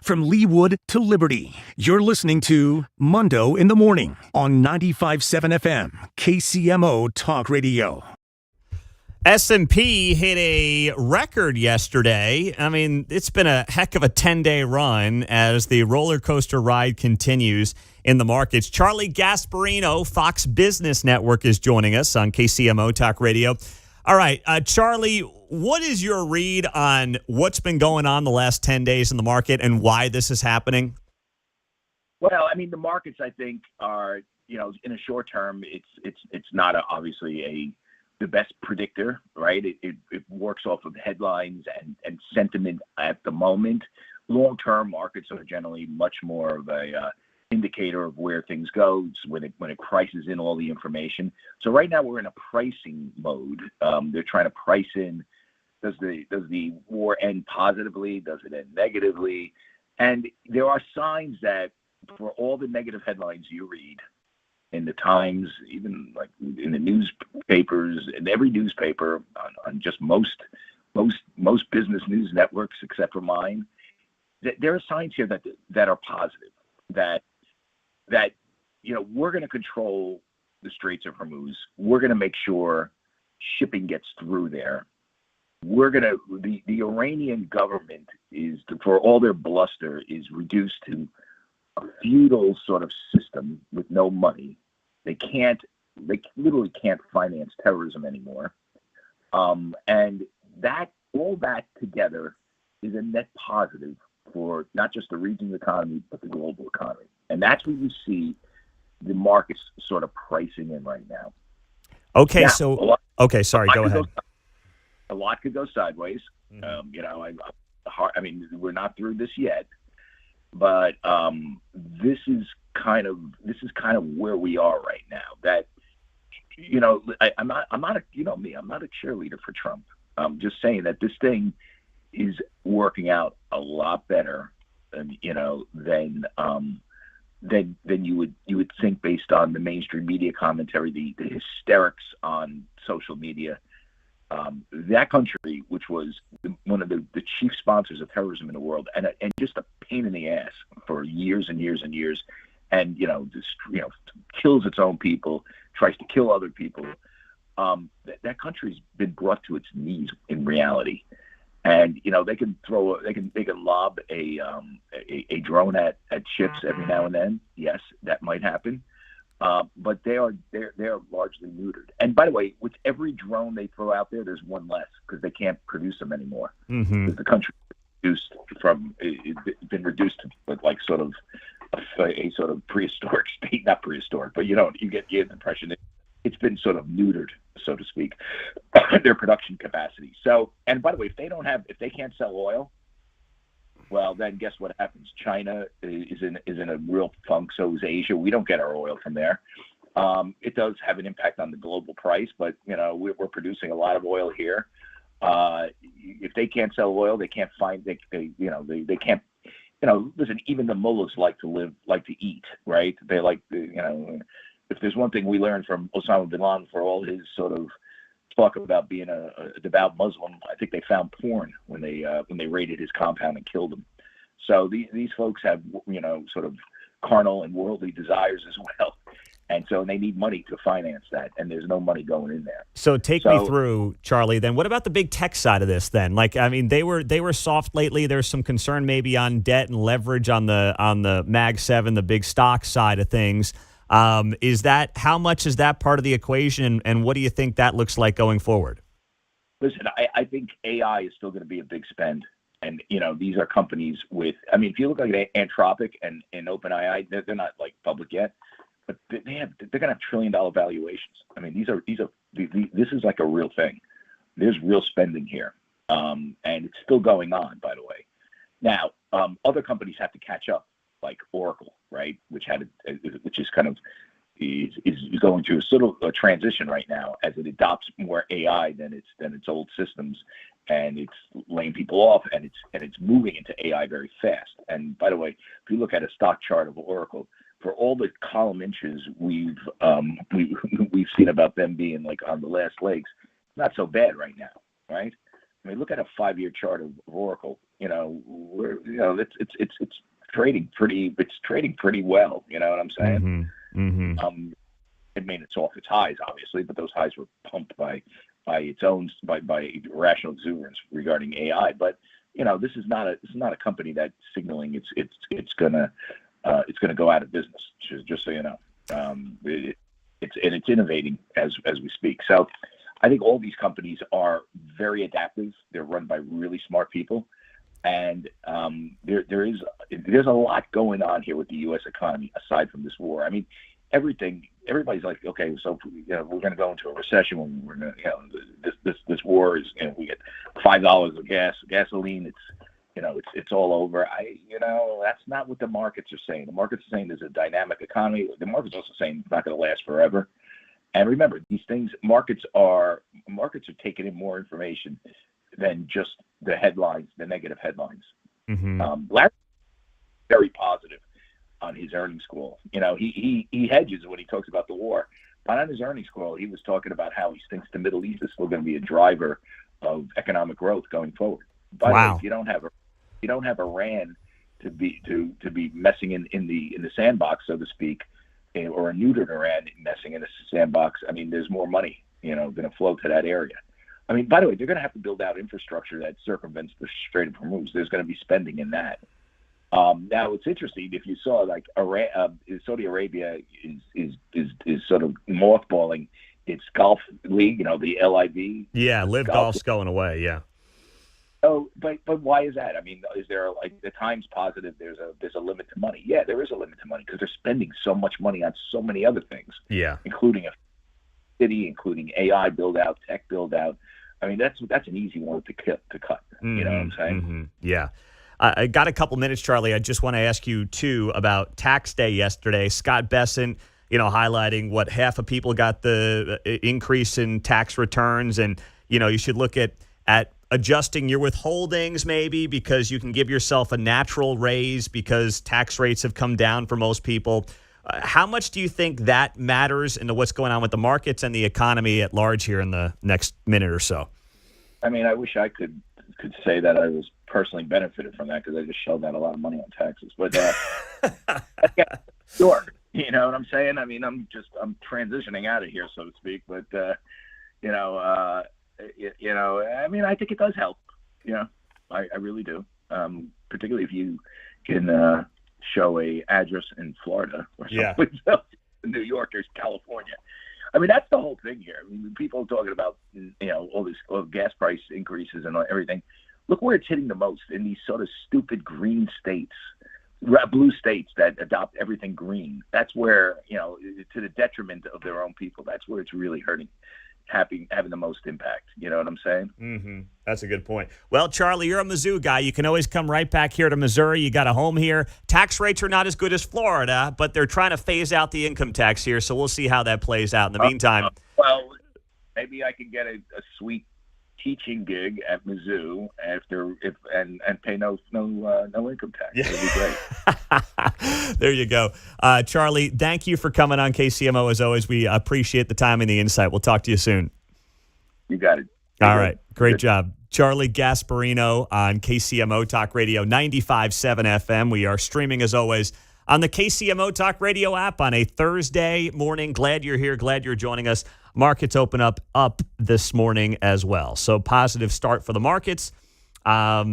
From Leewood to Liberty, you're listening to Mundo in the Morning on 95.7 FM, KCMO Talk Radio. S&P hit a record yesterday. I mean, it's been a heck of a 10-day run as the roller coaster ride continues in the markets. Charlie Gasparino, Fox Business Network, is joining us on KCMO Talk Radio. All right, Charlie, what is your read on what's been going on the last 10 days in the market and why this is happening? Well, I mean, the markets, I think, are, in a short term, it's not obviously the best predictor, right? It works off of headlines and sentiment at the moment. Long-term markets are generally much more of a indicator of where things go when it prices in all the information. So right now we're in a pricing mode. They're trying to price in, does the war end positively? Does it end negatively? And there are signs that for all the negative headlines you read in the Times, even like in the newspapers, in every newspaper, on just most business news networks except for mine, there are signs here that are positive, that we're going to control the Straits of Hormuz. We're going to make sure shipping gets through there. The Iranian government is, for all their bluster, is reduced to a feudal sort of system with no money. They literally can't finance terrorism anymore. And all that together is a net positive for not just the region's economy, but the global economy. And that's what you see the markets sort of pricing in right now. Okay, now, go ahead. A lot could go sideways. I mean, we're not through this yet, but this is kind of where we are right now. That I'm not I'm not a cheerleader for Trump. I'm just saying that this thing is working out a lot better than you would think based on the mainstream media commentary, the hysterics on social media. That country, which was one of the chief sponsors of terrorism in the world, and just a pain in the ass for years and years and years, and kills its own people, tries to kill other people. That country's been brought to its knees in reality, and they can lob a drone at ships every now and then. Yes, that might happen. But they are largely neutered. And by the way, with every drone they throw out there, there's one less because they can't produce them anymore. Mm-hmm. Because the country it's been reduced to like sort of a sort of prehistoric state, not prehistoric, but you get the impression that it's been sort of neutered, so to speak, their production capacity. So, and by the way, if they can't sell oil, well, then guess what happens? China is in a real funk. So is Asia. We don't get our oil from there. It does have an impact on the global price, but we're producing a lot of oil here. If they can't sell oil, they can't find they can't. Listen, even the mullahs like to eat, right? They like if there's one thing we learned from Osama bin Laden for all his sort of talk about being a devout Muslim, I think they found porn when they raided his compound and killed him. So these folks have sort of carnal and worldly desires as well, and so they need money to finance that, and there's no money going in there. So take me through, Charlie. Then what about the big tech side of this? Then, they were soft lately. There's some concern maybe on debt and leverage on the Mag 7, the big stock side of things. How much is that part of the equation, and what do you think that looks like going forward? Listen, I think AI is still going to be a big spend, and these are companies with. I mean, if you look at Anthropic and OpenAI, they're not like public yet, but they're going to have $1 trillion valuations. I mean, this is like a real thing. There's real spending here, and it's still going on. By the way, now other companies have to catch up, like Oracle, right, which is kind of is going through a sort of a transition right now as it adopts more AI than its old systems, and it's laying people off, and it's moving into AI very fast. And by the way, if you look at a stock chart of Oracle, for all the column inches we've seen about them being like on the last legs, not so bad right now, right? I mean, look at a 5-year chart of Oracle. it's trading pretty well. You know what I'm saying? I mean, it's off its highs, obviously, but those highs were pumped by irrational exuberance regarding AI. But this is not a company that's signaling it's gonna go out of business. Just so you know, it's innovating as we speak. So I think all these companies are very adaptive. They're run by really smart people, and there's a lot going on here with the U.S. economy aside from this war. I mean, everybody's like, okay, so we're going to go into a recession when we're going to, this war is, we get $5 of gasoline. It's all over. That's not what the markets are saying. The markets are saying there's a dynamic economy. The market's also saying it's not going to last forever. And remember, these things, markets are taking in more information than just the headlines, the negative headlines. Larry, very positive on his earnings call. He hedges when he talks about the war. But on his earnings call, he was talking about how he thinks the Middle East is still going to be a driver of economic growth going forward. By the way, if you don't have Iran to be messing in the sandbox, so to speak, or a neutered Iran messing in the sandbox, I mean, there's more money, going to flow to that area. I mean, by the way, they're going to have to build out infrastructure that circumvents the Strait of Hormuz. There's going to be spending in that. Now it's interesting if you saw like Saudi Arabia is sort of mothballing its golf league, the LIV. Yeah, Live Golf's going away. Yeah. Oh, but why is that? I mean, is there like the Times positive? There's a limit to money. Yeah, there is a limit to money because they're spending so much money on so many other things. Yeah, including a city, including AI build out, tech build out. I mean, that's an easy one to cut. You know what I'm saying? Yeah. I got a couple minutes, Charlie. I just want to ask you, too, about tax day yesterday. Scott Besson, highlighting what half of people got the increase in tax returns. And, you should look at adjusting your withholdings maybe because you can give yourself a natural raise because tax rates have come down for most people. How much do you think that matters into what's going on with the markets and the economy at large here in the next minute or so? I mean, I wish I could say that I was personally benefited from that because I just shelled out a lot of money on taxes. But yeah, sure, you know what I'm saying? I mean, I'm transitioning out of here, so to speak. But I mean, I think it does help. I really do. Particularly if you can show a address in Florida or something, New York or California. I mean, that's the whole thing here. I mean, people talking about, all these gas price increases and everything. Look where it's hitting the most, in these sort of stupid green states, blue states that adopt everything green. That's where, to the detriment of their own people, that's where it's really hurting, having the most impact. You know what I'm saying? Mm-hmm. That's a good point. Well, Charlie, you're a Mizzou guy. You can always come right back here to Missouri. You got a home here. Tax rates are not as good as Florida, but they're trying to phase out the income tax here, so we'll see how that plays out. In the meantime, well, maybe I can get a sweet teaching gig at Mizzou and pay no income tax. Yeah. That'd be great. There you go. Charlie, thank you for coming on KCMO as always. We appreciate the time and the insight. We'll talk to you soon. You got it. All right. Great job. Charlie Gasparino on KCMO Talk Radio 95.7 FM. We are streaming as always on the KCMO Talk Radio app on a Thursday morning. Glad you're here. Glad you're joining us. Markets open up this morning as well. So positive start for the markets. Up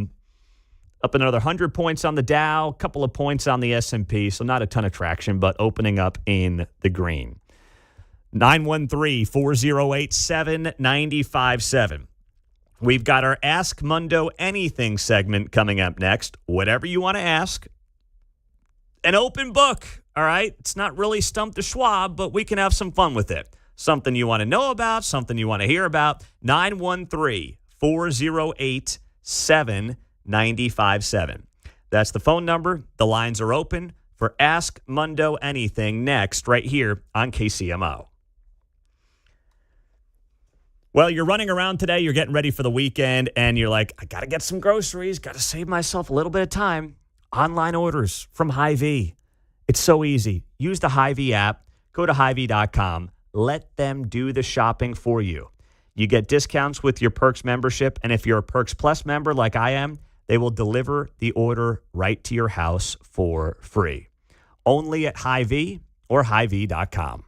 another 100 points on the Dow, a couple of points on the S&P. So not a ton of traction, but opening up in the green. 913-408-7957. We've got our Ask Mundo Anything segment coming up next. Whatever you want to ask. An open book, all right? It's not really Stump the Schwab, but we can have some fun with it. Something you want to know about, something you want to hear about. 913-408-7957. That's the phone number. The lines are open for Ask Mundo Anything next, right here on KCMO. Well, you're running around today, you're getting ready for the weekend, and you're like, I got to get some groceries, got to save myself a little bit of time. Online orders from Hy-Vee. It's so easy. Use the Hy-Vee app. Go to Hy-Vee.com. Let them do the shopping for you. You get discounts with your Perks membership, and if you're a Perks Plus member like I am, They will deliver the order right to your house for free. Only at Hy-Vee or Hy-Vee.com.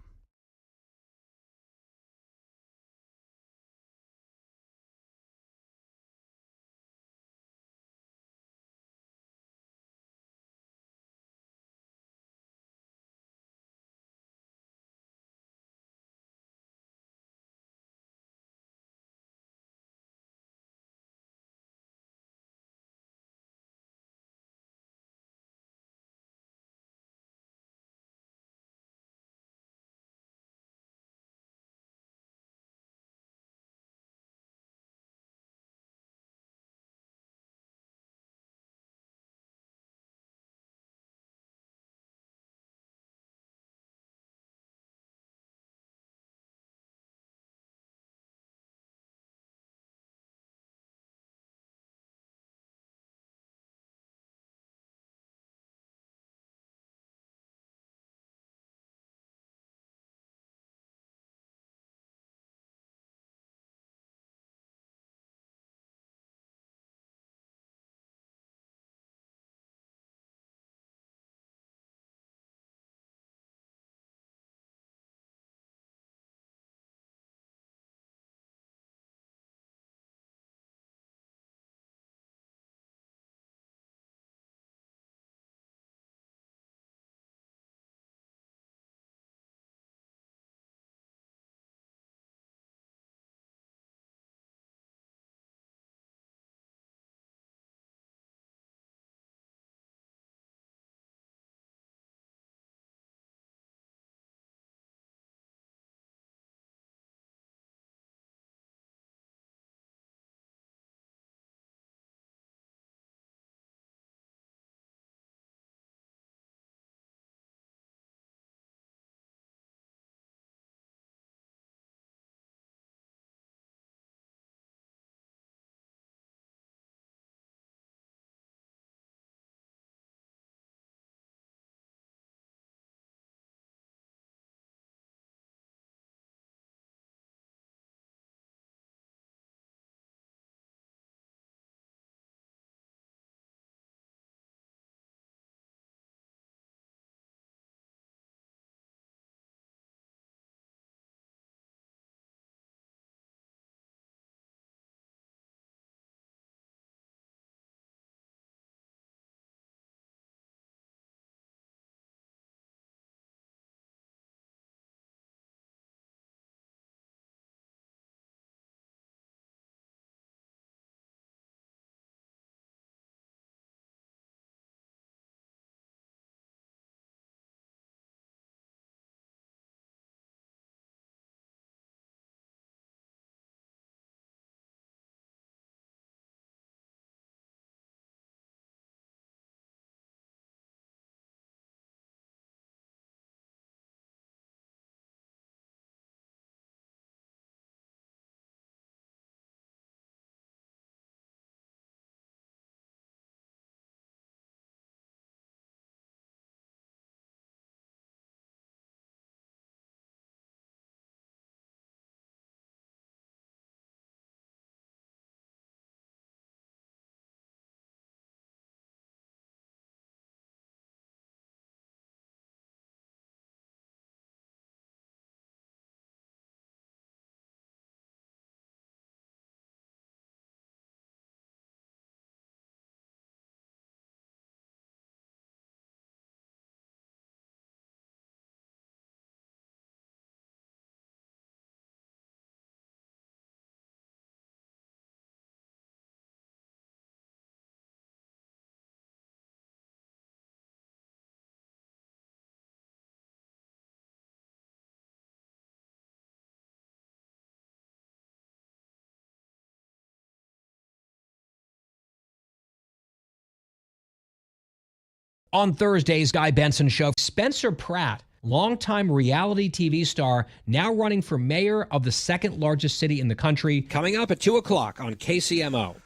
On Thursday's Guy Benson Show, Spencer Pratt, longtime reality TV star, now running for mayor of the second largest city in the country, coming up at 2 o'clock on KCMO.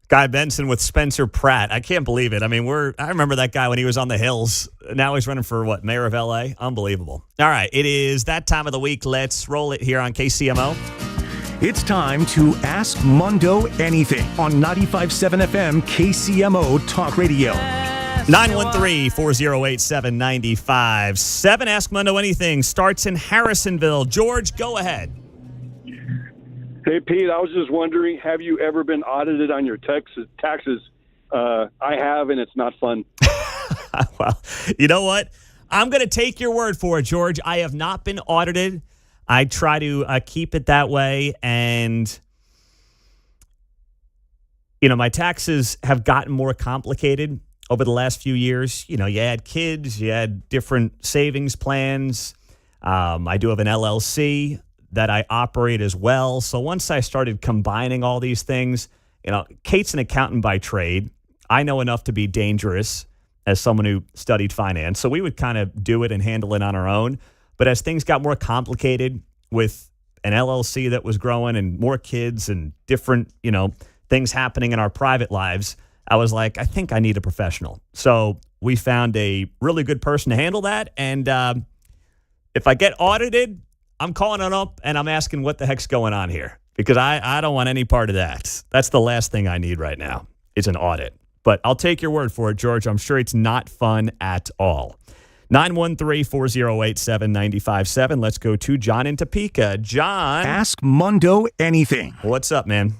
Guy Benson with Spencer Pratt. I can't believe it. I mean, I remember that guy when he was on the hills. Now he's running for mayor of LA? Unbelievable. All right, it is that time of the week. Let's roll it here on KCMO. It's time to Ask Mundo Anything on 95.7 FM KCMO Talk Radio. 913-408-7957. Ask Mundo Anything starts in Harrisonville. George, go ahead. Hey, Pete, I was just wondering, have you ever been audited on your taxes? I have, and it's not fun. Well, you know what? I'm going to take your word for it, George. I have not been audited. I try to keep it that way. And, my taxes have gotten more complicated over the last few years. You had kids, you had different savings plans. I do have an LLC that I operate as well. So once I started combining all these things, Kate's an accountant by trade. I know enough to be dangerous as someone who studied finance. So we would kind of do it and handle it on our own. But as things got more complicated with an LLC that was growing and more kids and different, things happening in our private lives, I was like, I think I need a professional. So we found a really good person to handle that. And if I get audited, I'm calling it up and I'm asking what the heck's going on here, because I don't want any part of that. That's the last thing I need right now is an audit. But I'll take your word for it, George. I'm sure it's not fun at all. 913-408-7957. Let's go to John in Topeka. John. Ask Mundo Anything. What's up, man?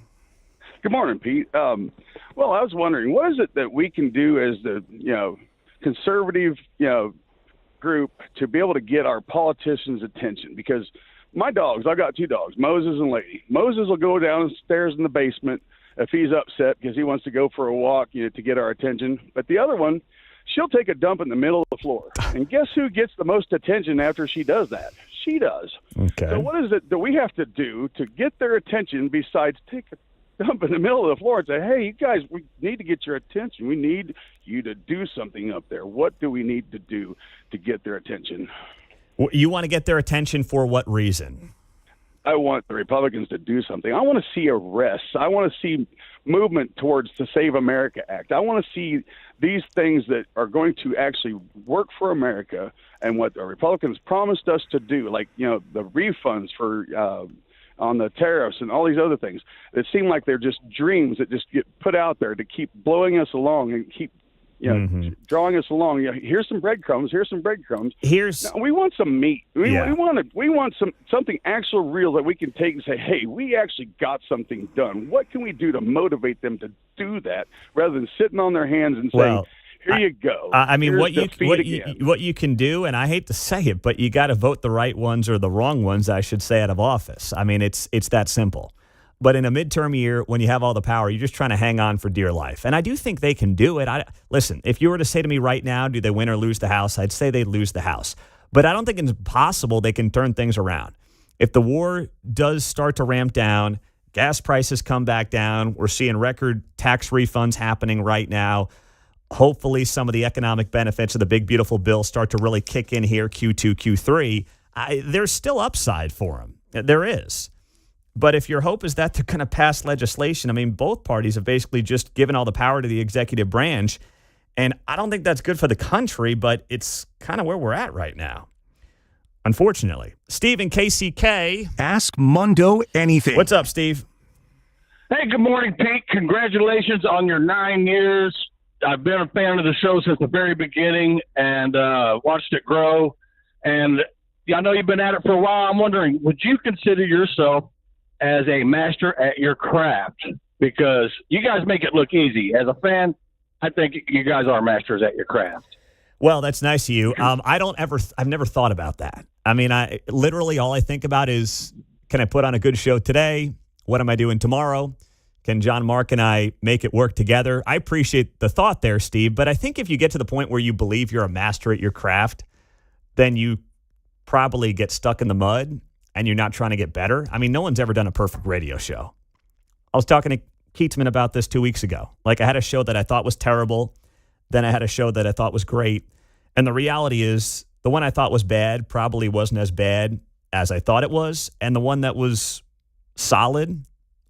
Good morning, Pete. Well, I was wondering, what is it that we can do as the, conservative, group to be able to get our politicians' attention? Because my dogs, I've got two dogs, Moses and Lady. Moses will go downstairs in the basement if he's upset because he wants to go for a walk, to get our attention. But the other one, she'll take a dump in the middle of the floor. And guess who gets the most attention after she does that? She does. Okay. So what is it that we have to do to get their attention besides take a dump in the middle of the floor and say, hey, you guys, we need to get your attention. We need you to do something up there. What do we need to do to get their attention? You want to get their attention for what reason? I want the Republicans to do something. I want to see arrests. I want to see movement towards the Save America Act. I want to see these things that are going to actually work for America and what the Republicans promised us to do, like, the refunds for on the tariffs and all these other things. It seem like they're just dreams that just get put out there to keep blowing us along and keep drawing us along. Here's some breadcrumbs. Here's some breadcrumbs. Here's now, we want some meat. We want something actual real that we can take and say, hey, we actually got something done. What can we do to motivate them to do that rather than sitting on their hands and saying, here you go. I mean, Here's what you can do, and I hate to say it, but you got to vote the right ones or the wrong ones, I should say, out of office. I mean, it's that simple. But in a midterm year, when you have all the power, you're just trying to hang on for dear life. And I do think they can do it. Listen, if you were to say to me right now, do they win or lose the House? I'd say they'd lose the House. But I don't think it's possible they can turn things around. If the war does start to ramp down, gas prices come back down, we're seeing record tax refunds happening right now. Hopefully some of the economic benefits of the big, beautiful bill start to really kick in here, Q2, Q3. There's still upside for them. There is. But if your hope is that they're going to pass legislation, I mean, both parties have basically just given all the power to the executive branch. And I don't think that's good for the country, but it's kind of where we're at right now, unfortunately. Steve in KCK. Ask Mundo Anything. What's up, Steve? Hey, good morning, Pete. Congratulations on your 9 years. I've been a fan of the show since the very beginning and watched it grow. And I know you've been at it for a while. I'm wondering, would you consider yourself as a master at your craft? Because you guys make it look easy. As a fan, I think you guys are masters at your craft. Well, that's nice of you. I've never thought about that. I mean, literally all I think about is, can I put on a good show today? What am I doing tomorrow? Can John, Mark, and I make it work together? I appreciate the thought there, Steve, but I think if you get to the point where you believe you're a master at your craft, then you probably get stuck in the mud and you're not trying to get better. I mean, no one's ever done a perfect radio show. I was talking to Kietzman about this 2 weeks ago. Like, I had a show that I thought was terrible. Then I had a show that I thought was great. And the reality is the one I thought was bad probably wasn't as bad as I thought it was. And the one that was solid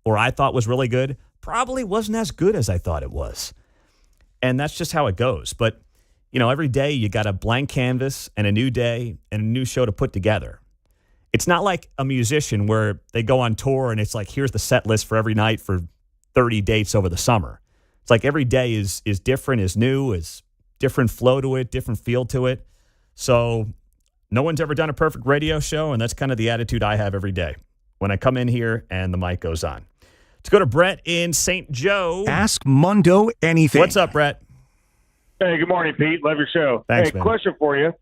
or I thought was really good probably wasn't as good as I thought it was. And that's just how it goes. But, every day you got a blank canvas and a new day and a new show to put together. It's not like a musician where they go on tour and it's like, here's the set list for every night for 30 dates over the summer. It's like every day is different, is new, is different flow to it, different feel to it. So no one's ever done a perfect radio show, and that's kind of the attitude I have every day when I come in here and the mic goes on. Let's go to Brett in St. Joe. Ask Mundo anything. What's up, Brett? Hey, good morning, Pete. Love your show. Thanks, hey, man. Question for you.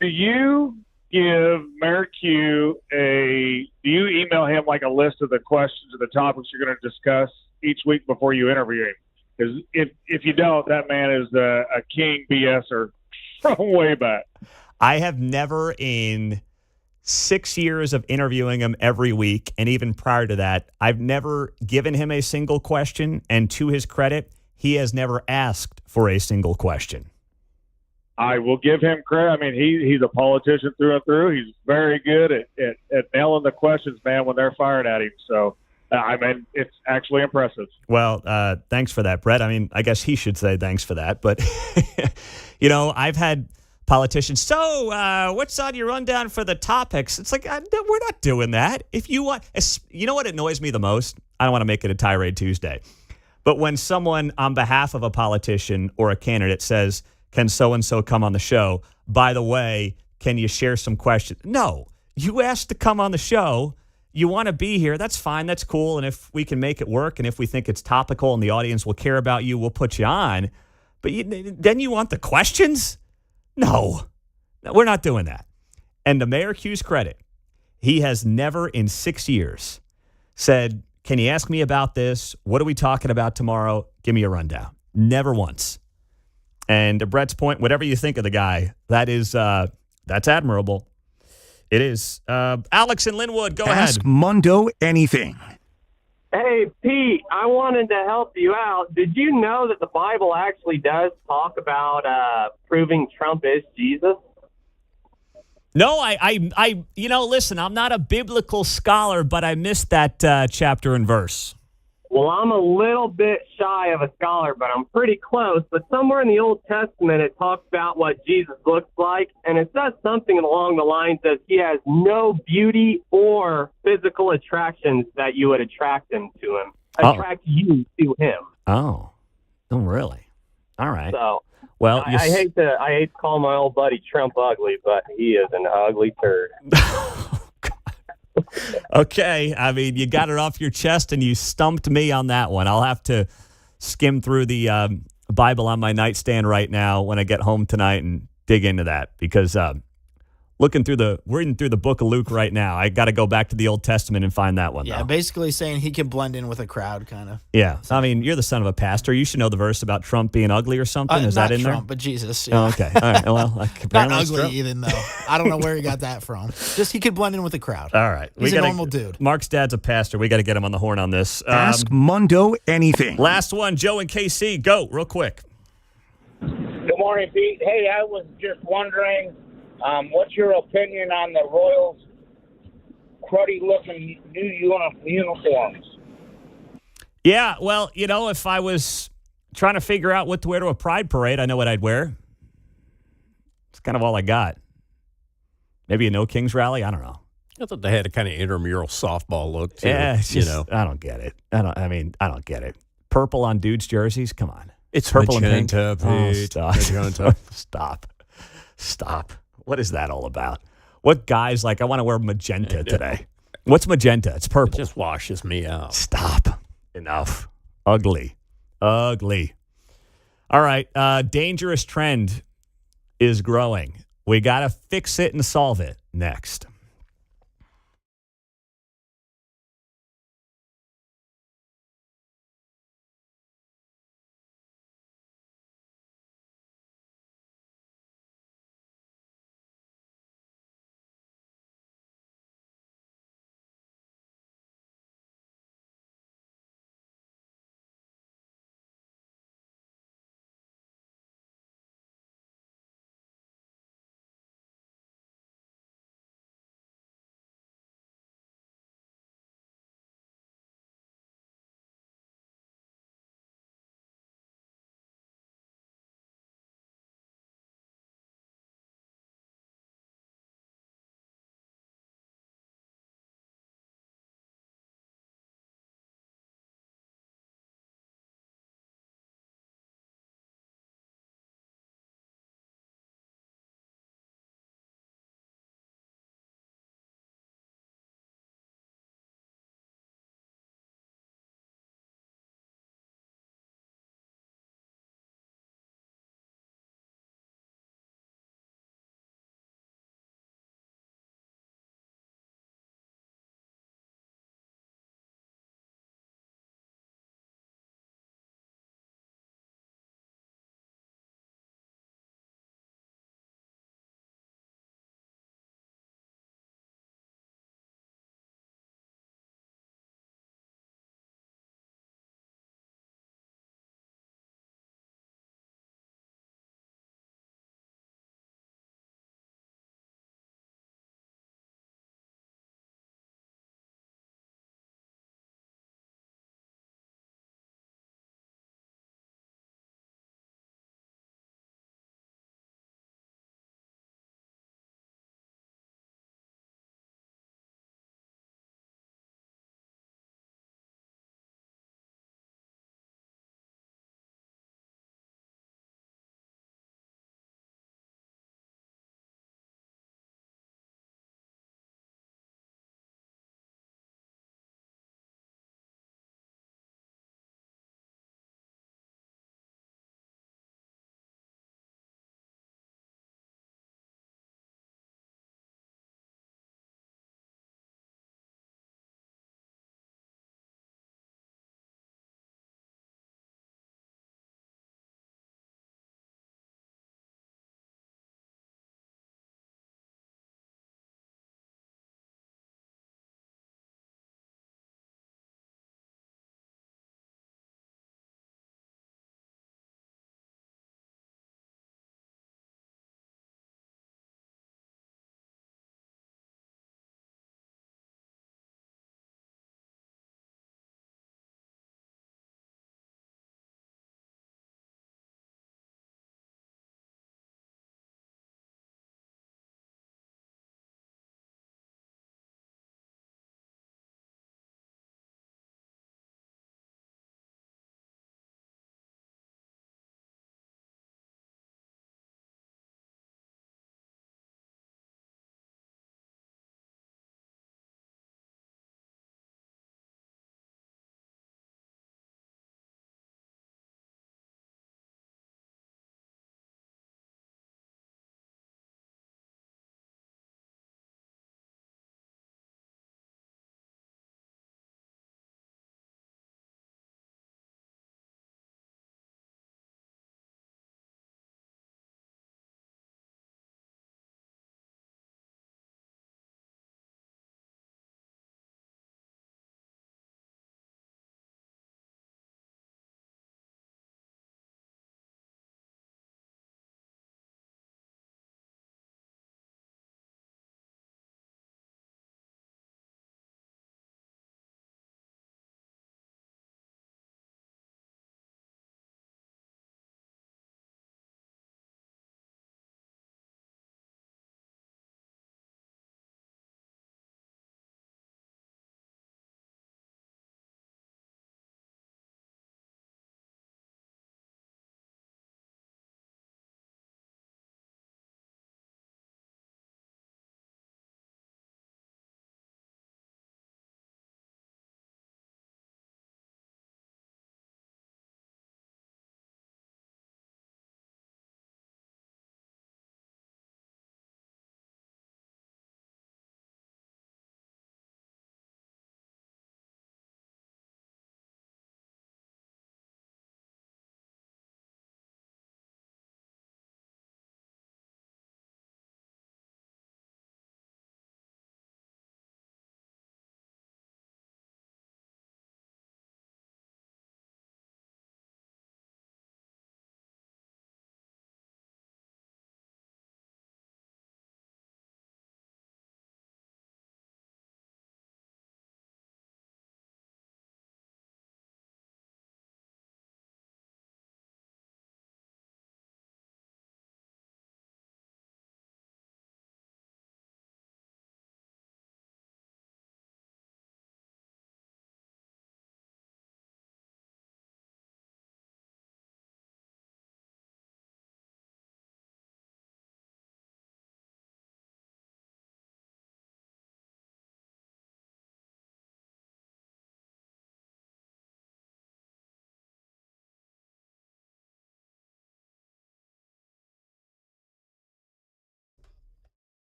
Do you give Mayor Q do you email him like a list of the questions or the topics you're going to discuss each week before you interview him? Because if you don't, that man is a king BSer from way back. I have never in 6 years of interviewing him every week, and even prior to that, I've never given him a single question. And to his credit, he has never asked for a single question. I will give him credit. I mean, he's a politician through and through. He's very good at nailing the questions, man, when they're fired at him. So, I mean, it's actually impressive. Well, thanks for that, Brett. I mean, I guess he should say thanks for that. But, I've had politicians, so what's on your rundown for the topics? It's like, we're not doing that. If you want, you know what annoys me the most? I don't want to make it a tirade Tuesday. But when someone on behalf of a politician or a candidate says, can so-and-so come on the show? By the way, can you share some questions? No, you asked to come on the show. You want to be here. That's fine. That's cool. And if we can make it work and if we think it's topical and the audience will care about you, we'll put you on. But then you want the questions? No, we're not doing that. And to Mayor Q's credit, he has never in 6 years said, can you ask me about this? What are we talking about tomorrow? Give me a rundown. Never once. And to Brett's point, whatever you think of the guy, that's admirable. It is. Alex in Linwood, go ahead. Ask Mundo anything. Hey, Pete, I wanted to help you out. Did you know that the Bible actually does talk about proving Trump is Jesus? No, listen, I'm not a biblical scholar, but I missed that chapter and verse. Well, I'm a little bit shy of a scholar, but I'm pretty close. But somewhere in the Old Testament, it talks about what Jesus looks like, and it says something along the lines of he has no beauty or physical attractions that you would attract you to him. Oh, really? All right. So, well, I hate to call my old buddy Trump ugly, but he is an ugly turd. Okay, I mean, you got it off your chest and you stumped me on that one. I'll have to skim through the Bible on my nightstand right now when I get home tonight and dig into that because reading through the book of Luke right now. I got to go back to the Old Testament and find that one. Yeah, though. basically saying he can blend in with a crowd, kind of. Yeah, I mean, you're the son of a pastor. You should know the verse about Trump being ugly or something. Is that in Trump, there? but Jesus. Yeah. Oh, okay. All right. Well, not ugly even though. I don't know where he got that from. Just he could blend in with the crowd. All right, he's a normal dude. Mark's dad's a pastor. We got to get him on the horn on this. Ask Mundo anything. Last one, Joe and KC. Go real quick. Good morning, Pete. Hey, I was just wondering, what's your opinion on the Royals' cruddy-looking new uniforms? Yeah, well, if I was trying to figure out what to wear to a pride parade, I know what I'd wear. It's kind of all I got. Maybe a No Kings rally? I don't know. I thought they had a kind of intramural softball look, too. Yeah, it's just, I don't get it. I don't get it. Purple on dudes' jerseys? Come on. It's purple magenta, and pink. Pete. Oh, stop. Magenta. Stop. What is that all about? What guys like, I want to wear magenta today. What's magenta? It's purple. It just washes me out. Stop. Enough. Ugly. All right. Dangerous trend is growing. We got to fix it and solve it next.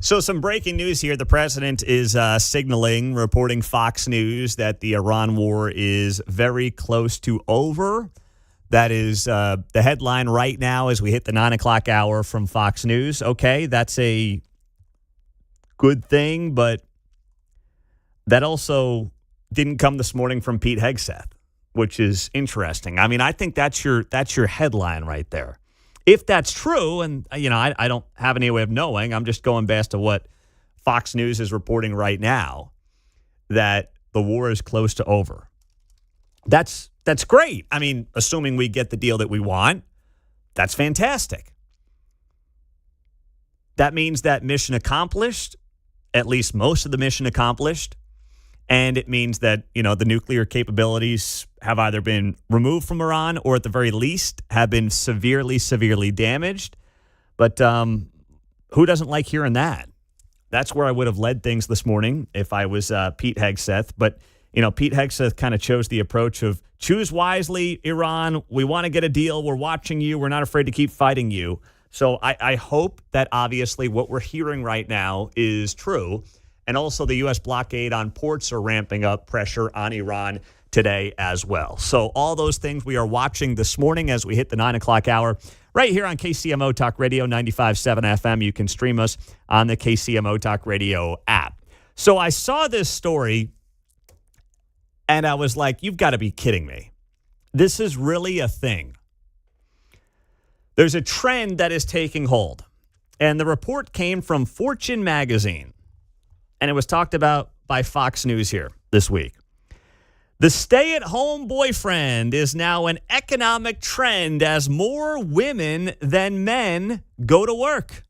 So some breaking news here. The president is signaling, reporting Fox News, that the Iran war is very close to over. That is the headline right now as we hit the 9 o'clock hour from Fox News. Okay, that's a good thing, but that also didn't come this morning from Pete Hegseth, which is interesting. I mean, I think that's your headline right there. If that's true, and I don't have any way of knowing, I'm just going based to what Fox News is reporting right now, that the war is close to over. That's great. I mean, assuming we get the deal that we want, that's fantastic. That means that mission accomplished, at least most of the mission accomplished. And it means that, the nuclear capabilities have either been removed from Iran or at the very least have been severely, severely damaged. But who doesn't like hearing that? That's where I would have led things this morning if I was Pete Hegseth. But, Pete Hegseth kind of chose the approach of choose wisely, Iran. We want to get a deal. We're watching you. We're not afraid to keep fighting you. So I hope that obviously what we're hearing right now is true. And also the U.S. blockade on ports are ramping up pressure on Iran today as well. So all those things we are watching this morning as we hit the 9 o'clock hour right here on KCMO Talk Radio 95.7 FM. You can stream us on the KCMO Talk Radio app. So I saw this story and I was like, you've got to be kidding me. This is really a thing. There's a trend that is taking hold. And the report came from Fortune magazine. And it was talked about by Fox News here this week. The stay-at-home boyfriend is now an economic trend as more women than men go to work.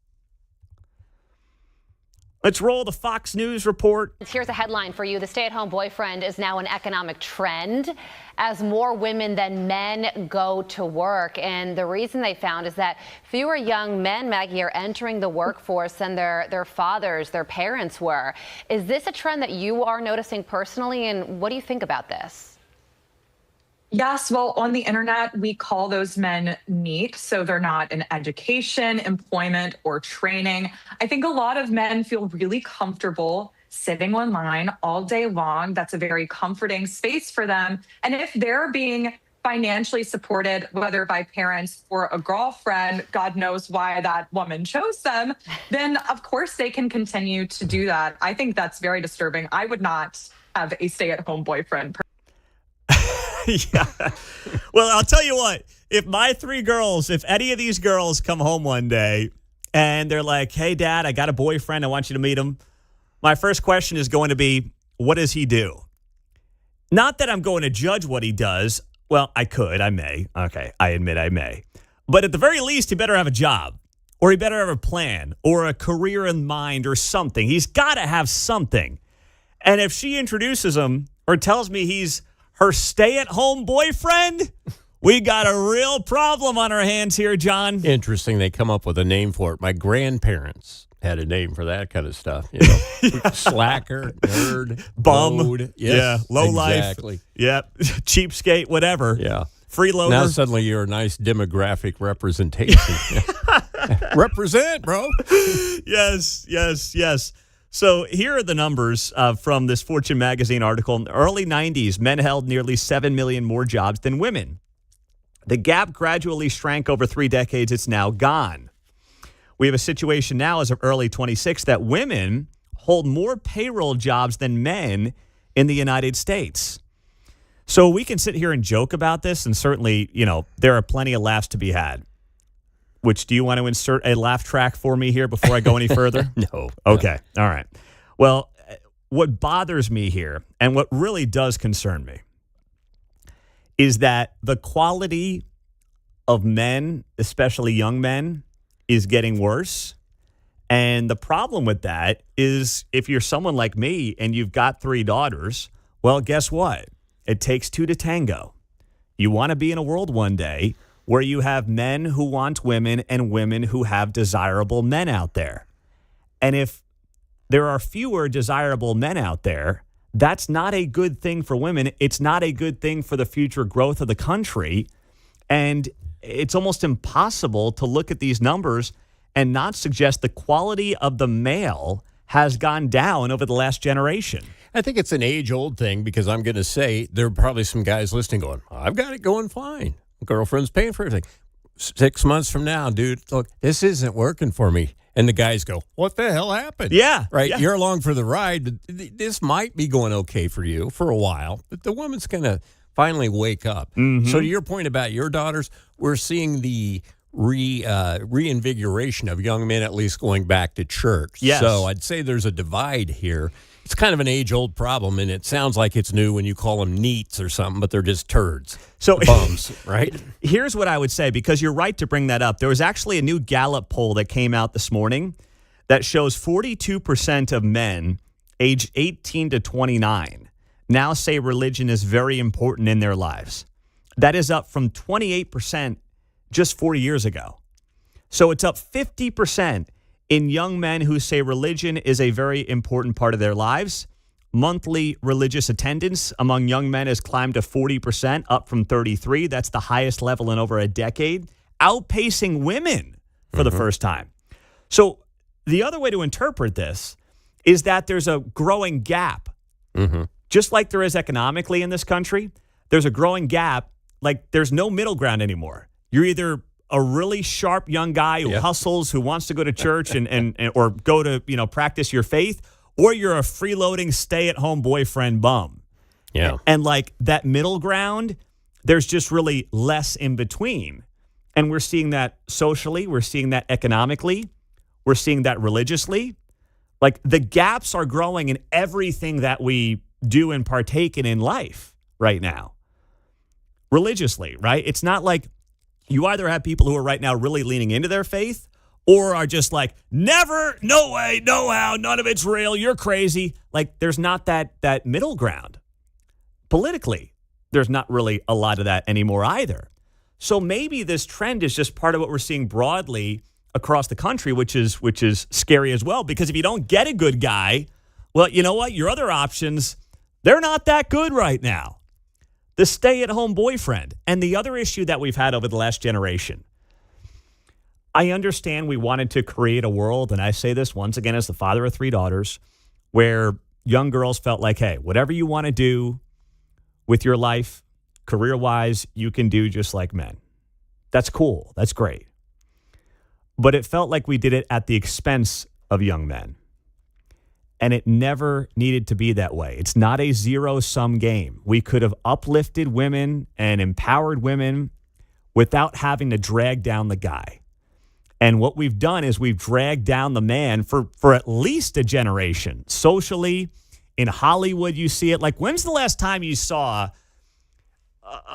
Let's roll the Fox News report. Here's a headline for you. The stay-at-home boyfriend is now an economic trend as more women than men go to work. And the reason they found is that fewer young men, Maggie, are entering the workforce than their fathers, their parents were. Is this a trend that you are noticing personally? And what do you think about this? Yes, well, on the internet, we call those men NEET, so they're not in education, employment, or training. I think a lot of men feel really comfortable sitting online all day long. That's a very comforting space for them. And if they're being financially supported, whether by parents or a girlfriend, God knows why that woman chose them, then of course they can continue to do that. I think that's very disturbing. I would not have a stay-at-home boyfriend. Yeah. Well, I'll tell you what, if any of these girls come home one day and they're like, hey, Dad, I got a boyfriend. I want you to meet him. My first question is going to be, what does he do? Not that I'm going to judge what he does. Well, I may. Okay, I admit I may. But at the very least, he better have a job, or he better have a plan or a career in mind or something. He's got to have something. And if she introduces him or tells me he's her stay-at-home boyfriend, we got a real problem on our hands here, John. Interesting. They come up with a name for it. My grandparents had a name for that kind of stuff. Slacker, nerd, bum. Load. Yes, yeah, low exactly. life. Yep, cheapskate, whatever. Yeah. Freeloader. Now suddenly you're a nice demographic representation. Represent, bro. Yes. So here are the numbers from this Fortune magazine article. In the early 90s, men held nearly 7 million more jobs than women. The gap gradually shrank over 3 decades. It's now gone. We have a situation now as of early 26 that women hold more payroll jobs than men in the United States. So we can sit here and joke about this, and certainly, there are plenty of laughs to be had. Which, do you want to insert a laugh track for me here before I go any further? No. Okay. All right. Well, what bothers me here, and what really does concern me, is that the quality of men, especially young men, is getting worse. And the problem with that is if you're someone like me and you've got 3 daughters, well, guess what? It takes 2 to tango. You want to be in a world one day where you have men who want women and women who have desirable men out there. And if there are fewer desirable men out there, that's not a good thing for women. It's not a good thing for the future growth of the country. And it's almost impossible to look at these numbers and not suggest the quality of the male has gone down over the last generation. I think it's an age-old thing because I'm going to say there are probably some guys listening going, I've got it going fine. Girlfriend's paying for everything. 6 months from now, dude, look, this isn't working for me. And the guys go, what the hell happened? Yeah. Right? Yeah. You're along for the ride. But this might be going okay for you for a while, but the woman's going to finally wake up. Mm-hmm. So to your point about your daughters, we're seeing the reinvigoration of young men at least going back to church. Yes. So I'd say there's a divide here. It's kind of an age-old problem, and it sounds like it's new when you call them neats or something, but they're just turds. So bums, right? Here's what I would say, because you're right to bring that up. There was actually a new Gallup poll that came out this morning that shows 42% of men aged 18 to 29 now say religion is very important in their lives. That is up from 28% just 4 years ago. So it's up 50% in young men who say religion is a very important part of their lives. Monthly religious attendance among young men has climbed to 40%, up from 33%. That's the highest level in over a decade, outpacing women for the first time. So the other way to interpret this is that there's a growing gap. Just like there is economically in this country, there's a growing gap. Like there's no middle ground anymore. You're either a really sharp young guy who hustles, who wants to go to church and or go to, practice your faith, or you're a freeloading stay-at-home boyfriend bum. Yeah. And like that middle ground, there's just really less in between. And we're seeing that socially, we're seeing that economically, we're seeing that religiously. Like the gaps are growing in everything that we do and partake in life right now. Religiously, right? It's not like you either have people who are right now really leaning into their faith or are just like, never, no way, no how, none of it's real, you're crazy. Like there's not that middle ground. Politically, there's not really a lot of that anymore either. So maybe this trend is just part of what we're seeing broadly across the country, which is scary as well, because if you don't get a good guy, well, you know what? Your other options, they're not that good right now. The stay-at-home boyfriend, and the other issue that we've had over the last generation. I understand we wanted to create a world, and I say this once again as the father of 3 daughters, where young girls felt like, hey, whatever you want to do with your life, career-wise, you can do just like men. That's cool. That's great. But it felt like we did it at the expense of young men. And it never needed to be that way. It's not a zero-sum game. We could have uplifted women and empowered women without having to drag down the guy. And what we've done is we've dragged down the man for at least a generation. Socially, in Hollywood, you see it. Like, when's the last time you saw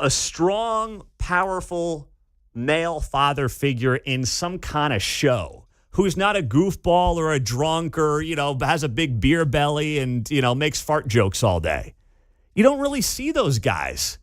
a strong, powerful male father figure in some kind of show? Who's not a goofball or a drunk or, has a big beer belly and, makes fart jokes all day. You don't really see those guys.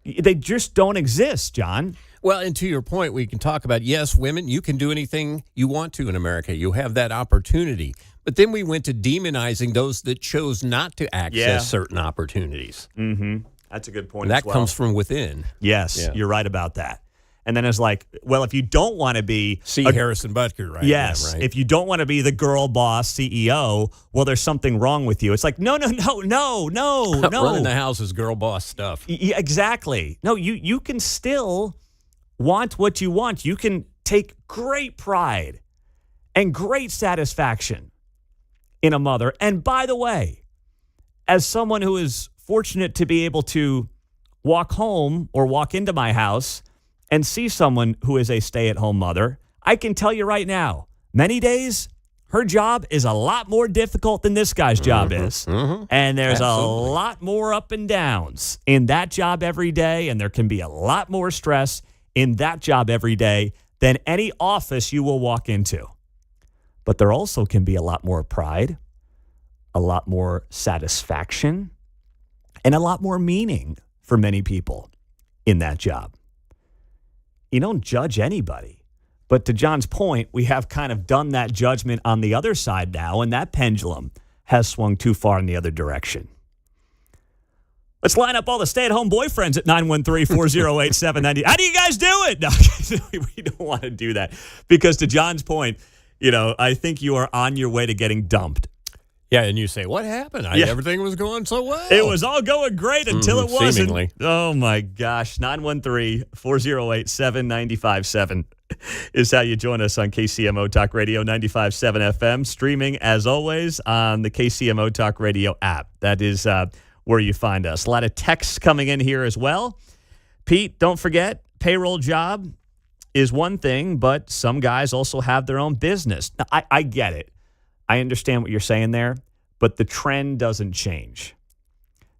They just don't exist, John. Well, and to your point, we can talk about, yes, women, you can do anything you want to in America. You have that opportunity. But then we went to demonizing those that chose not to access certain opportunities. Mm-hmm. That's a good point. And that as well. comes from within. Yes, you're right about that. And then it's like, well, if you don't want to be... Harrison Butker, right? Yes. Yeah, right. If you don't want to be the girl boss CEO, well, there's something wrong with you. It's like, no. Running the house is girl boss stuff. Yeah, exactly. No, you can still want what you want. You can take great pride and great satisfaction in a mother. And by the way, as someone who is fortunate to be able to walk home or walk into my house and see someone who is a stay-at-home mother, I can tell you right now, many days, her job is a lot more difficult than this guy's job is. And there's a lot more up and downs in that job every day, and there can be a lot more stress in that job every day than any office you will walk into. But there also can be a lot more pride, a lot more satisfaction, and a lot more meaning for many people in that job. You don't judge anybody. But to John's point, we have kind of done that judgment on the other side now, and that pendulum has swung too far in the other direction. Let's line up all the stay-at-home boyfriends at 913-408-790. How do you guys do it? No, we don't want to do that. Because to John's point, I think you are on your way to getting dumped. Yeah, and you say, what happened? Everything was going so well. It was all going great until it wasn't. Seemingly. Oh, my gosh. 913-408-7957 is how you join us on KCMO Talk Radio 95.7 FM. Streaming, as always, on the KCMO Talk Radio app. That is where you find us. A lot of texts coming in here as well. Pete, don't forget, payroll job is one thing, but some guys also have their own business. Now, I get it. I understand what you're saying there, but the trend doesn't change.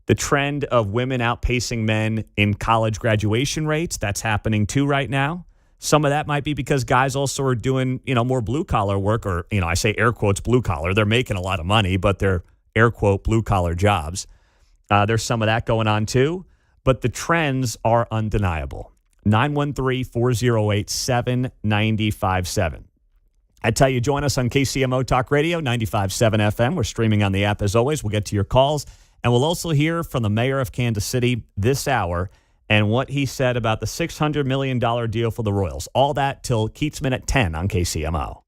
The trend of women outpacing men in college graduation rates, that's happening too right now. Some of that might be because guys also are doing, more blue-collar work, or, I say air quotes blue-collar. They're making a lot of money, but they're air quote blue-collar jobs. There's some of that going on too, but the trends are undeniable. 913-408-7957. I tell you, join us on KCMO Talk Radio, 95.7 FM. We're streaming on the app as always. We'll get to your calls, and we'll also hear from the mayor of Kansas City this hour and what he said about the $600 million deal for the Royals. All that till Kietzman at 10 on KCMO.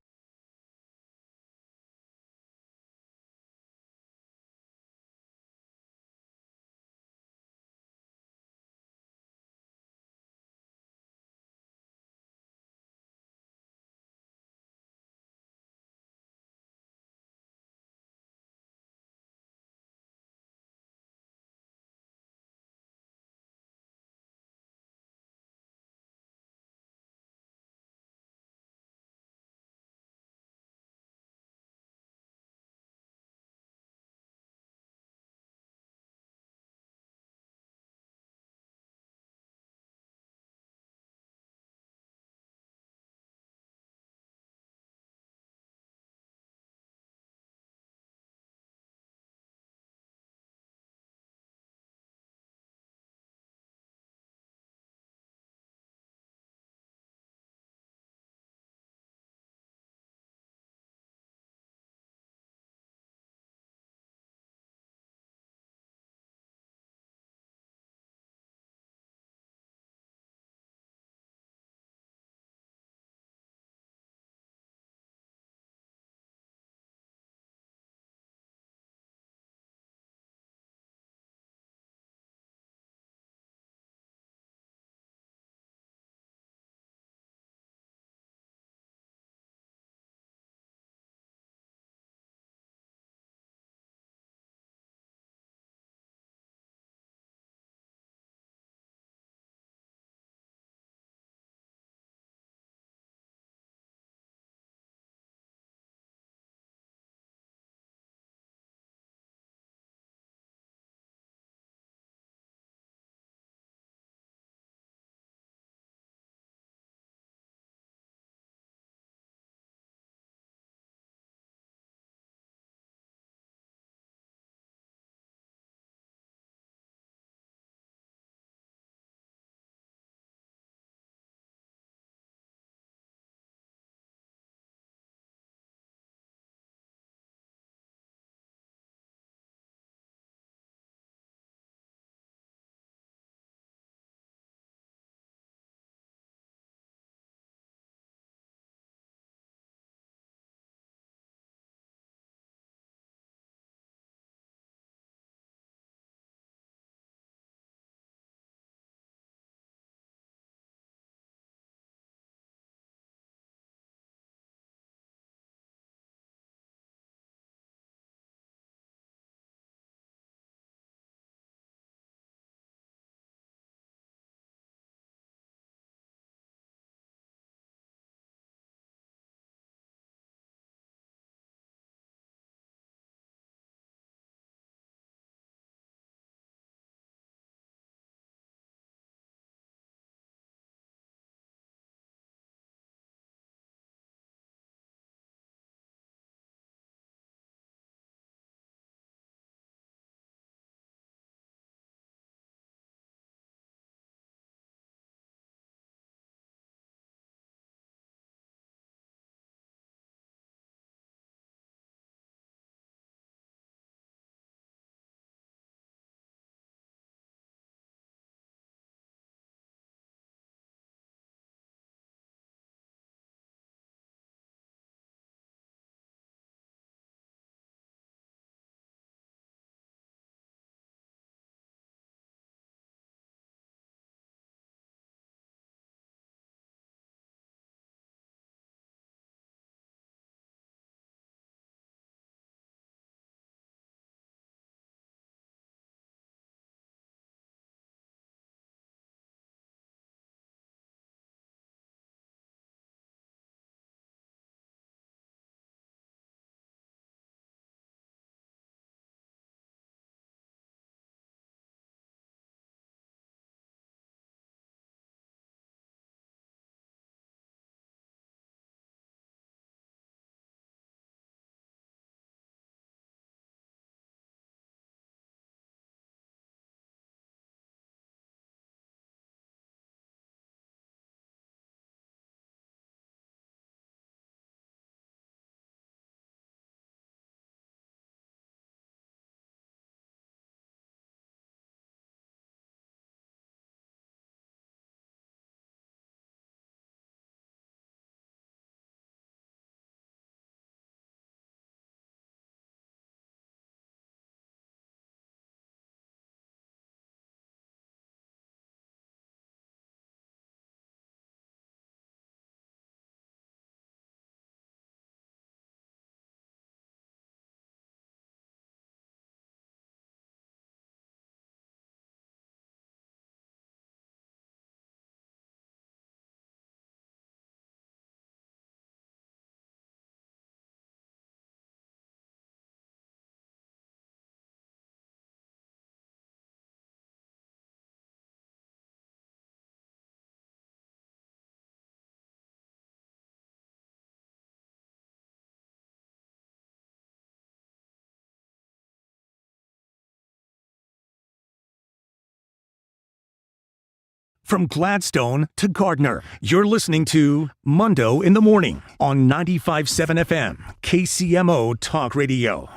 From Gladstone to Gardner, you're listening to Mundo in the Morning on 95.7 FM, KCMO Talk Radio.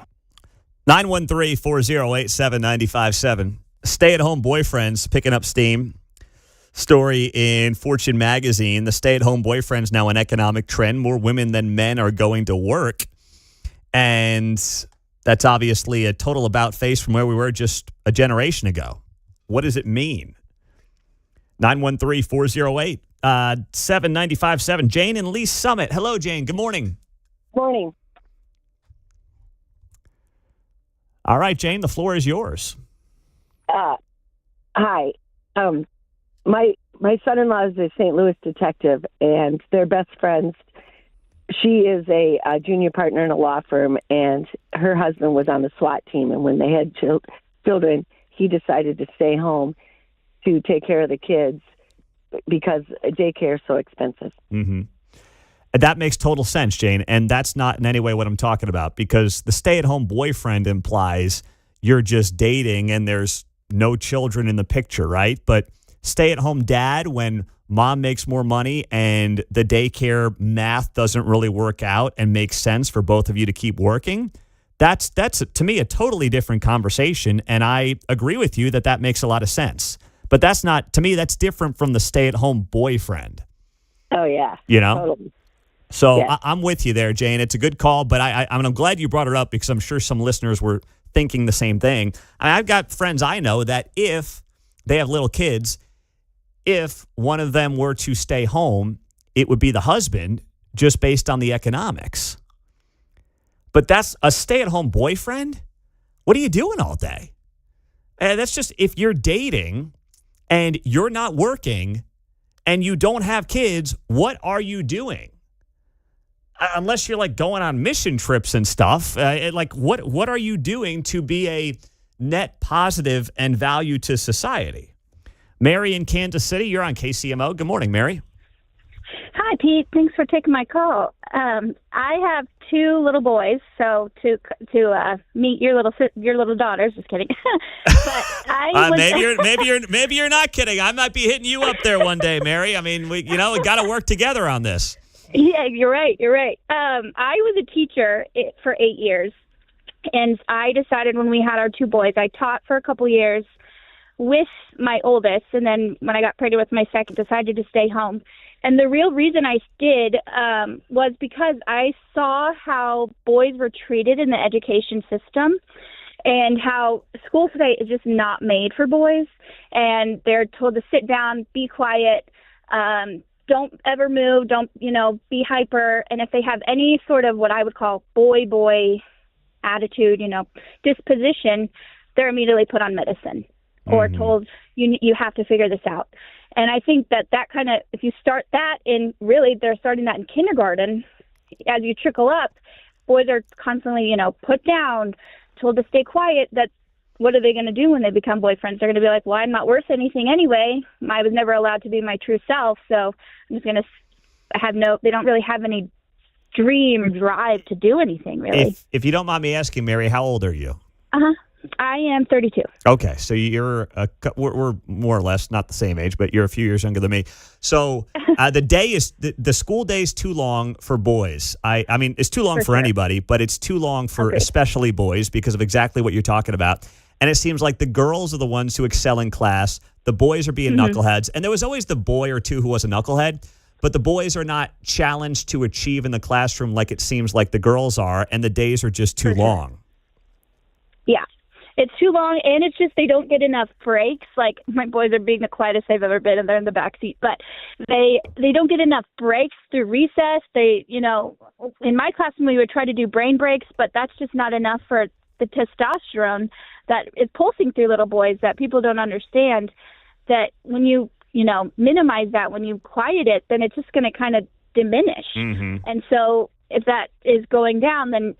913-408-7957. Stay-at-home boyfriends picking up steam. Story in Fortune magazine. The stay-at-home boyfriend's now an economic trend. More women than men are going to work. And that's obviously a total about-face from where we were just a generation ago. What does it mean? 913-408-7957. Jane in Lee Summit. Hello, Jane. Good morning. Morning. All right, Jane, the floor is yours. Hi. My son-in-law is a St. Louis detective, and they're best friends. She is a junior partner in a law firm, and her husband was on the SWAT team. And when they had children, he decided to stay home to take care of the kids because daycare is so expensive. Mm-hmm. That makes total sense, Jane, and that's not in any way what I'm talking about, because the stay-at-home boyfriend implies you're just dating and there's no children in the picture, right? But stay-at-home dad, when mom makes more money and the daycare math doesn't really work out and makes sense for both of you to keep working, that's to me a totally different conversation, and I agree with you that makes a lot of sense. But that's not, to me, that's different from the stay-at-home boyfriend. Oh, yeah. You know? Totally. So Yeah. I'm with you there, Jane. It's a good call, but I'm glad you brought it up because I'm sure some listeners were thinking the same thing. I've got friends I know that if they have little kids, if one of them were to stay home, it would be the husband just based on the economics. But that's a stay-at-home boyfriend? What are you doing all day? And that's just, if you're dating and you're not working and you don't have kids, what are you doing? Unless you're like going on mission trips and stuff, like what are you doing to be a net positive and value to society? Mary in Kansas City, you're on KCMO. Good morning, Mary. Hi, Pete. Thanks for taking my call. I have two little boys, so to meet your little daughters. Just kidding. But maybe you're not kidding. I might be hitting you up there one day, Mary. I mean, we got to work together on this. Yeah, you're right. I was a teacher for 8 years, and I decided when we had our two boys, I taught for a couple years with my oldest, and then when I got pregnant with my second, decided to stay home. And the real reason I did was because I saw how boys were treated in the education system and how school today is just not made for boys. And they're told to sit down, be quiet, don't ever move, don't, be hyper. And if they have any sort of what I would call boy attitude, disposition, they're immediately put on medicine or told you have to figure this out. And I think that kind of, if you start that in, really they're starting that in kindergarten, as you trickle up, boys are constantly, put down, told to stay quiet. That what are they going to do when they become boyfriends? They're going to be like, well, I'm not worth anything anyway. I was never allowed to be my true self. So I'm just going to they don't really have any dream or drive to do anything, really. If you don't mind me asking, Mary, how old are you? I am 32. Okay, so we're more or less not the same age, but you're a few years younger than me. So the school day is too long for boys. I mean, it's too long for anybody, but it's too long for especially boys because of exactly what you're talking about. And it seems like the girls are the ones who excel in class. The boys are being knuckleheads. And there was always the boy or two who was a knucklehead, but the boys are not challenged to achieve in the classroom like it seems like the girls are, and the days are just too long. Yeah. It's too long, and it's just they don't get enough breaks. Like, my boys are being the quietest they've ever been, and they're in the back seat. But they don't get enough breaks through recess. They, in my classroom, we would try to do brain breaks, but that's just not enough for the testosterone that is pulsing through little boys that people don't understand. That when you, minimize that, when you quiet it, then it's just going to kind of diminish. And so if that is going down, then,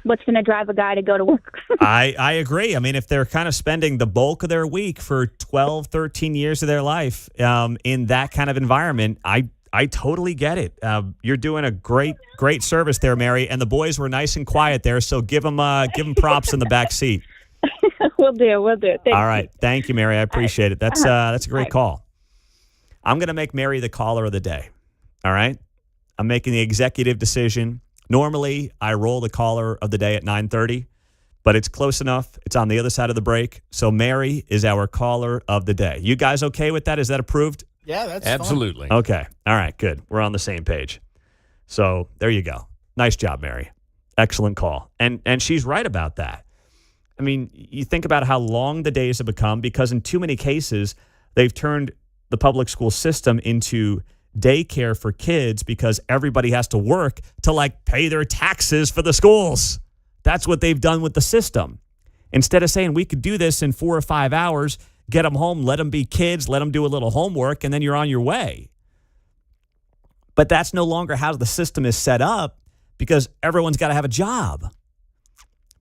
what's going to drive a guy to go to work? I agree. I mean, if they're kind of spending the bulk of their week for 12, 13 years of their life in that kind of environment, I totally get it. You're doing a great service there, Mary. And the boys were nice and quiet there, so give them props in the back seat. We'll do. Thank All right. Thank you, Mary. I appreciate it. That's a great call. I'm going to make Mary the caller of the day. All right? I'm making the executive decision. Normally, I roll the caller of the day at 9:30, but it's close enough. It's on the other side of the break. So Mary is our caller of the day. You guys okay with that? Is that approved? Yeah, that's absolutely. Okay. All right, good. We're on the same page. So there you go. Nice job, Mary. Excellent call. And she's right about that. I mean, you think about how long the days have become because in too many cases, they've turned the public school system into daycare for kids because everybody has to work to like pay their taxes for the schools. That's what they've done with the system. Instead of saying we could do this in 4 or 5 hours, get them home, let them be kids, let them do a little homework, and then you're on your way. But that's no longer how the system is set up because everyone's got to have a job.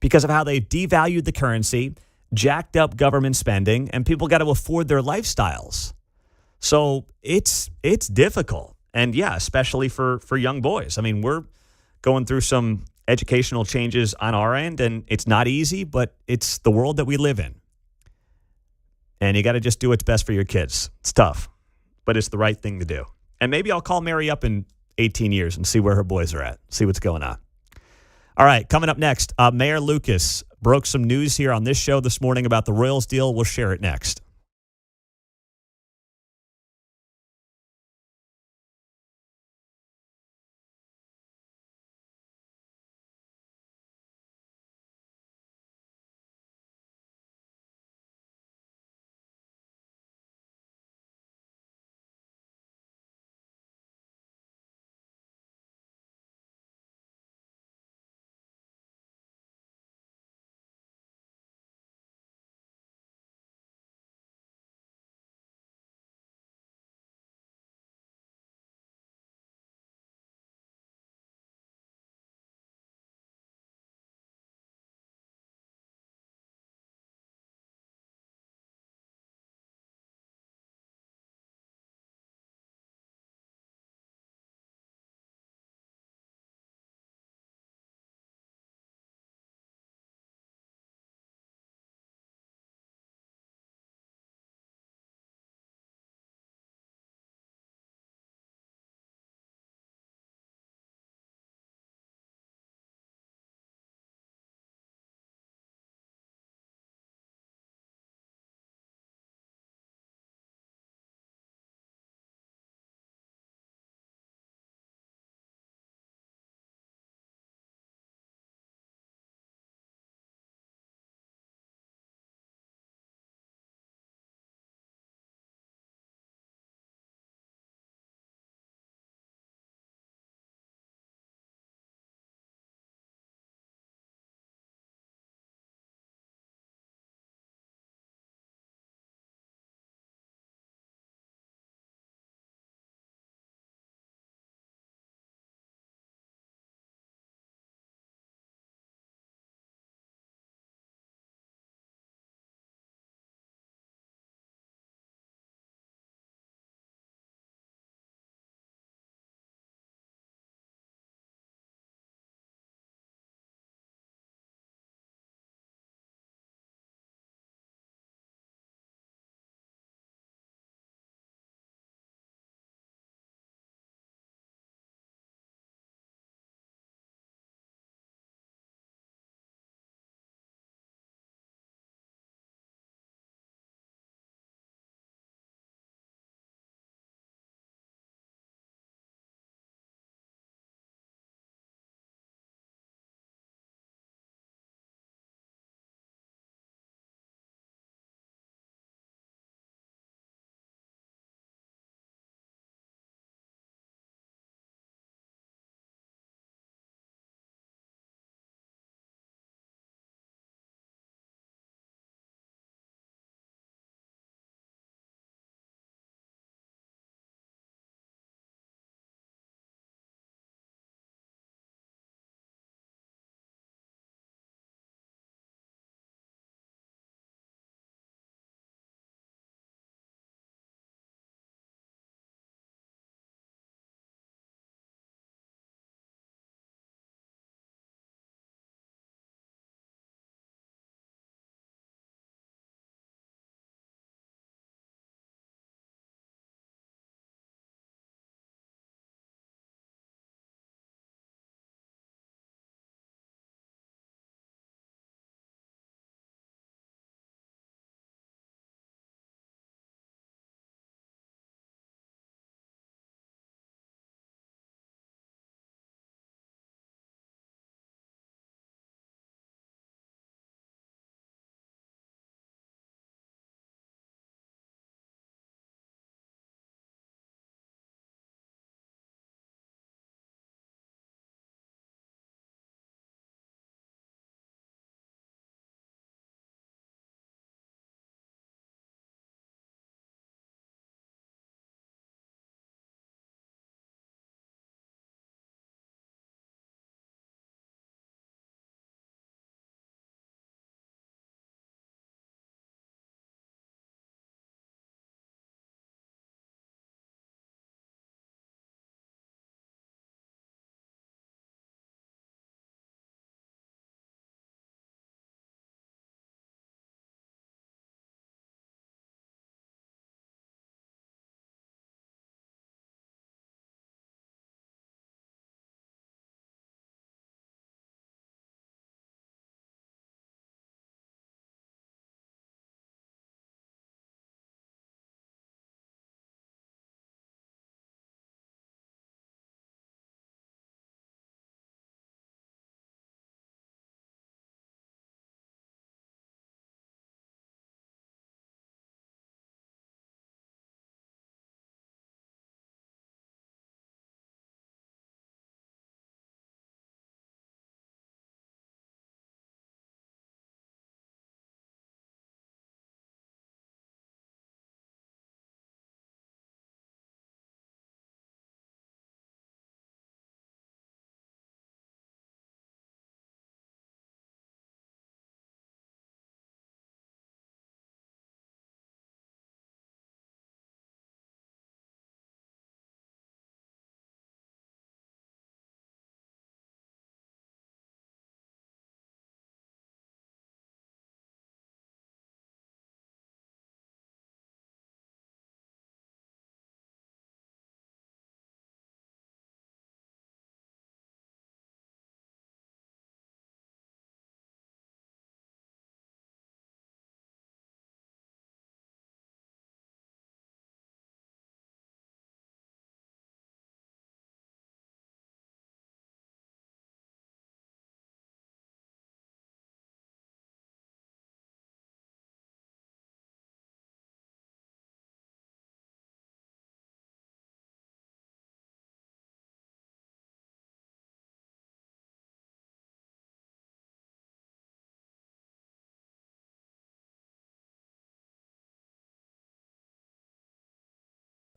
Because of how they've devalued the currency, jacked up government spending, and people got to afford their lifestyles. So it's difficult. And yeah, especially for young boys. I mean, we're going through some educational changes on our end, and it's not easy, but it's the world that we live in. And you got to just do what's best for your kids. It's tough, but it's the right thing to do. And maybe I'll call Mary up in 18 years and see where her boys are at, see what's going on. All right, coming up next, Mayor Lucas broke some news here on this show this morning about the Royals deal. We'll share it next.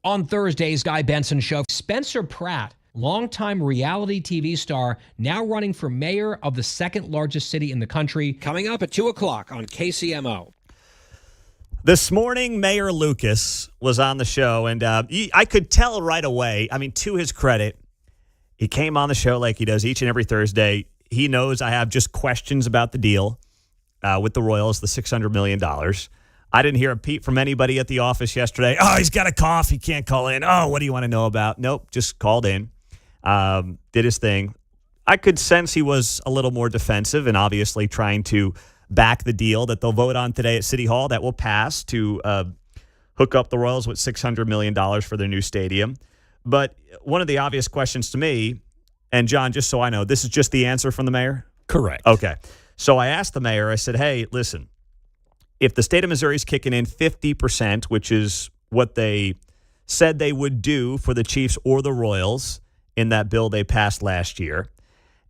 On Thursday's Guy Benson Show, Spencer Pratt, longtime reality TV star, now running for mayor of the second largest city in the country. Coming up at 2 o'clock on KCMO. This morning, Mayor Lucas was on the show, and I could tell right away, I mean, to his credit, he came on the show like he does each and every Thursday. He knows I have just questions about the deal with the Royals, the $600 million. I didn't hear a peep from anybody at the office yesterday. Oh, he's got a cough. He can't call in. Oh, what do you want to know about? Nope, just called in, did his thing. I could sense he was a little more defensive and obviously trying to back the deal that they'll vote on today at City Hall that will pass to hook up the Royals with $600 million for their new stadium. But one of the obvious questions to me, and John, just so I know, this is just the answer from the mayor? Correct. Okay. So I asked the mayor, I said, hey, listen, if the state of Missouri is kicking in 50%, which is what they said they would do for the Chiefs or the Royals in that bill they passed last year,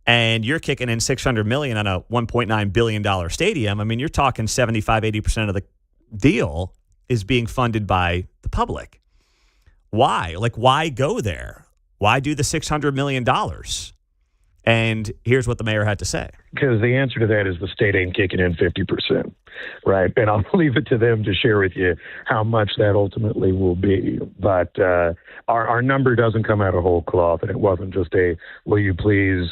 and you're kicking in $600 million on a $1.9 billion stadium, I mean, you're talking 75-80% of the deal is being funded by the public. Why? Like, why go there? Why do the $600 million? And here's what the mayor had to say. Because the answer to that is the state ain't kicking in 50%, right? And I'll leave it to them to share with you how much that ultimately will be. But our number doesn't come out of whole cloth, and it wasn't just a, will you please,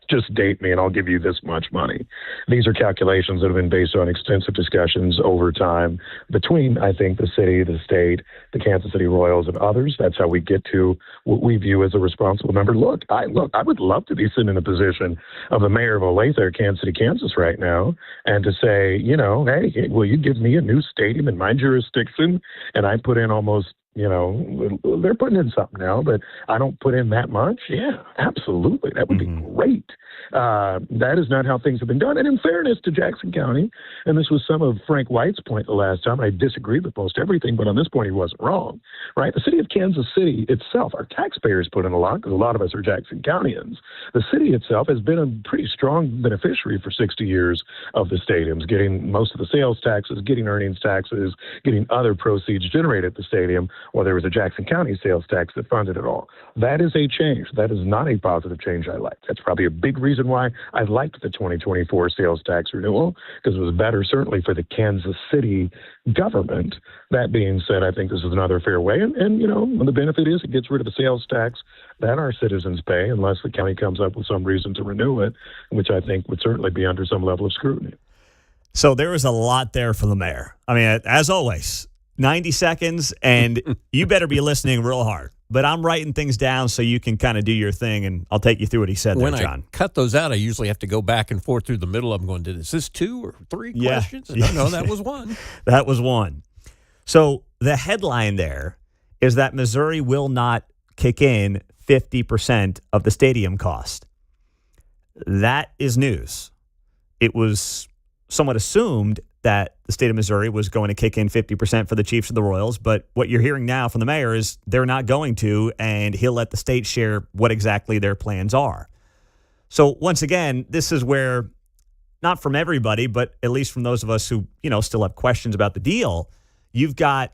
just date me and I'll give you this much money. These are calculations that have been based on extensive discussions over time between, I think, the city, the state, the Kansas City Royals, and others. That's how we get to what we view as a responsible number. Look, I would love to be sitting in a position of the mayor of Olathe or Kansas City, Kansas right now, and to say, hey, will you give me a new stadium in my jurisdiction? And I put in almost, they're putting in something now, but I don't put in that much. Yeah, absolutely. That would be great. That is not how things have been done. And in fairness to Jackson County, and this was some of Frank White's point the last time, I disagreed with most everything, but on this point he wasn't wrong, right? The city of Kansas City itself, our taxpayers put in a lot because a lot of us are Jackson Countyans. The city itself has been a pretty strong beneficiary for 60 years of the stadiums, getting most of the sales taxes, getting earnings taxes, getting other proceeds generated at the stadium, while there was a Jackson County sales tax that funded it all. That is a change. That is not a positive change I like. That's probably a big reason why I liked the 2024 sales tax renewal, because it was better certainly for the Kansas City government. That being said, I think this is another fair way. And the benefit is it gets rid of the sales tax that our citizens pay unless the county comes up with some reason to renew it, which I think would certainly be under some level of scrutiny. So there was a lot there from the mayor. I mean, as always, 90 seconds, and you better be listening real hard. But I'm writing things down so you can kind of do your thing, and I'll take you through what he said when there, John. I cut those out, I usually have to go back and forth through the middle of them going, is this 2 or 3 questions? No, that was 1. That was 1. So the headline there is that Missouri will not kick in 50% of the stadium cost. That is news. It was somewhat assumed that the state of Missouri was going to kick in 50% for the Chiefs or the Royals, but what you're hearing now from the mayor is they're not going to, and he'll let the state share what exactly their plans are. So once again, this is where, not from everybody, but at least from those of us who, still have questions about the deal, you've got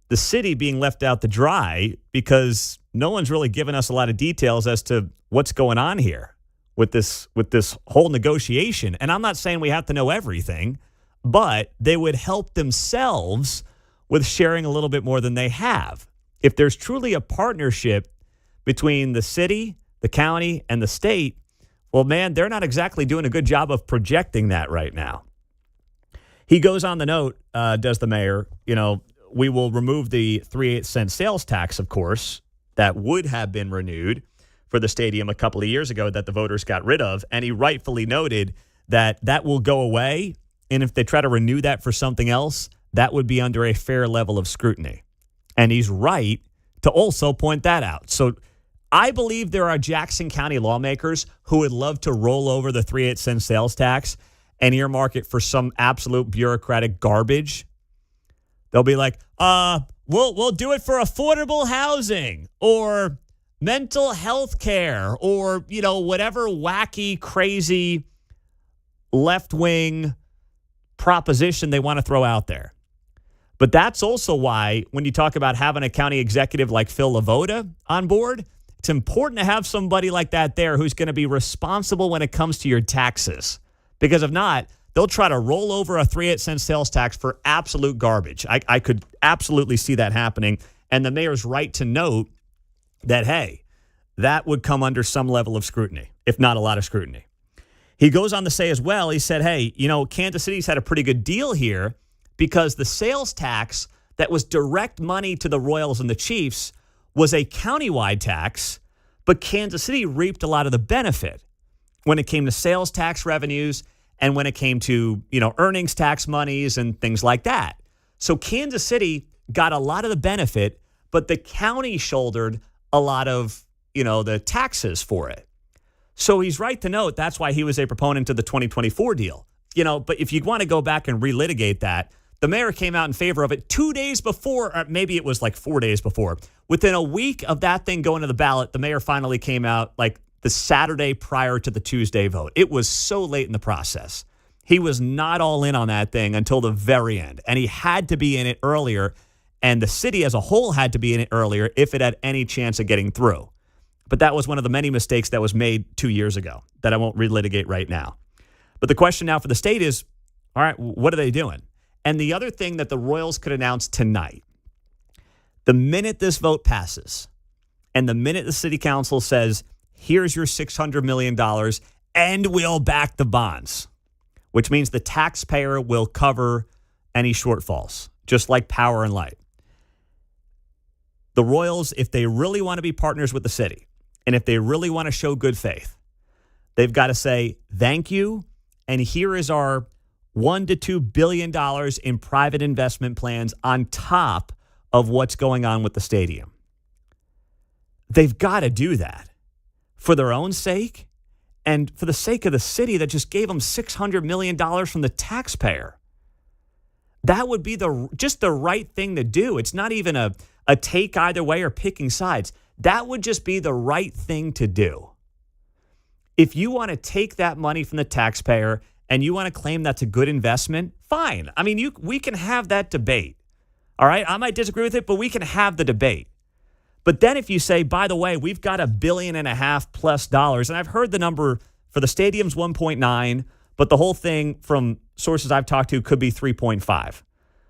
the city being left out to dry because no one's really given us a lot of details as to what's going on here with this whole negotiation. And I'm not saying we have to know everything, but they would help themselves with sharing a little bit more than they have. If there's truly a partnership between the city, the county, and the state, well, man, they're not exactly doing a good job of projecting that right now. He goes on the note, does the mayor, we will remove the 3/8 cent sales tax, of course, that would have been renewed for the stadium a couple of years ago that the voters got rid of. And he rightfully noted that will go away. And if they try to renew that for something else, that would be under a fair level of scrutiny. And he's right to also point that out. So I believe there are Jackson County lawmakers who would love to roll over the 3/8 cent sales tax and earmark it for some absolute bureaucratic garbage. They'll be like, we'll do it for affordable housing or mental health care or, whatever wacky, crazy left-wing proposition they want to throw out there. But that's also why when you talk about having a county executive like Phil Lavoda on board, it's important to have somebody like that there who's going to be responsible when it comes to your taxes. Because if not, they'll try to roll over a 3.8-cent sales tax for absolute garbage. I could absolutely see that happening. And the mayor's right to note that, hey, that would come under some level of scrutiny, if not a lot of scrutiny. He goes on to say as well, he said, hey, Kansas City's had a pretty good deal here because the sales tax that was direct money to the Royals and the Chiefs was a countywide tax, but Kansas City reaped a lot of the benefit when it came to sales tax revenues and when it came to, earnings tax monies and things like that. So Kansas City got a lot of the benefit, but the county shouldered a lot of, the taxes for it. So he's right to note that's why he was a proponent of the 2024 deal. But if you want to go back and relitigate that, the mayor came out in favor of it 2 days before, or maybe it was like 4 days before. Within a week of that thing going to the ballot, the mayor finally came out like the Saturday prior to the Tuesday vote. It was so late in the process. He was not all in on that thing until the very end, and he had to be in it earlier, and the city as a whole had to be in it earlier if it had any chance of getting through. But that was one of the many mistakes that was made 2 years ago that I won't relitigate right now. But the question now for the state is, all right, what are they doing? And the other thing that the Royals could announce tonight, the minute this vote passes and the minute the city council says, here's your $600 million and we'll back the bonds, which means the taxpayer will cover any shortfalls, just like power and light. The Royals, if they really want to be partners with the city and if they really want to show good faith, they've got to say, thank you. And here is our $1 to $2 billion in private investment plans on top of what's going on with the stadium. They've got to do that for their own sake and for the sake of the city that just gave them $600 million from the taxpayer. That would be just the right thing to do. It's not even a take either way or picking sides. That would just be the right thing to do. If you want to take that money from the taxpayer and you want to claim that's a good investment, fine. I mean, we can have that debate. All right? I might disagree with it, but we can have the debate. But then if you say, by the way, we've got $1.5 billion plus dollars, and I've heard the number for the stadium's 1.9, but the whole thing from sources I've talked to could be 3.5.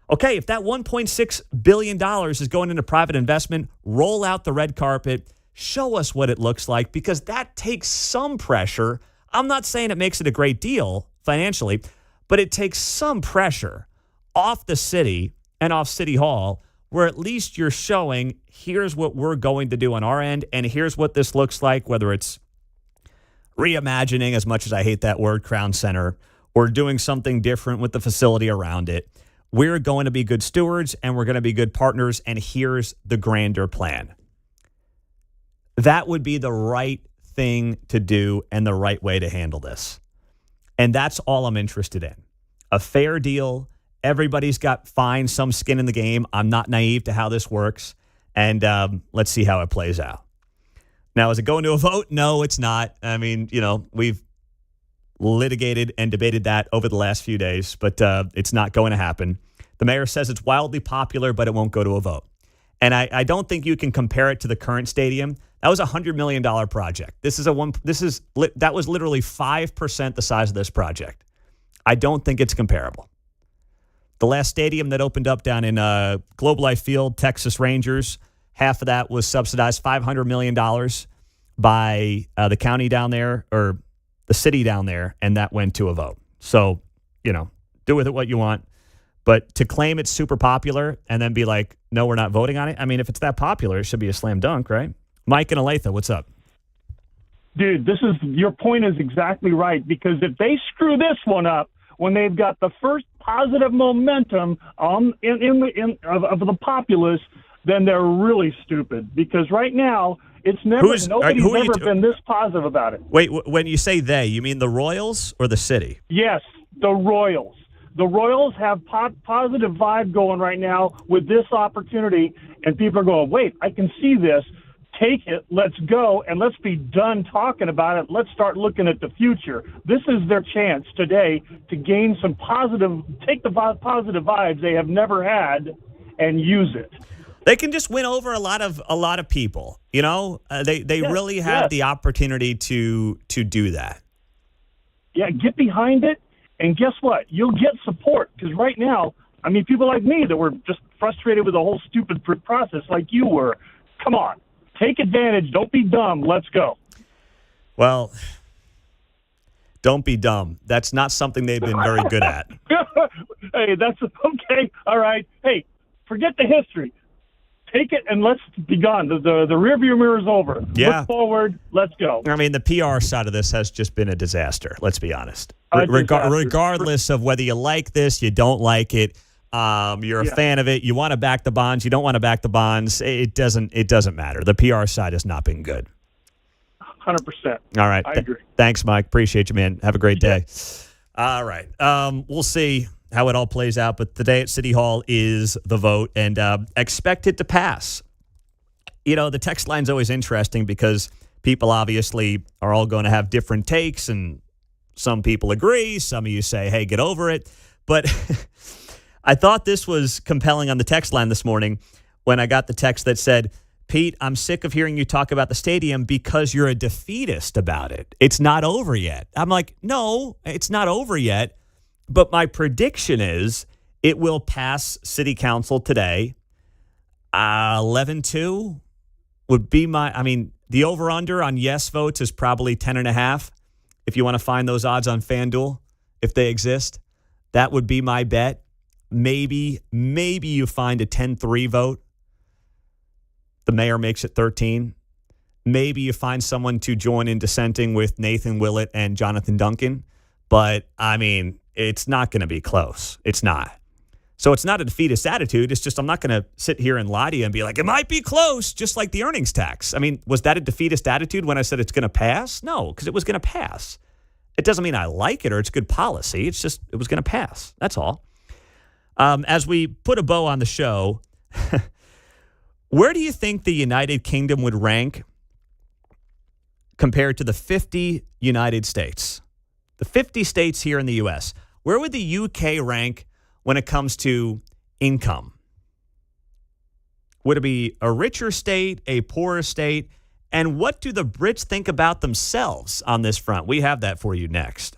Okay, if that $1.6 billion is going into private investment, roll out the red carpet, show us what it looks like, because that takes some pressure. I'm not saying it makes it a great deal financially, but it takes some pressure off the city and off City Hall, where at least you're showing, here's what we're going to do on our end, and here's what this looks like, whether it's reimagining, as much as I hate that word, Crown Center, or doing something different with the facility around it. We're going to be good stewards, and we're going to be good partners, and here's the grander plan. That would be the right thing to do and the right way to handle this. And that's all I'm interested in. A fair deal. Everybody's got some skin in the game. I'm not naive to how this works. And let's see how it plays out. Now, is it going to a vote? No, it's not. I mean, we've litigated and debated that over the last few days, but it's not going to happen. The mayor says it's wildly popular, but it won't go to a vote. And I don't think you can compare it to the current stadium. That was a $100 million project. That was literally 5% the size of this project. I don't think it's comparable. The last stadium that opened up down in Globe Life Field, Texas Rangers, half of that was subsidized, $500 million by the county down there, or the city down there, and that went to a vote. So, do with it what you want. But to claim it's super popular and then be like, no, we're not voting on it. I mean, if it's that popular, it should be a slam dunk, right? Mike and Olathe, what's up? Dude, your point is exactly right, because if they screw this one up when they've got the first positive momentum of the populace, then they're really stupid. Because right now, nobody's ever been this positive about it. Wait, when you say they, you mean the Royals or the city? Yes, the Royals. The Royals have positive vibe going right now with this opportunity, and people are going, wait, I can see this. Take it, let's go, and let's be done talking about it. Let's start looking at the future. This is their chance today to gain some take the positive vibes they have never had and use it. They can just win over a lot of people. You know, they Yes, really have yes. the opportunity to do that. Yeah, get behind it, and guess what? You'll get support, because right now, I mean, people like me that were just frustrated with the whole stupid process like you were, come on, take advantage. Don't be dumb. Let's go. Well, don't be dumb. That's not something they've been very good at. Hey, that's okay. All right. Hey, forget the history. Take it and let's be gone. The rearview mirror is over. Yeah. Look forward. Let's go. I mean, the PR side of this has just been a disaster. Let's be honest. Disaster. Regardless of whether you like this, you don't like it, you're a fan of it, you want to back the bonds, you don't want to back the bonds. It doesn't matter. The PR side has not been good. 100%. All right. I agree. Thanks, Mike. Appreciate you, man. Have a great day. All right. We'll see how it all plays out, but today at City Hall is the vote, and expect it to pass. You know, the text line's always interesting because people obviously are all going to have different takes, and some people agree. Some of you say, hey, get over it. But I thought this was compelling on the text line this morning when I got the text that said, Pete, I'm sick of hearing you talk about the stadium because you're a defeatist about it. It's not over yet. I'm like, no, it's not over yet. But my prediction is it will pass City Council today. 11-2 would be the over-under on yes votes is probably 10.5. If you want to find those odds on FanDuel, if they exist, that would be my bet. Maybe you find a 10-3 vote. The mayor makes it 13. Maybe you find someone to join in dissenting with Nathan Willett and Jonathan Duncan. But, I mean, it's not going to be close. It's not. So it's not a defeatist attitude. It's just I'm not going to sit here and lie to you and be like, it might be close, just like the earnings tax. I mean, was that a defeatist attitude when I said it's going to pass? No, because it was going to pass. It doesn't mean I like it or it's good policy. It's just it was going to pass. That's all. As we put a bow on the show, where do you think the United Kingdom would rank compared to the 50 United States? The 50 states here in the U.S., where would the UK rank when it comes to income? Would it be a richer state, a poorer state? And what do the Brits think about themselves on this front? We have that for you next.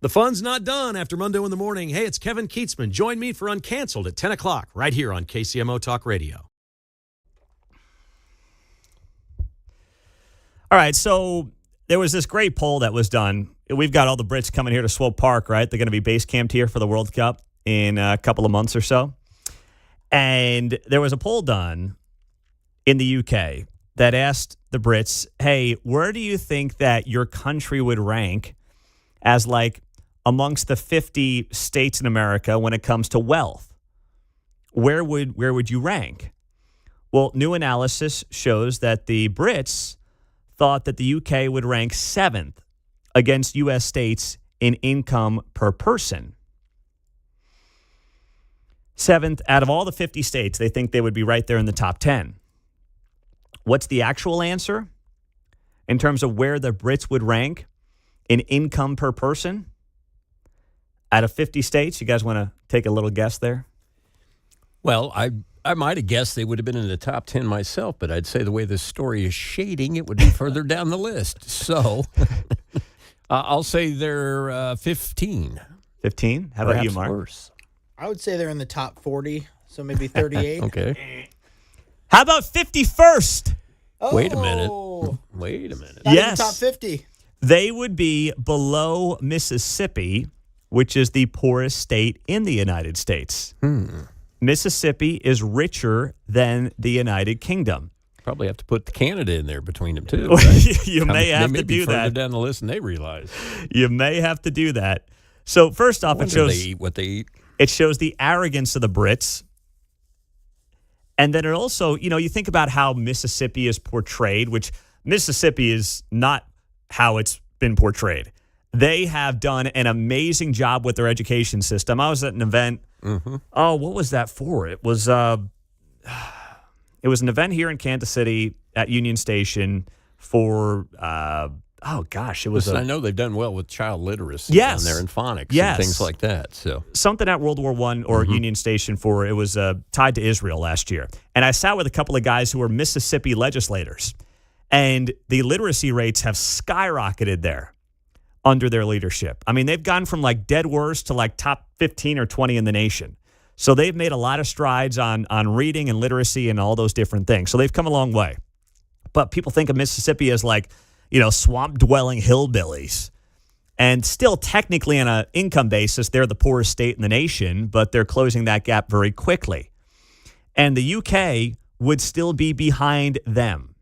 The fun's not done after Monday in the morning. Hey, it's Kevin Kietzman. Join me for Uncanceled at 10 o'clock right here on KCMO Talk Radio. All right, so there was this great poll that was done. We've got all the Brits coming here to Swope Park, right? They're going to be base camped here for the World Cup in a couple of months or so. And there was a poll done in the UK that asked the Brits, hey, where do you think that your country would rank as like amongst the 50 states in America when it comes to wealth? Where would you rank? Well, new analysis shows that the Brits thought that the UK would rank 7th against U.S. states in income per person. 7th out of all the 50 states, they think they would be right there in the top 10. What's the actual answer in terms of where the Brits would rank in income per person? Out of 50 states, you guys want to take a little guess there? Well, I might have guessed they would have been in the top 10 myself, but I'd say the way this story is shading, it would be further down the list. So I'll say they're 15. 15? How about Perhaps you, Mark? Worse. I would say they're in the top 40, so maybe 38. Okay. How about 51st? Wait a minute. Wait a minute. Not Yes. even top 50. They would be below Mississippi, which is the poorest state in the United States. Mississippi is richer than the United Kingdom. Probably have to put Canada in there between them, too. Right? You may have they to may be do further that. down the list than they realize. You may have to do that. So first off, it Wonder shows they eat what they eat. It shows the arrogance of the Brits. And then it also, you think about how Mississippi is portrayed, which Mississippi is not how it's been portrayed. They have done an amazing job with their education system. I was at an event. Oh, what was that for? It was an event here in Kansas City at Union Station for it was Listen, I know they've done well with child literacy Yes. down there in phonics Yes. and things like that. So something at World War I or Union Station for it was tied to Israel last year. And I sat with a couple of guys who were Mississippi legislators, and the literacy rates have skyrocketed there under their leadership. I mean, they've gone from like dead worst to like top 15 or 20 in the nation. So they've made a lot of strides on reading and literacy and all those different things. So they've come a long way. But people think of Mississippi as like, swamp-dwelling hillbillies. And still, technically, on an income basis, they're the poorest state in the nation, but they're closing that gap very quickly. And the UK would still be behind them.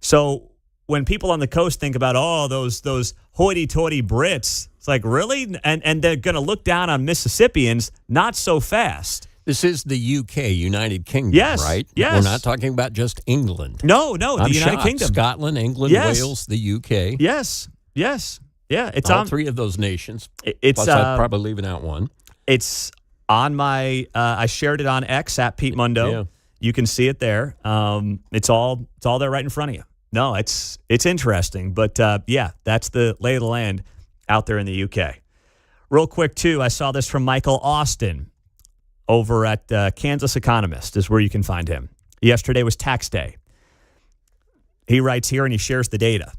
So when people on the coast think about, those hoity-toity Brits, it's like, really? And they're going to look down on Mississippians, not so fast. this is the UK, United Kingdom, Yes, right? yes. We're not talking about just England. No, I'm the United shocked. Kingdom. Scotland, England, Yes. Wales, the UK. Yes. Yeah, it's all on three of those nations. It's Plus, I'm probably leaving out one. It's on my. I shared it on X at Pete Mundo. Yeah. You can see it there. It's all there right in front of you. No, it's interesting, but yeah, that's the lay of the land out there in the UK. Real quick too, I saw this from Michael Austin over at Kansas Economist is where you can find him. Yesterday was tax day. He writes here and he shares the data.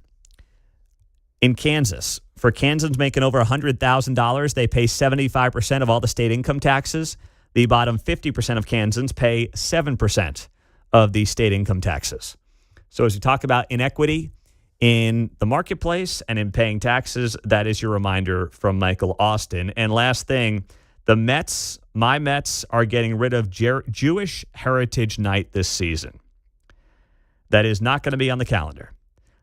In Kansas, for Kansans making over $100,000, they pay 75% of all the state income taxes. The bottom 50% of Kansans pay 7% of the state income taxes. So as we talk about inequity in the marketplace and in paying taxes, that is your reminder from Michael Austin. And last thing, the Mets, my Mets, are getting rid of Jewish Heritage Night this season. That is not going to be on the calendar.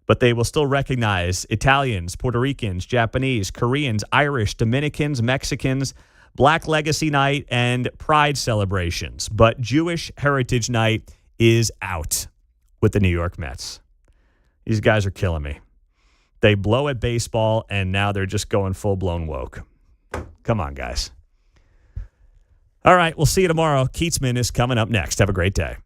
But they will still recognize Italians, Puerto Ricans, Japanese, Koreans, Irish, Dominicans, Mexicans, Black Legacy Night, and Pride celebrations. But Jewish Heritage Night is out with the New York Mets. These guys are killing me. They blow at baseball, and now they're just going full-blown woke. Come on, guys. All right, we'll see you tomorrow. Kietzman is coming up next. Have a great day.